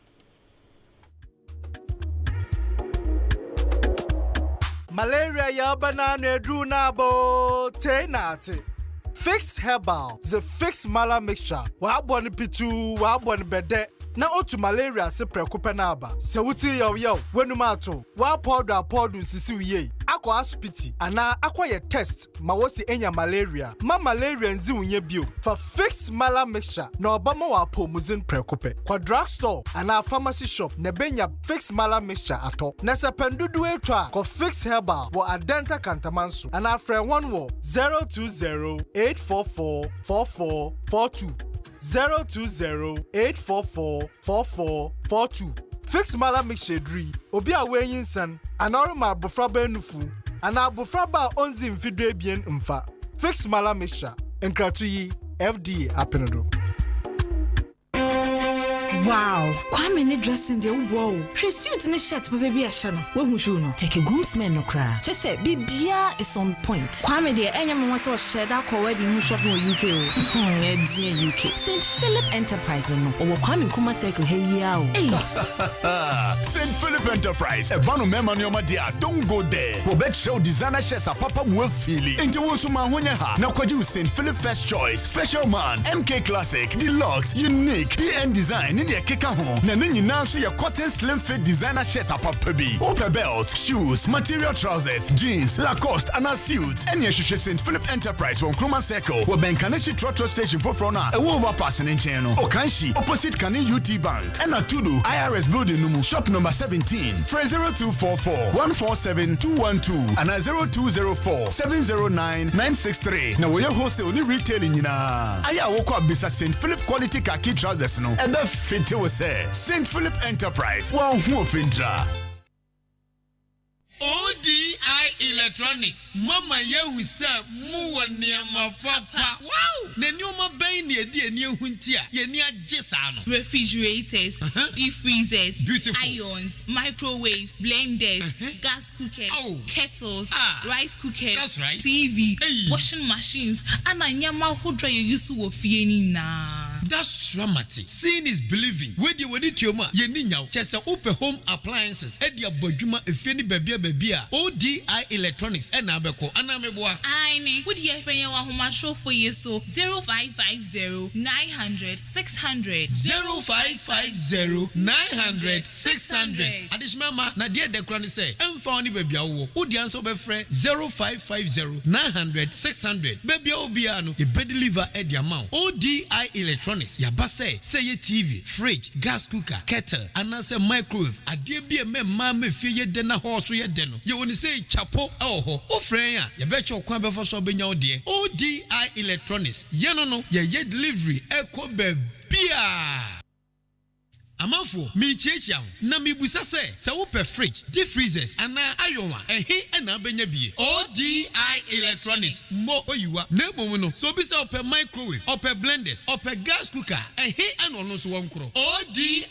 Malaria yaba na nedru na bo tenate. Fix Herbal, the Fix Mala mixture. Wa boni pitu, wa boni bede. Na otu malaria se prekupe na aba. Se wuti yo wenumato. Wa powder sisi wiye. Akwa hospiti ana akwa ye test ma wosi enya malaria. Ma malaria nzi unye bio. For Fix Mala mixture na obama wa pomuzin prekupe. Kwa drugstore ana pharmacy shop ne benya Fix Mala mixture ato. Na se pendudu etwa ko Fix Herbal wo adenta kantamansu. Ana friend one wo 020-844-4442. 020-844-4442. Fix Mala mixture dri. Obi awe yinsan. Anorma bufraba enufu. Ana bufraba onzi mfidwe bien mfa. Fix Mala mixture. Enkratuyi FDA apenodo.
Wow, Kwame ne dressing de wo. She suit ne shirt baby ahia no. Wo hu shoe no. Take a groomsman no kra. She say bibia is on point. Kwame de enya me wan say share that ko wedding shop no UK o. UK. St. Philip Enterprise no. Owo Kwame kuma cycle here o.
St. Philip Enterprise. E banu mema no ma dia. Don't go there. Wo bet show designer shirts a papa mo feel. Enti wo so ma honya ha. Na kwaji St. Philip First Choice, Special Man, MK Classic, Deluxe, Unique, PN Design. Ni keka ho na nyina so ye cotton slim fit designer shirt apapa bi upper belt, shoes, material trousers, jeans, Lacoste and suits. Any hwehwe St. Philip Enterprise from Kroma Circle we Benkaneshi Trotro Station for front na e overpass in nchen no Okanshi opposite Kane UT Bank and Atudu IRS building numu shop number 17 0244-147-212 and 0204-709-963 na we wholesale ni retailing nyina aya wokọ abisa St. Philip quality khaki trousers no ebe fit we say St. Philip Enterprise. Wow, who fintra?
ODIA
Electronics. Mama yehu say mu wa niama papa. Wow. Ne nioma ben ne edi eni ehuntia. Ye ni agye sa no.
Refrigerators, deep freezers,
beautiful
irons, microwaves, blenders, gas cookers, kettles, rice cookers,
that's right.
TV, washing machines, and anyama hodra you use wo fie ni na.
That's dramatic. Seeing is believing. Where do you need to ma? Ye ni nyaw. Chesa upe home appliances. Edi abodwuma efie ni bebia. ODI Electronics. Ena abeko. Ana meboa.
Aini. Would ye friend ya homa show for you so 0550 900 600
0550 900 600. Adishmama na die dekra ni say emfa oni bebia wo. Udi anso be frɛ 0550 900 600. Bebia obia no e be deliver edi amount. ODI Electronics. Yaba say ye TV, fridge, gas cooker, kettle, and answer microwave. Adie bi me ma me fie ye de na ho so ye de no. Ye woni say chapo ho. O friend ya, ye be cho kwan be for so benya ode. ODI Electronics. Ye no ye delivery eko be bia. Amanfo mi chiechia na mi busa se wo pe fridge, deep freezers ana ayonwa ehe na benya bie. ODI Electronics mo oyiwa na emo no so bi se pe microwave, pe blenders, pe gas cooker ehe ana no so wonkro. ODI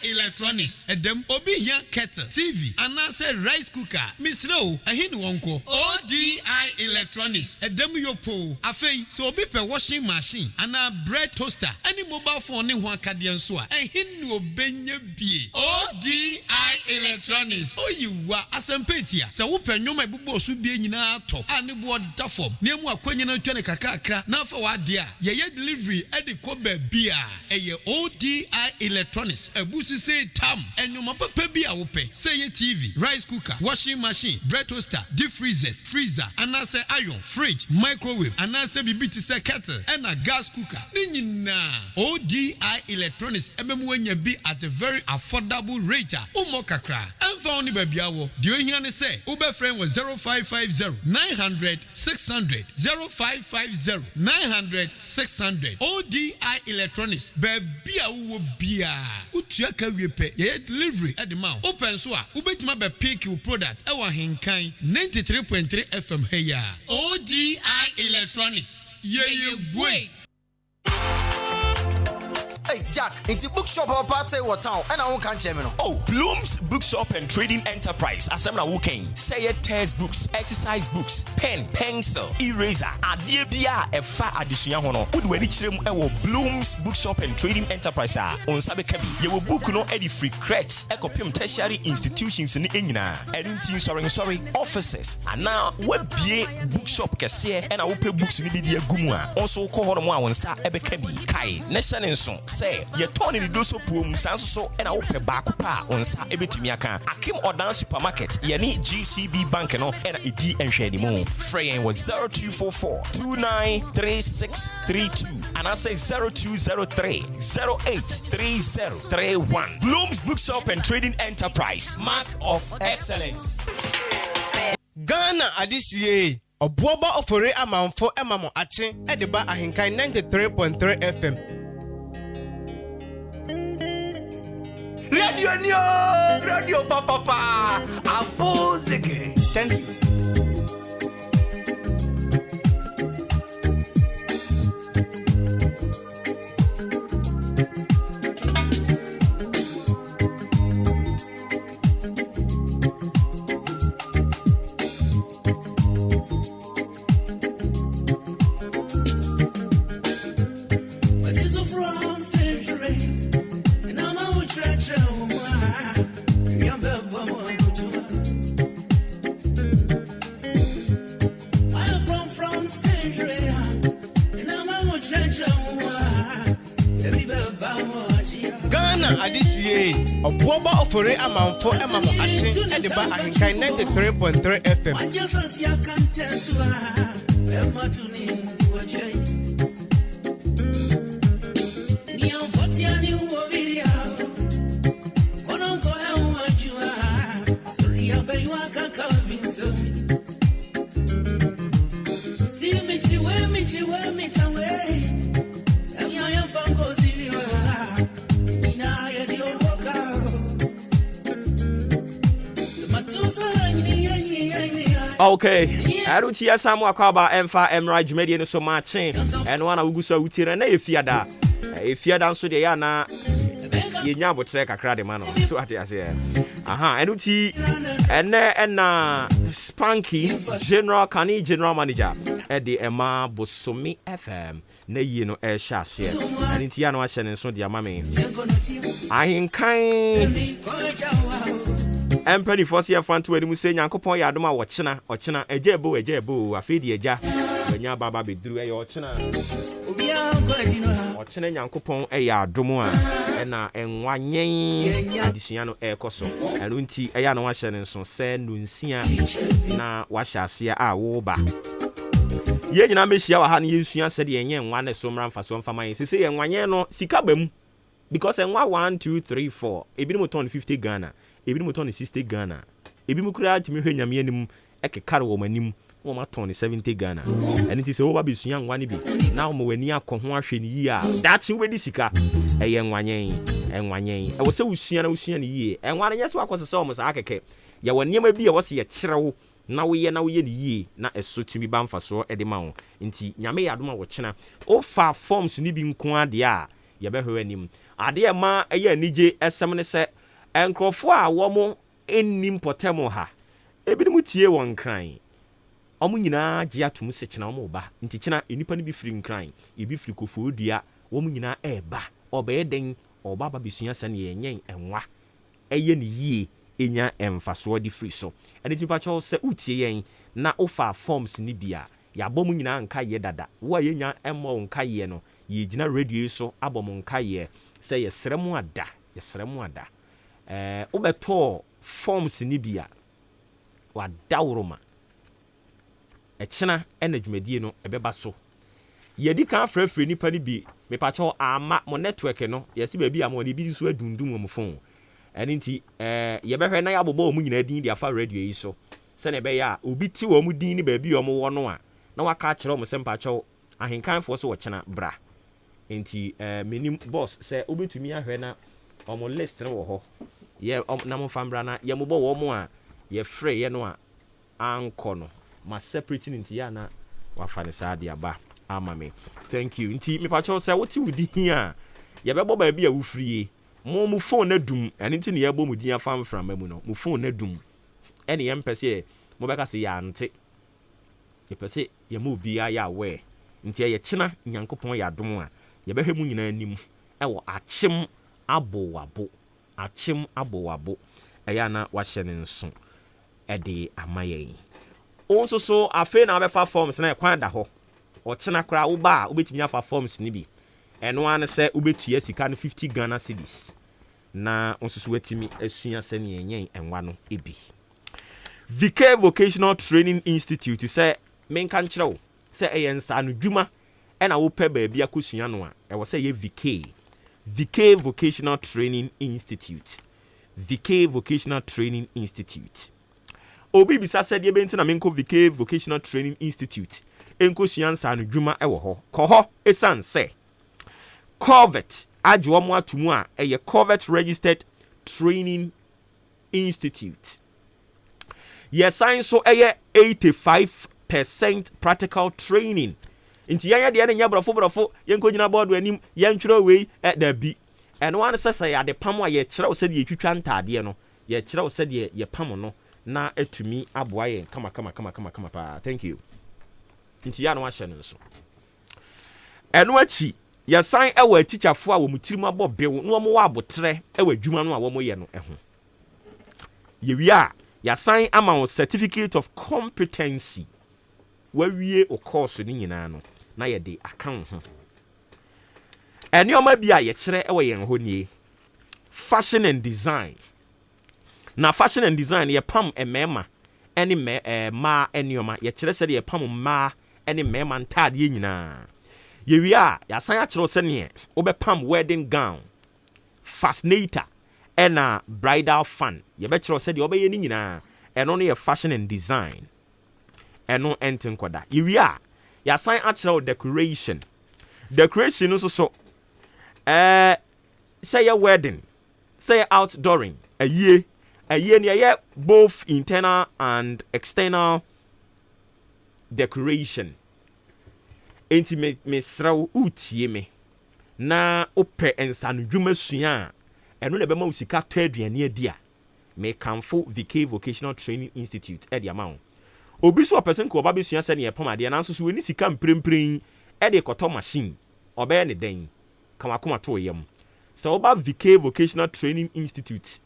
Electronics edem obi hia kettle, TV ana se rice cooker misro ehe ni wonko. ODI Electronics edem yopo afei so obi pe washing machine ana bread toaster any mobile phone ni ho akade nso a ehe ni obi bie. ODI Electronics oyiwa asempetia se wo panyoma ebubo so bie nyina to ane bo da form na mu akwanya na twene kakakra na fa wa de a ye delivery e de ko ba bia eye ODI Electronics ebusu say tam enyoma papa bia wo pe say ye TV, rice cooker, washing machine, bread toaster, deep freezers, freezer, anase iron, fridge, microwave, anase bibiti say kettle and a gas cooker ni nyina. ODI Electronics ememu anya bi at a very affordable rate. Umo kakra. Emfa oni babia wo. Di ohia ne say, ube friend was 0550 900 600 0550 900 600. ODI Electronics. Babia wo bia. Utua ka wiepe. Ye delivery at the mouth. Open so a ubetima be pick your product. Ewa hinkan 93.3 FM heya. ODI Electronics. Ye boy.
Hey Jack, it's a bookshop or pass what town and I won't catch him.
Oh, Bloom's Bookshop and Trading Enterprise. Asemna Woken. Say it test books, exercise books, pen, pencil, eraser, adie bia e fa adesua hono. Would we reach them Bloom's Bookshop and Trading Enterprise on Sabe Kabi. You will book no eddy free crèche, ekopim tertiary institutions in Engina. Anything sorry offices. And now what be bookshop kese and I will pay books in the gumwa. Also call on one sa ebe kabi kai. Nation so say ye turn in do so pum so and I will pay back pa on sa ebetumi aka. Akim Odan supermarket ye ni GCB bank no and edi enhwe mo. Frey was 0244 293632 and I say 0203 083031. Bloom's Bookshop and Trading Enterprise, mark of excellence.
Ghana adisiye obuoba ofore amanfo emamo ache edeba ahinkan 93.3 FM.
Radio papa apozeke. Thank you.
Adisiye obuoba ofore amanfo emamo ache edeba ahinkan 93.3 FM.
Okay, Aruti Samu Akaba Emfa Emra Jumedi no so much and one of Gusa Utira na Fiada. If you dance with the Yana, you nyabo trek a crowd mano. So what I say. Aruti and Spanky General Kani General Manager at the Emma Bosomi FM. Ne you know air shas here. And Tiano Ashen and so dear mammy. I in kind. Empany for see a fan to any say Yankopon Yadoma Ochina, a jebo, a feed ya. When ya baba be drew a Ochina. Ochina Yankopon a yadomoa, and 1 yen additional air coso, and unti a yano washen and so send Nunsia na washa see a woba. Ye na me shia wa ha na yesuya said ye yen one so mran fa so mfa man say yen wanye no sika bam because en 1 2 3 4 ebi mo ton 50 Ghana ebi mo ton 60 Ghana ebi mo kura atimi hwanyam yanim ekekare wo manim wo ma ton 70 Ghana and it is o ba besuya nwane bi na wo wani akọ ho ahwe ni yi a that we di sika yen wanye e wo se usua ni yi en wane nyese wakọ se wo mo sa akeke ya wani ma bi e wo se ye kirewo na we ni yi na esotimi ba mfaso e de ma wo nti nyame ya adoma wo kina o fa forms ni bi nko ade a ye be hwe anim ade ma eye anije esem ne se enkrofo a wo mo ennim potemo ha ebi mu tie won kran omo nyina gye atum se kina wo ba nti kina enipa ni bi firi nkran ebi firi kofo dua wo mo nyina eba obaye den oba ba besua se ne yenyen enwa eye ni yi enya emfaso di free so and it pacho se utie yen na ofa forms ni bia ya bom nyina nka ye dada wo yenya emmo nka ye no ye gina radio so abom nka ye se ye seremu ada obeto forms ni bia wa dawroma echina enadwumadie no ebeba so ye di kan frefre nipa ni bi me pacho ama mo network no ye se ba bi am oni bi so adundum mo phone Aninti ye behwe na ya bobo mu nyina din dia fa radio yi so se ne be ya obi ti wo mu din ni ba bi o mu wo no a na waka kire mo sempa chew ahenkanfo so wo kina bra enti menim boss se obetumi ahwe na o mo list ne wo ho ye na mo fambra na ye mo bo wo mo a ye free ye no a anko no ma separate nti ya na wa fa ne sa dia ba ama me thank you nti me pa chew se wo ti wudi hin a ye be bo ba bi a wo free mu phone na dum ene nti ne yebo mu din afam frama mu no mu phone na dum ene yem pese mo beka se ya nte ye pese ye mu bia ya we nti ye kina nyankopon ya dum a ye behwe mu nyina anim ewo achim abowabo eya na wahye ne nso ede amayen onso so afe na abefa forms na ekwan da ho o kina kra wo ba obetimi afa forms ni bi eno ane se ubetua sika no 50 Ghana cedis na onsusu wetimi asua se ne yenyen enwa no ebi VK Vocational Training Institute se menka nkyerɛw se eyensa no dwuma ena wo pɛ ba bia kosua no a ɛwɔ se ye VK Vocational Training Institute obi bisa se de benti na menko VK Vocational Training Institute enko sua nsa no dwuma ɛwɔ ho kɔ ho esan se Covet ajwomo atumu a eye Covet Registered Training Institute. Yes, science so eye 85% practical training. Inti yanya de anya brofo yenko nyina board anim yentwero we da bi. And one sesa ya de pam a ye kyerɛw sɛ de twitwa ntade no. Ye kyerɛw sɛ de ye pam no na etumi aboa ye kama pa. Thank you. Inti ya no ahye no so. Eno achi ya sign ewa teacher fo a wo mutirim abobew no mo wa abotre ewa dwuma no a wo mo ye no eho ye wi a ya sign ama certificate of competency wa wie o course ni nyina no na ye de account ho eni o ma bia ye kire ewa ye ho nie fashion and design na fashion and design ye pam emema eni ma eni o ma ye kire se de ye pam ma eni mema ntade ye nyina Yewia, ya sanya chiro senye, obepam wedding gown, fascinator, and a bridal fan. Ye betchiro said the obey nyina, and only a fashion and design. And no enten kwada. Yewia, ya sanya chiro decoration. Decoration also say a wedding, say outdooring, a year near both internal and external decoration enti me sraw utie me na opɛ nsano dwuma sua ɛno na bɛma usika tɔ aduane adi a me kamfo VK Vocational Training Institute ɛde ama wo obi so person ko ba besua sɛ ne yɛpam ade na nso so weni sika mprempren ɛde kɔtɔ machine ɔbɛyɛ ne den kamakoma to yam sɛ woba VK Vocational Training Institute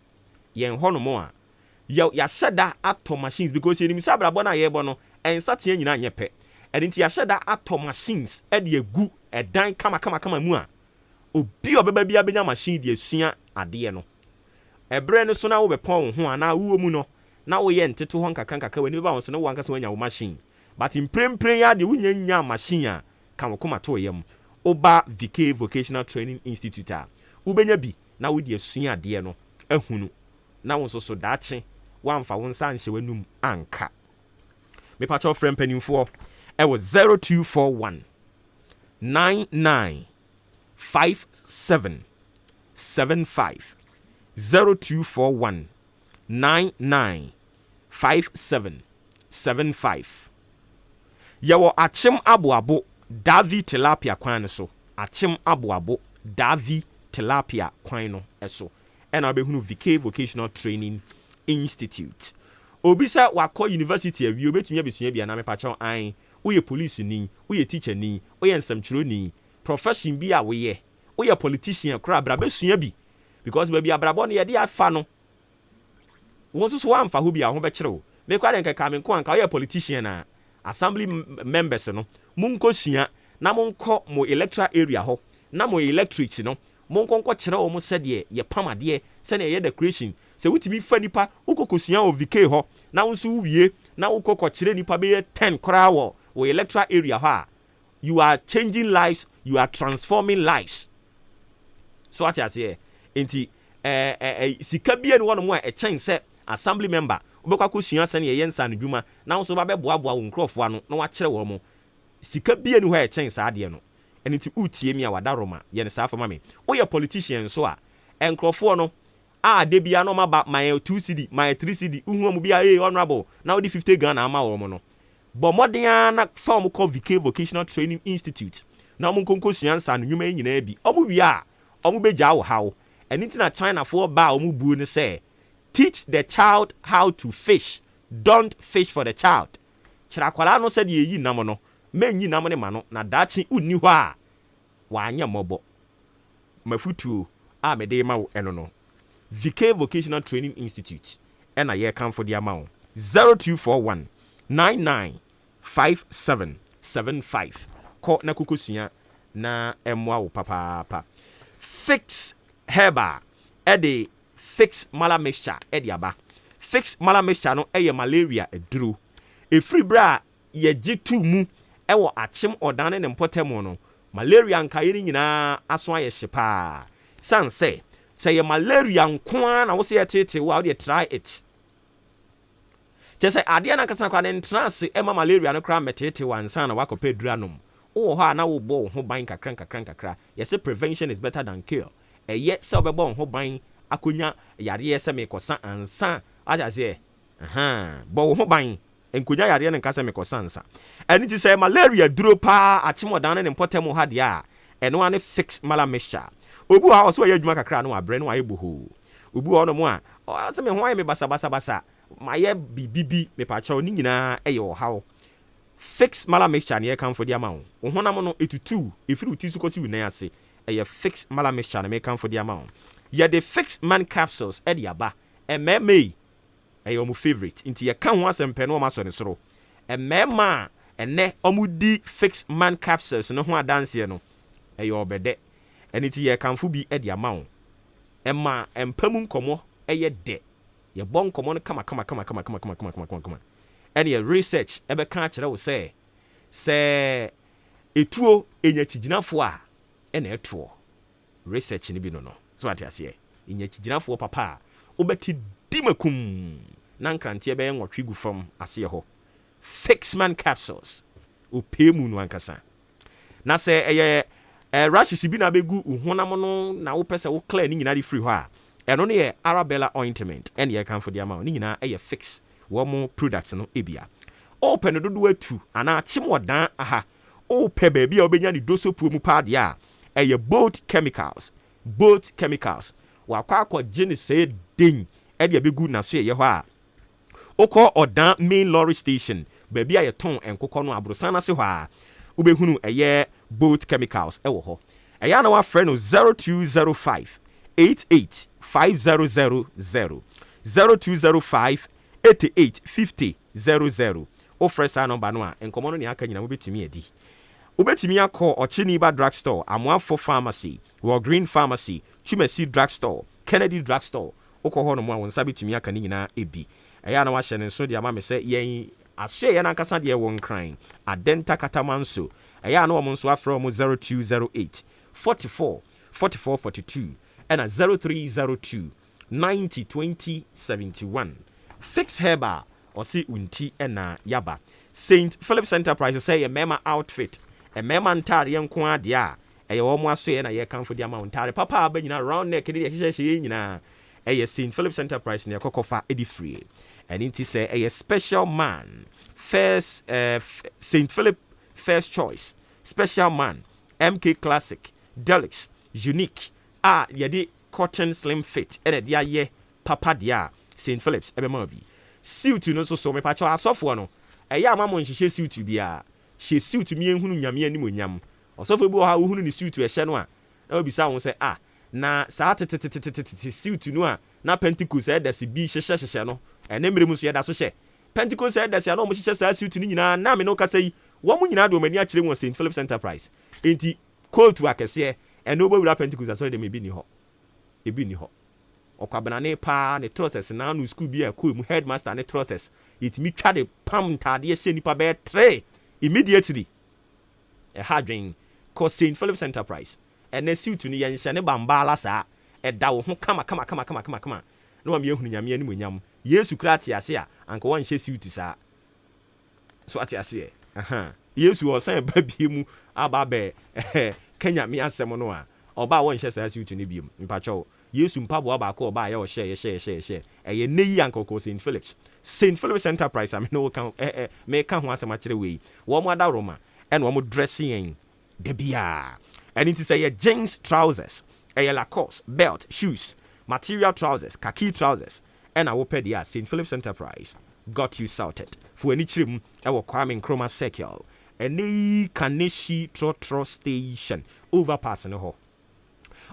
yɛn hɔ no mo a yɛahyɛ da atɔ machines because yɛnim sɛ abrabɔ no a yɛbɔ no ɛnsateɛ nyina nyɛ pɛ ɛde nti yɛahyɛ da atɔ machines ɛde agu ɛdan kama mu a obi ɔbɛba bia bɛnya machine de asua adeɛ no ɛbrɛ no so na wobɛpɔn wo ho a na wo mu no na woyɛ nteto hɔ nkakra wani bɛba wo so no wo ankasa wanya wo machine but mprempren ya de wonya machine a kamakoma to yam oba VK Vocational Training Institute a wobɛnya bi na wodi asua adeɛ no ahunu na wo so daakye wamfa wo nsa nhyɛ wanum anka mepa kyɛw frɛ mpanimfoɔ ɛwɔ 0241 995775 0241 995775 yɛwɔ akyem aboabo Davi tilapia kwan no so akyem aboabo Davi tilapia kwan no ɛso ɛna wobɛhunu VK Vocational Training Institute obi sɛ wakɔ university awie obɛtumi abɛsua bia na mepakyɛw an woyɛ police ni woyɛ teacher ni woyɛ nsɛmkyerɛ ni profession bi a woyɛ politician kora bra bɛsua bi because baabi abrabɔ no yɛde afa no wo nso so wamfa ho bi a ho bɛkyerɛw mekwa de nkeka me nko anka woyɛ politician na assembly members no monkɔ sua na monkɔ mo electoral area hɔ na mo electorate no monkɔ kyerɛ wo mo sɛdeɛ yɛpam adeɛ sɛdeɛ yɛ decoration sɛ wotumi fa nipa wokɔkɔsua wɔ VK hɔ na wo nso wie na wokɔkɔkyerɛ nipa bɛyɛ 10 koraa wɔ electoral area hɔ a you are changing lives, you are transforming lives. So what I say, enti sika bia no wono mo a ɛkyɛn sɛ assembly member wobɛkɔ akɔsua sɛ ne yɛyɛ nsa no dwuma na nso ba bɛboaboa wo nkrɔfoɔ no na wakyerɛ wɔ mo sika bia no hɔ a ɛkyɛn saa deɛ no ɛno nti utie mi a wada roma yɛ ne saa fama me woyɛ politician so a nkrɔfoɔ no a de bia no maba my 2 cedi my 3 cedi uhu mo bia honorable na wodi 50 Ghana ama wɔ mo no but modern na fa mo call VK Vocational Training Institute na mo konko sua nsa no nnwuma nyina bi omo wi a omo begya wo hawo eni tina China for ba omo bu ne say teach the child how to fish, don't fish for the child. Kyerɛ akwara no sɛ de yi nam no menyi nam ne ma no na daakye unni hɔ a wanya mɔbɔ mafutuo a mede ma wo eno no VK Vocational Training Institute ɛna yɛ kamfo de ama wo 0241 995775 kɔ na kokosua na ɛmoa wo papaapa fix herba ɛde fix mala mixture ɛde aba fix mala mixture no ɛyɛ malaria aduro efiri bra yɛgye tu mu ɛwɔ akyem ɔdane ne mpɔtɛmo no malaria nkae ni nyinaa aso ayɛ hyepa san sɛ yɛ malaria nko na wo sɛ yɛtete wo a wo try it kyɛ sɛ adeɛ na kasa kwa ne ntrance ɛma malaria no kra metete wansa na wakɔpɛ duranom wo hɔ a na wo bɔ wo ho ban kakra yɛsɛ prevention is better than cure ɛyɛ sɛ wobɛbɔ wo ho ban akonya yareɛ sɛ mekɔsa ansa agya sɛ bɔ wo ho ban nkonya yareɛ no nka sɛ mekɔsa ansa ɛno ti sɛ malaria duro paa akyemɔdan ne mpɔtɛm ha deɛ a ɛno ane fix mala mixture obu a ɔso yɛ adwuma kakra no abrɛ no ayɛ boho obu a ɔno mo a sɛ me ho ayɛ me basa mayɛ bibibi mepakyɛw ne nyinaa ɛyɛ ɔhaw fix mala mixture ne yɛkamfo de ama wo wo honam no ɛtutu ɛfiri wo ti so kɔsi wo nan ase ɛyɛ fix mala mixture ne mekamfo de ama wo yɛde fix man capsules ɛde aba ɛmɛɛmɛ ɛyɛ ɔmo favorite nti yɛka ho asɛmpɛ no ɔmo asɔ ne soro ɛmɛɛma a ɛnɛ ɔmo di fix man capsules no ho adanseɛ no ɛyɛ ɔbɛdɛ ɛne ti yɛkamfo bi ɛde ama wo ɛma ɛmpamu nkɔmɔ ɛyɛ dɛ yɛbɔ nkɔmɔ no kama ɛne yɛ research ɛbɛka akyerɛ wo sɛ etuo enya kyegyinafoɔ a ɛna ɛtoɔ research ne bi no so ate aseɛ enya kyegyinafoɔ papa a wobɛti dimakum na nkranteɛ bɛyɛ nwɔtwe gu fam aseɛ hɔ fixman capsules opemu no ankasa na sɛ ɛyɛ rashes bi na bɛgu uhonam no na wopɛ sɛ wo clear ne nyina de free hɔ a ɛno no yɛ Arabella ointment ɛne yɛ kamfo de ama wo ne nyinaa ɛyɛ fix wɔn products no ebia open no do atu ana chimodan aha open baby obenya ni doso pu mu pa dia eye boat chemicals wakwa akọ gene say den e de abegu na so ye ho a okọ odan main lorry station baby aye ton enkokọ no abrosan na se ho a ubehunu eye boat chemicals e wo ho eye na wa friend no 0205 885000 0205 885000 o fresh number no a enkomo no ne aka nyina mo betimi edi ubetimi akọ Ochiniba drugstore Amoafo pharmacy Green pharmacy Chumesi drugstore Kennedy drugstore okọ ho no mo a won sabe timi aka ni nyina ebi eya na wa hye ne so de ama me se yen ahye ye na nkasa de won kran Adenta Katamanso eya na wo nso afro mo 0208 44 42 and 0302 90 20 71 Fix Herbal Osi unti ena yaba St. Philip's Enterprise say a mema outfit a mema ntare yenko ade a eye wo mo aso ye na ye kanfo di ama ntare papa abanyina round neck de hye nyina eye St. Philip's Enterprise ne kokofa edi free and inti say a special man first St. Philip first choice special man MK Classic Deluxe Unique yedi cotton slim fit ene dia ye papa dia St. Philip's ebema bi suit no so me pa cho asofo no eya amamo nhihye suit bia hye suit mi ehunu nyame ani monyam osofo bi ha uhunu ni suit ehye no a na obi sa won say na sa suit no a na Pentecost e da se bi hye no ene mremu so ye da so hye Pentecost e da se na mo hye sa suit ni nyina na me no kasa yi wo mu nyina do mani a kire won St. Philip's Enterprise enti coat akese ene obawura Pentecost so de me bi ni ho ebi ni ho okwabena ne pa ne trousers na no school bi akọ mu headmaster ne trousers it mi twa de pam tade hye nipa be 3 immediately e hadwen ko St. Philip's Enterprise ene suit ni yen hye ne bambala sa e da wo ho kama no wa me ehunu nyame ani monyam Yesu krati ase a anka won hye suit sa so ati ase Yesu o san ba bi mu aba be Kenya mi asem no a oba won hye sa suit ni bi mu mpacho Yesu mpabo aba ko oba ya o hye eye neyi ankoko St. Philip's Enterprise am no kan me ka ho asem akire we wo mo ada Roma and wo mo dressing de bia and it say jeans trousers Lacoste belt shoes material trousers khaki trousers and wo pɛ dia St. Philip's Enterprise got you sorted for any trim e wo Kwame Nkrumah Circle any Kaneshi Trotro station overpass no ho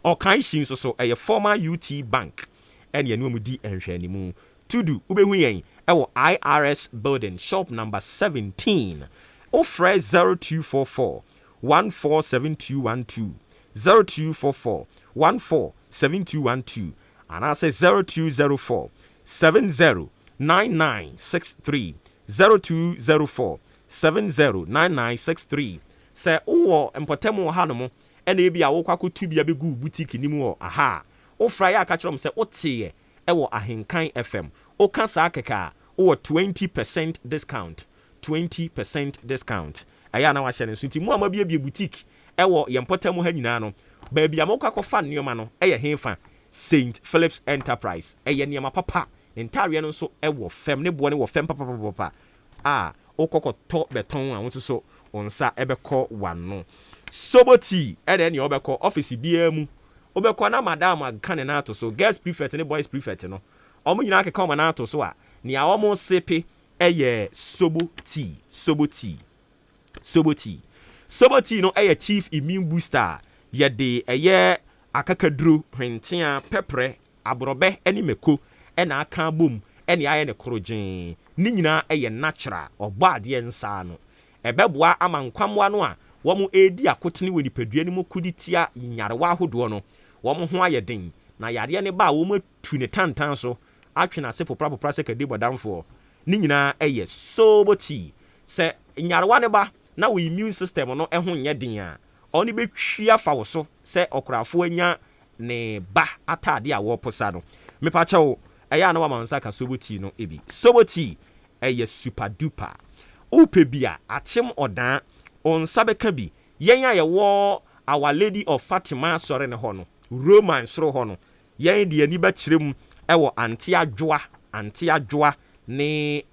or kaishin so a former UT bank and ye no mu di enhwani mu tudu ubehu yen e wo IRS building shop number 17 ofre 0244 147212 0244 147212 and I say 0204 709963 0204 709963 say o empotemo hanomo ena ebi a wo kwakotu bia begu boutique ni mu aha o fra ya ka kyerem se o tie e wo ahenkan FM o ka sa akeka o 20% discount 20% discount aya na wa hye ne so nti mu ama bia boutique e wo yempotamu ha nyina no ba bia mo kwakofa nneoma no e ye henfa St. Philip's Enterprise e ye nneoma papa ntare no so e wo fem ne bo ne wo fem papa o kokoto beton a won so onsa ebekọ wano Soboti ene obekọ office bia mu obekọ na madam agane na ato so girls prefect ne boys prefect no omo nyina akeka o na ato so a ne a omo sepe eye Soboti no eye chief immune booster ye de eye akakaduro hwentia pepre abrobe eni meko ena aka bom ene aye ne korogen ni nyina eye natural obade nsa no ebeboa amankwamwa no a womu edi akotene we nipadua ni mu kuditia nyarewa ahodo no womu ho ayeden na yare ne ba womu tu ne tantan so atwena se popra se kadi bodamfo ni nyina eye Soboti se nyarewa ne ba na we immune system no ho nye den a oni betwia fa wo so se okrafo anya ne ba atade a wo posa no mepa chewo eya na wa mansa ka Soboti no ebi Soboti eye super duper upe bia atem odan on sabeka bi yen aye wo Our Lady of Fatima sore ne ho no Roman soro ho no yen de ani ba kirem e wo anti adwoa ne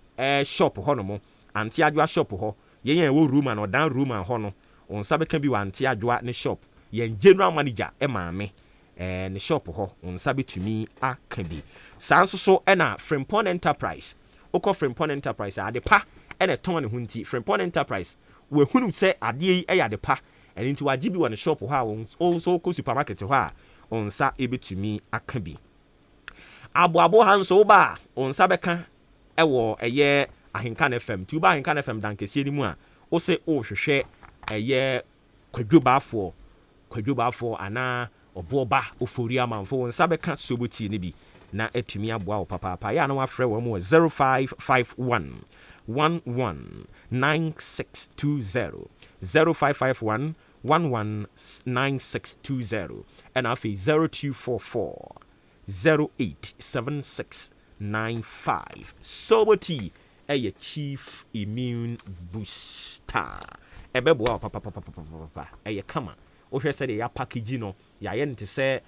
shop ho no mo anti adwa shop ho yen wo room and odan room and ho no on sa beka bi wa anti adwa ne shop yen general manager e maame ne shop ho on sa betumi aka bi sanso so na Frimpong Enterprise okọ Frimpong Enterprise ade pa ene ton ne hunti Frimpong Enterprise we hunu se ade yi e ade pa ene nti waji bi wa ne shop ho a on so ko supermarket ho a on sa e betumi aka bi abo hanso ba on sa beka ewo eye Ahinkan FM tuba Ahinkan FM dankesie ni mu a o se o hwehwe eye kwadwobafo ana oboba ofori amanfo won sabeka sobuti ni bi na atumi aboa wo papa ya na wafrɛ wo mu 0551 119620 0551 119620 and afi 0244 087695 Soboti a chief immune booster. Ebeboa papa a kama. Ohe said ya package no ya yen to say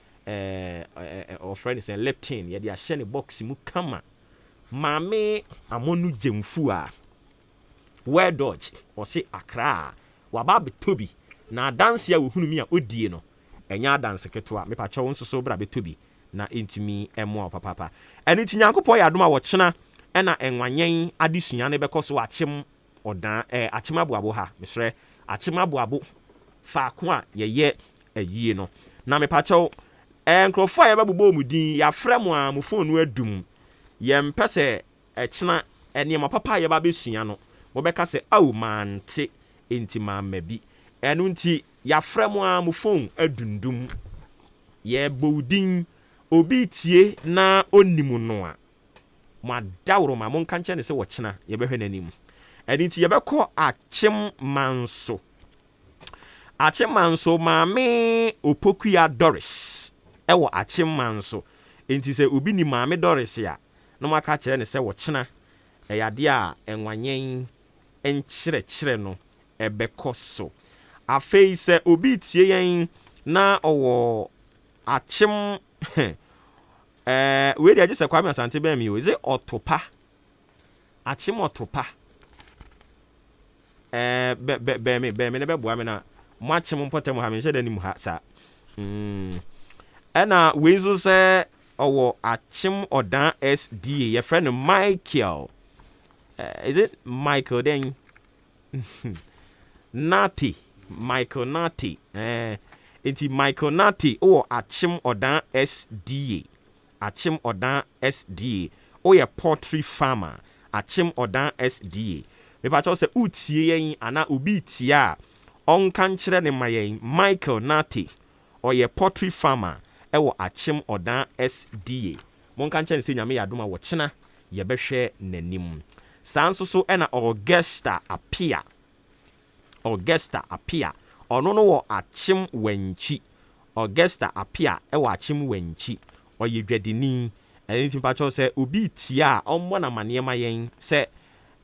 or friends and leptin ya dia share box mu kama. Mame amonu jemfua. Where dodge or say Accra. Waba betobi na dance ya hunu mi a odie no. Enya dance ketoa me pa cho nso so bra betobi na intimi emo papa. Eni ti Nyankopon ya adoma wo chena ena enwanyen adesua ne bekoso achim odan achim aboabo ha mesre achim aboabo fa ko a ye ayie no na me pa cho enkrofo ya babubo mudin ya fremu a mu phone no adum ye mpese chena ene ma papa ya ba besua no mo beka se awu mante intima mabi enu nti ya fremu a mu phone adundum ye bodin obi tie na onimu no a ma dawro ma mon kanche ne se wo chena ye behwe nanim edi nti ye beko achim manso maame opokua Doris ewo achim manso enti se obi ni maame Doris ya no maka kire ne se wo chena eyade a enwanyen enkyerɛkyerɛ no ebeko so afei se obi tie yen na owo achim we dey just Kwame Asante be mi o is it otopa achim otopa be me ne be boa me na mo achim mpotem ha me hye dani mu ha sa ena we zo say owo achim odan SDA your friend Michael is it Michael then Michael Nati enti Michael Nati o achim odan SDA achim odan SDA o ye poultry farmer achim odan SDA me pa cho se utie yen ana obi tia onka nkyere ne mayen Michael Nati o ye poultry farmer e wo achim odan SDA monka nkyere se nyame ya doma wo chena ye behwe nanim sanso so ena Augusta apia ono no wo achim wanchi Augusta apia e wo achim wanchi oye dwadini enti pa cho se obi tia ommo na manema yen se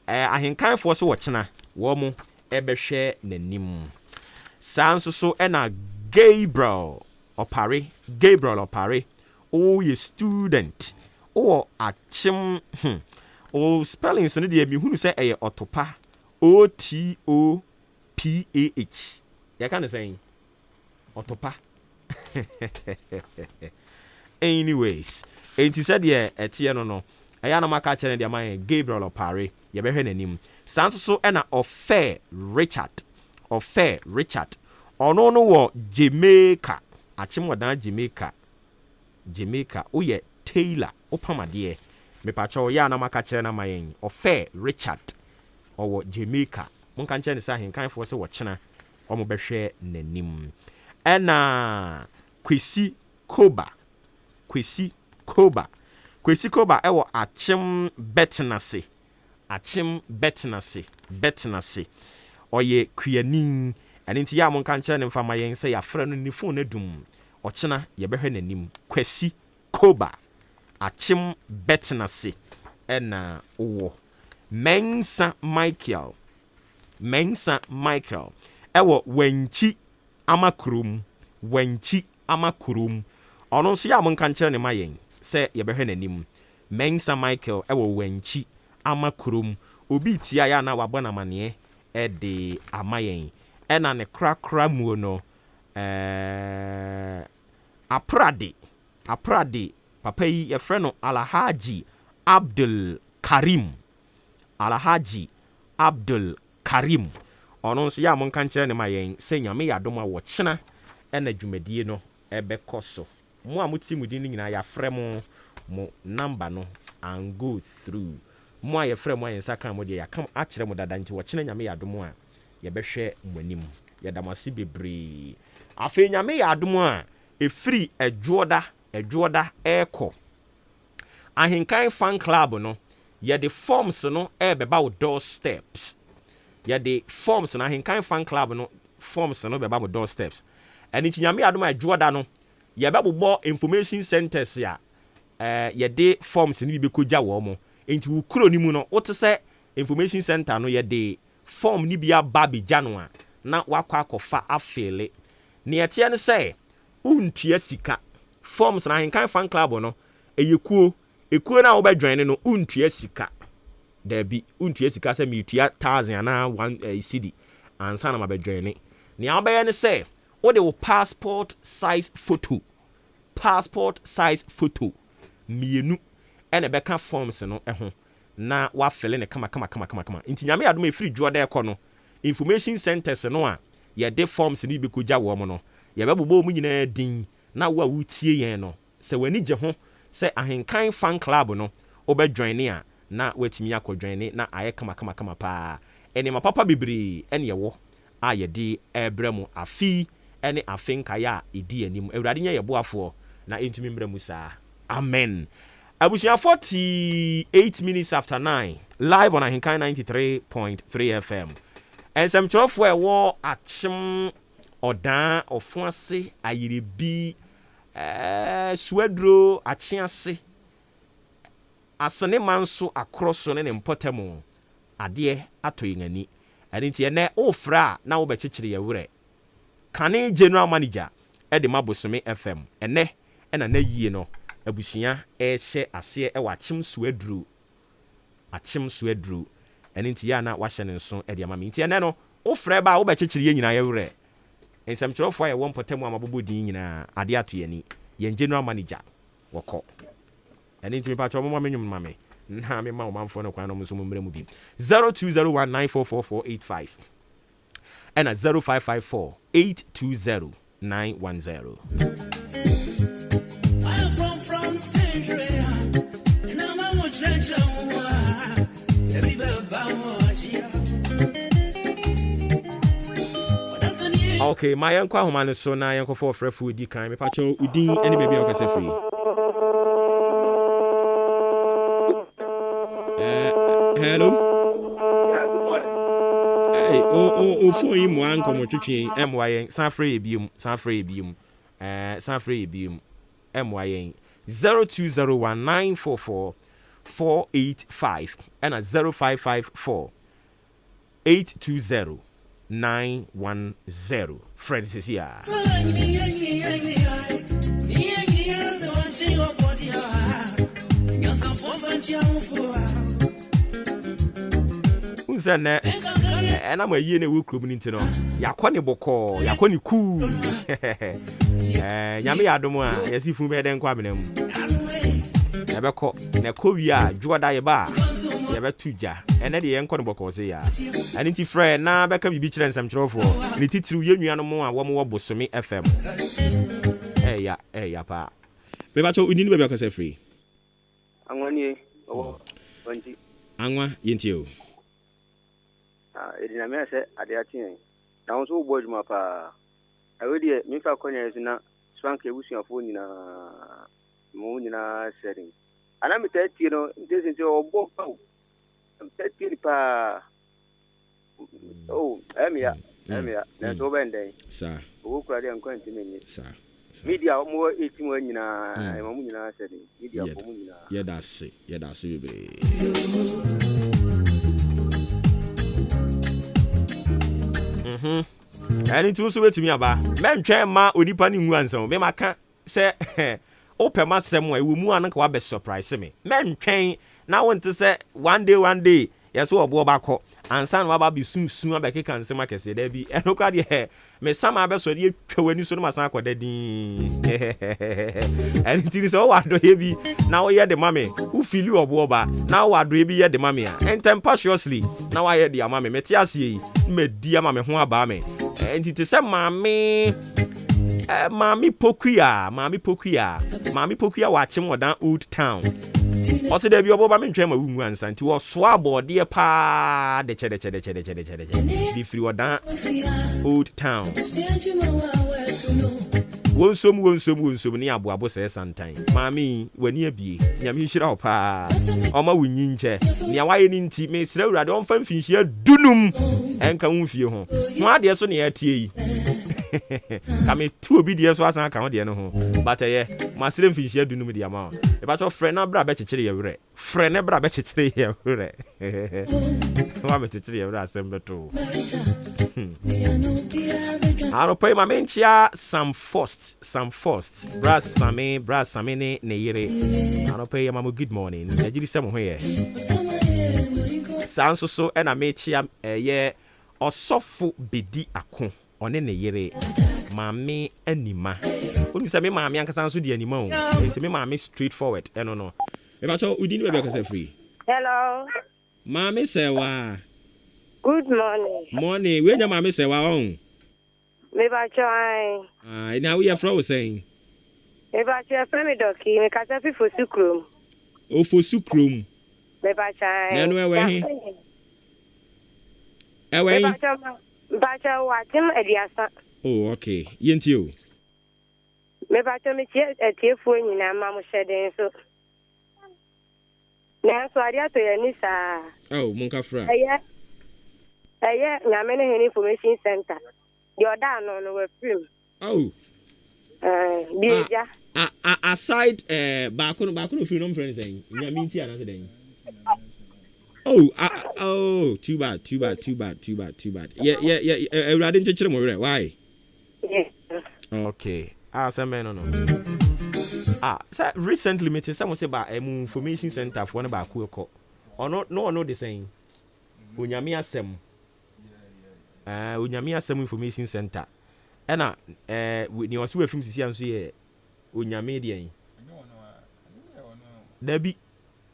ahenkanfo so wo chena wo mu ebehwe nanim sanso so ena Gabriel opare o ye student o achim o spellings no de mi hunu se eye otopa OTOPAH ya kan say otopa anyways enti said ye etie no aya na maka kire de man Gabriel opare ye behwe nanim sanso so ena Ofair Richard ono no wo Jamaica achim wodan Jamaica o ye Taylor opamade me pa cho ya na maka kire na man Ofair Richard owo Jamaica monka nche ne sa henkanfo se wo chena omo behwe nanim ena Kwesi Koba ewo achim betnase oye kwianin ene nti ya monka nche ne mfama yen se ya fra no ni phone adum ochena ye behwe nanim Kwesi Koba achim betnase ena wo Mensa Michael ewo wanchi amakurum ono so ya monka nche ne mayen se ye behwe nanim Mensa Michael ewo wanchi amakurum obi tia ya na wabɔ na mane de amayen ɛna ne krakra mu no aprade papa yi yɛfrɛ no Alhaji Abdul Karim ɔno nso yɛ a monka nkyerɛ ne ma yɛn sɛ nyame yɛ adom a wɔkyena ɛna dwumadie no ɛbɛkɔ so mo a motie mu din no nyinaa yɛafrɛ mo number no and go through mo a yɛfrɛ mo a yɛnsa ka mo deɛ yɛaka akyerɛ mo dada nti wɔkyena nyame yɛ adom a yɛbɛhwɛ mo anim yɛda mo ase bebree afei nyame yɛ adom a ɛfiri adwoɔda ɛkɔ ahenkan fan club no yɛde forms no ɛbɛba wo doorsteps yɛde forms no ahenkan fan club no forms no bɛba wo doorsteps ɛno nti nyame adom a adwoɔda no yɛbɛbobɔ information centers a yɛde forms no bi bɛkɔgya wɔ mo nti wo kuro ni mu no wote sɛ information center no yɛde form ni bi aba bɛgya no a na wakɔ akɔfa afeele ne yɛteɛ no sɛ wontua sika forms na ahenkan fan club no ekuo na wo bɛdwan no wontua sika dabi wontua sika sɛ metua 1000 na 1 cedi ansa na mabɛdwan ne nea wobɛyɛ ne sɛ wode wo passport size photo mienu ɛna bɛka forms no ɛho na wafele ne kama nti nyame adom efiri dwoɔda ɛkɔ no information centers no a yɛde forms ni bɛkɔgya wɔ mo no yɛbɛbobɔ mu nyinaa din na wo a wotie yɛn no sɛ w'ani gye ho sɛ ahenkan fan club no wobɛdwan ne a na watumi akɔdwan ne na ayɛ kama paa ɛnema papa bebree ɛne yɛwɔ a yɛde ɛbrɛ mu afi ɛne afenkaeɛ a ɛdi anim awurade nyɛ yɛboafoɔ na ɛntumi mmerɛ mu saa amen abusia 48 minutes after 9 live on ahenkan 93.3 FM ɛnsɛmkyerɛfoɔ ɛwɔ akyem ɔdaa ɔfoase ayerebi suaduro akyease asene man so akorɔ so ne mpɔtamu adeɛ atɔ yɛn ani ɛne nti ɛnɛ ofra na wobɛkyekyere yɛwerɛ kane general manager ɛde ma Bosome FM ɛnɛ ɛna na yie no abusua ɛhyɛ aseɛ ɛwɔ akyem suaduro ɛne nti yɛ na wahyɛ ne nso ɛde ama me nti ɛnɛ no ofra ba wobɛkyekyere yɛ nyinaa yɛwerɛ nsɛmkyerɛfoɔ a yɛwɔ mpɔtamu a mabobɔ din nyinaa adeɛ ato yɛni yɛn general manager wɔkɔ ɛne nti mepatwɛ ɔmoma menwom ma me na mema wo mamfoɔ no kwan no nso mmerɛ mu bi 0201944485 ɛna 0554820910 Okay, my uncle Homano so na yanko for free food di kan me pacho udin any baby o kase free. Hello. Hey, phone yi mo anko mo twetwe MYN san free ebium MYN 0201944485 and 0554 820 910. Fred is here. Who's that? And I'm a year in a club in Tino. Yakoni Boko, Yakoni cool. Yami Adoma, yes, if we made them come in. Never call Nekovia, Juada Ba. Never tuja, and then the Yankon Boko say ya. And it's friend now back up beach and some trouble. And it's through you and more Bosome FM. Hey, ya, pa. Bebato, we need to be a free.
I'm 1 year.
Angwa, yintio.
It is a mess at the Atin. Now, so boys, my pa. I already, Mifa Konya is not swanky with your phone in a moon in a setting. And I'm 30, you know, this is your book. I'm 30 pa. Oh, Emia, that's over and day. Sir, who cried and continue, sir. Media more 81 in a setting. Media,
yeah, that's it. Yeah, that's it. And it was to me about men ma onipa ni ngu ansa me maka say open ma sem we mu anka wa be surprise me men twen na want to say one day yes obo ba ko ansa na ba bi sum abekeka nsema kese da bi eno kwa de me sama be so de twawani so no masan akoda din and it is all wado ye bi na wo ye de mame who feel you obo ba na wo wado ye bi ye de mame a tempestuously na wo ye de mame me ti ase yi me di mame ho aba me and it is mame Mami Pokuya watching what down Old Town. Also, there be a boba min trema woman santi was swabo dear pa de che the free what down Old Town. Won some near Abu says sometime. Mammy, when you be, Yami shira pa. Oma wininche. Nia why in tea may slow I don't find fish here dunum and come with you home. My dear son here tea. Come to obedience was an account, but my slim fish here do no media amount. If I told friend, I'll bet you friend, never bet you here. I'm a teacher, assemble too. I'll pay my main chair some first. Brass Samine Neire. I'll pay your mamma good morning. I did somewhere. Sounds so, and I made chair a year or soft bidi akon. One ne yere mami anima onu say me mami anka san so di anima o enti me mami straightforward no me ba cho udini we be ka free.
Hello
mami sewa
good morning
we nya mami sewa on
me ba cho ai
na we afro saying
me ba cho me doki me ka sa fi fosukrom
o fosukrom
me ba cho ai
na no e we
me ba cho Bacha watim ediasa.
Oh, okay. Yenti o.
Me bacha me tie etiefu nyina ma mo hyeden so. Na so ade ato ya ni sa.
Oh, monka fra.
Eye nyame ne hen information center. The oda no we film.
Oh.
Bija.
Aside baako no film no friend saying. Nyame nti ana say den. Oh, too bad. Yeah. I didn't check them. Why?
Yeah.
Okay. Some men no. So recently, me someone say about information center for one about Kuoko. Or no, the same. Unyami asem. Unyami asem information center. And we also have film to see and see. Unyami dia. Debbie,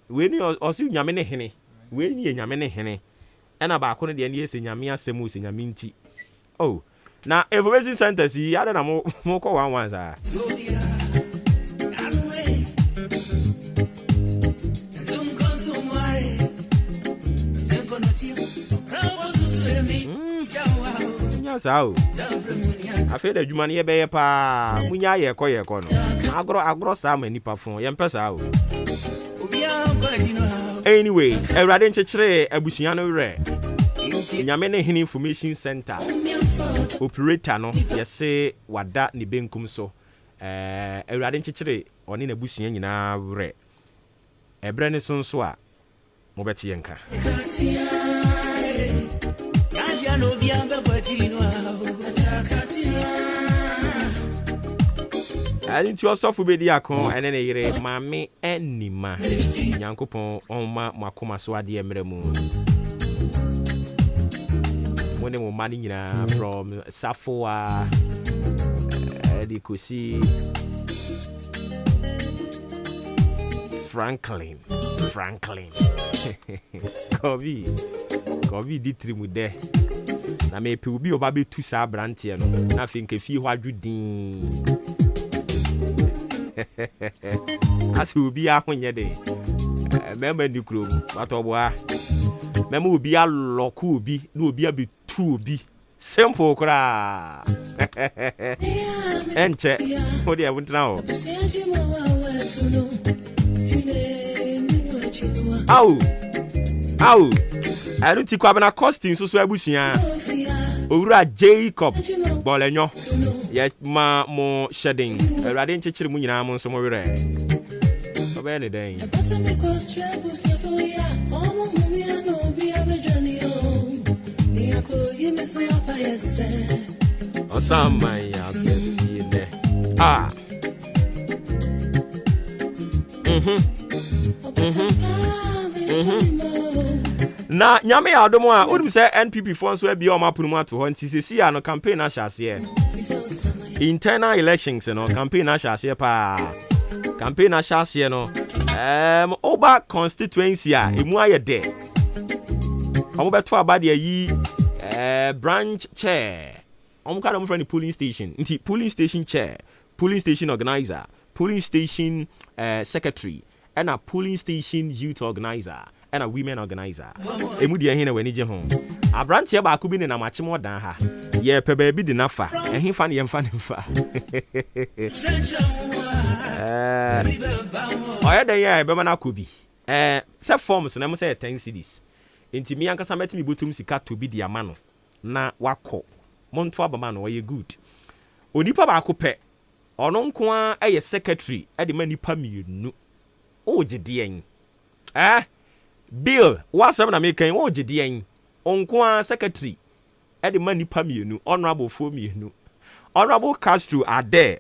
when you also Unyami hene. We ni nyame ne hene ena ba ko ne de ne se nyame asemu se nyame nti oh na information center si ya na mo ko wan sa nya sao afi da juma ne be ye pa munya ye ko no agro sa ma nipa fon ye mpesa o anyway, Erade nchechire abusua no re. Nyame ne hini information center. Operator no yese wada ne benkum so. Erade nchechire oni na busua nyina re. Ebre ne sonso a mo beti yenka. I need to also be the account and then a mammy and Nima. Yankopon on my Makoma Swadi Emremu. When they were money from Safoa, they could see Franklin. Kobe did trim with there. I may be a baby to Sabrantian. Nothing if you had you din. As will be a when ye day. Remember the crew, what over. Memo will be a local be, no be a bit too be. Simple cry. And check what I went now. Ow. I don't think I'm a costing so swabusia. Ura Jacob Bolenyo. Yet ma mo shedding. I didn't teach him when I'm on some more. Of any day. Oh, some my there. na nyame ya adomo a wodim say NPP fo nso abi o mapono ato ho nti sesi a no campaign na hyase internal elections no campaign na hyase pa campaign na hyase no oba constituency a emu aye de omo beto abade yi branch chair omo ka dem friend polling station nti polling station chair polling station organizer polling station secretary and a polling station youth organizer and a women organizer emu de hin na wani je ho abrantie ba ko bi ne na mache mo dan ha ye pe ba bi de nafa ehin fa ne yemfa ne mfa oya den ya be mana ko bi se forms na mo say 10 cedis enti mi ankasa metimi botum sika to bi de ama no na wakọ monto abama no ye good onipa ba ko pe ono nko a eye secretary e de manipa mienu o gidien bill wasem na mekan o gidien onko a secretary e de manipa mienu honorable fo mienu honorable Castro Ade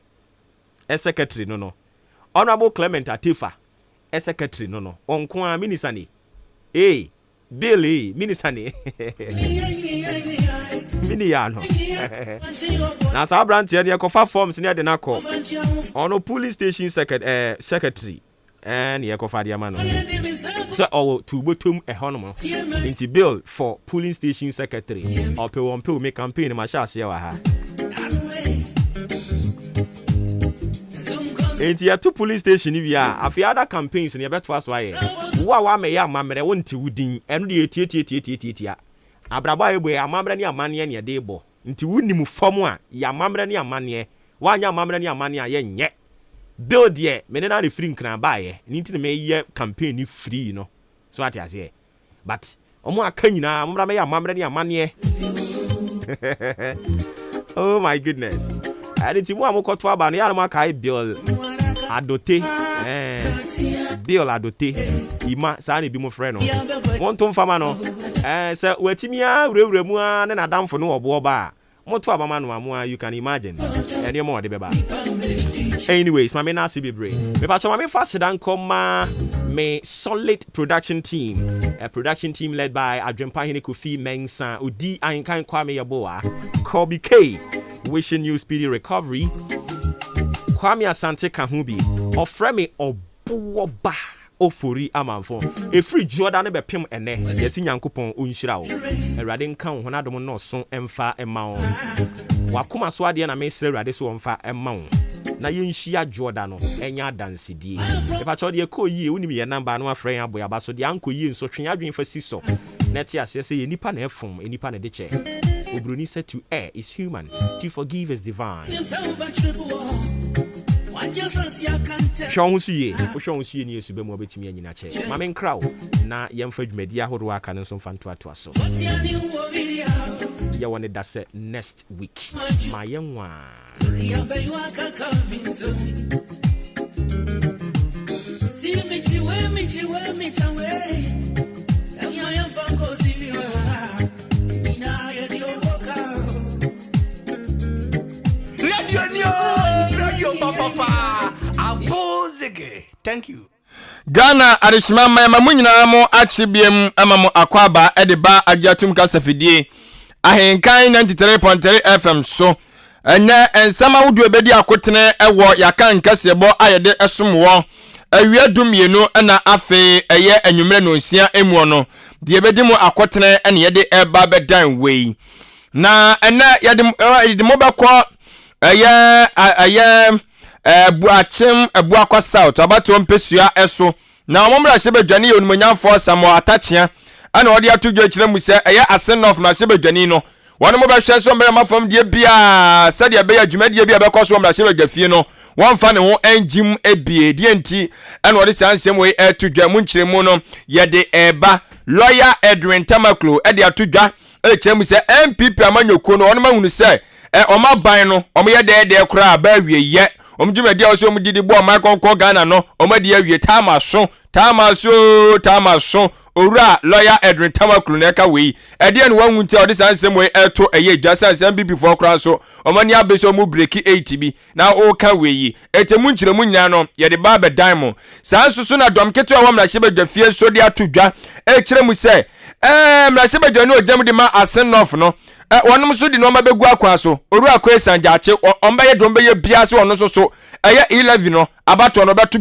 e secretary no honorable Clement Atifa e secretary no onko a minister ni bill minister ni mini ya no na sa brantie de kofa forms ne de na ko ono police station secretary ne ye kofa de ama no so o to botom honom into bill for polling station secretary or pe won pe o make campaign ma sha ase wa ha enti ya to police station ni bia afi other campaigns ne beto aso aye wa me ya amamre wonti wudin eno de tie abraba ebo amamre ni amane ne de bo nti wunim fom a ya amamre ni amane wanya amamre ni amane a ye nye build ye me na free nkran ba ye nti me ye campaign ni free no so ati ase but omo aka nyina amamre me ya amamre ni amane oh my goodness and nti mo amokoto aba no ya no aka bill adote bill adote ima sa na bi mo frɛ no wonto mfama no se watimia wurewure mu a na damfo no obo ba moto abama no amu you can imagine any more de beba anyways mama na se bebre me pa chama me fast dan koma me solid production team, a production team led by Adrempa Hene Kofi Mensah Odi Ankan Kwame Yaboa Kobe K, wishing you speedy recovery. Kwame Asante Kahubi Ofreme Obuoba Ofori Amanfo Efri Jordan be pem ene yesi Nyankopon onhyira wo Awurade nka wo honadom no so emfa ema wo wakoma so ade na mesre Awurade so emfa ema wo na yenhyia Jordan no enya dansedie efa cho de ko yie unim ye namba no afren aboyaba so de anko yie nso twen adwen fa si so na ti ase se ye nipa na efom enipa na de che obroni said to err is human, to forgive is divine. Shon suye ni esube mo betimi anyina che mamen kraw na yemfa dwumadi ahoro aka no so fanto ato aso ya wone da se next week mayenwa see me tawe ya fango siviwa ina ya dio boka radio papa thank you. Ghana Arishma Mama Munyina mo achibiem amamo akwaba edeba agiatum kasafidie ahenkan 93.3 FM so ene ensama wudu ebedi akotene ewo yakan kasebo ayede esomwo awiadum yenu na afe eye anwumre no nsia emu no de ebedi mu akotene ene yede eba bedan wei na ene yede mo bekọ eye buachem ebuakwa south abato mpesua eso na omomra sebedwani onumonyamfo samo atachia ana odi atudwo kire mu se eye asenof na sebedwani no wonu mo behwe so mbere mafam die bia sade be adwumadie bia bekoso omra sebedwafie no wonfa ne ho enjim ebie die nti ana odi sansem we atudwa mu nkire mu no yede eba lawyer Edwin Tamaklo ede atudwa kire mu se MPP amanyoko no wonu mahunu se omaban no omyede de kura ba wieye omjumedi also omdidi bo Michael ko Ghana no omadi awie tamaso owura lawyer Edwin Tamakulu na ka we ede no wanwu nti odi sansem we eto eye dwa sansem before kra so omani abeso mu breaki 80 bi na o ka we yi etemu nkyeremu nyina no ye de ba bedan mo sansusu na dom keto wa mra hye badwa fie so de atodwa e kyeremu se mra hye badwa no ojam de ma asenof no wonom so di no ma begu akwa so oru akwa sanjache ombaye dom beye bia so ono so eye 11 no abato no betu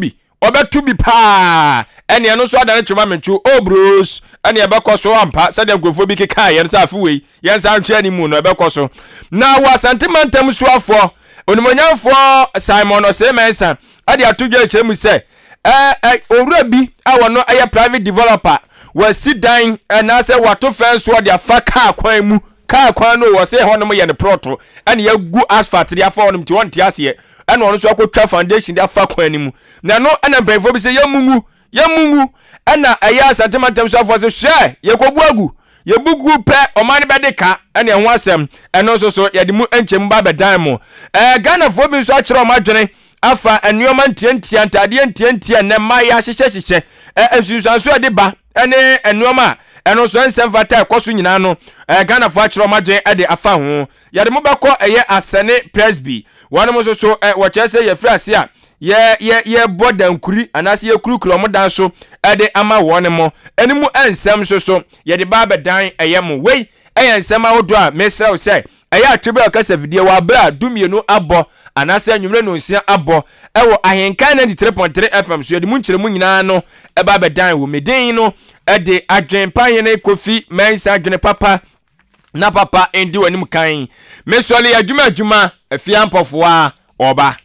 bi pa ene eno so adane twema mentu bros ene ebekọ so ampa sade grofo bi keka ye nsa afu wei ye nsa antwe ani mu no ebekọ so na wa sentimentam so afọ onimonyamfo Simon Osemensa ade atudwa ekyemu se owura bi awo no eye private developer wa sidan na se wato fence wo de afa ka kwan mu ka kwan no wo se honom ye ne proto ene ya gu asphalt de afa honom ti won ti ase ene ono so akotwa foundation de afa kwan ni mu na no ene mpanfo bi se yamungu ena aya sentimental so afo se hwe yekobu agu yebugu pe omani bedeka ene ho asem eno so yede mu enchem ba bedan mo Ghana fo bi so akire o madwene afa enuoma ntiantia ntade ntiantia ne maya hyehyehye ensunsuanso yede ba ene enuoma eno so ensem fata ekoso nyina no Ghana fo akire o madwene ede afa ho yede mu bekọ eye Asane Presby wanu so wo chese ye frase a ye bodankuri anase ye kurukuru mo dan so ede ama wone mo enimu ensem so ye de ba bedan eyem wei ensem awodo a mesrew se eya atwebe akasa vidie wa bra dumienu abo anase anwumre no nsia abo ewo ahenkan 93.3 FM so ye de mu nkyeremu nyina no eba bedan wo medin no ede adwenpan ye ne Kofi Mensa adwene papa na papa endi wanim kan mesole adwuma afia mpofo a oba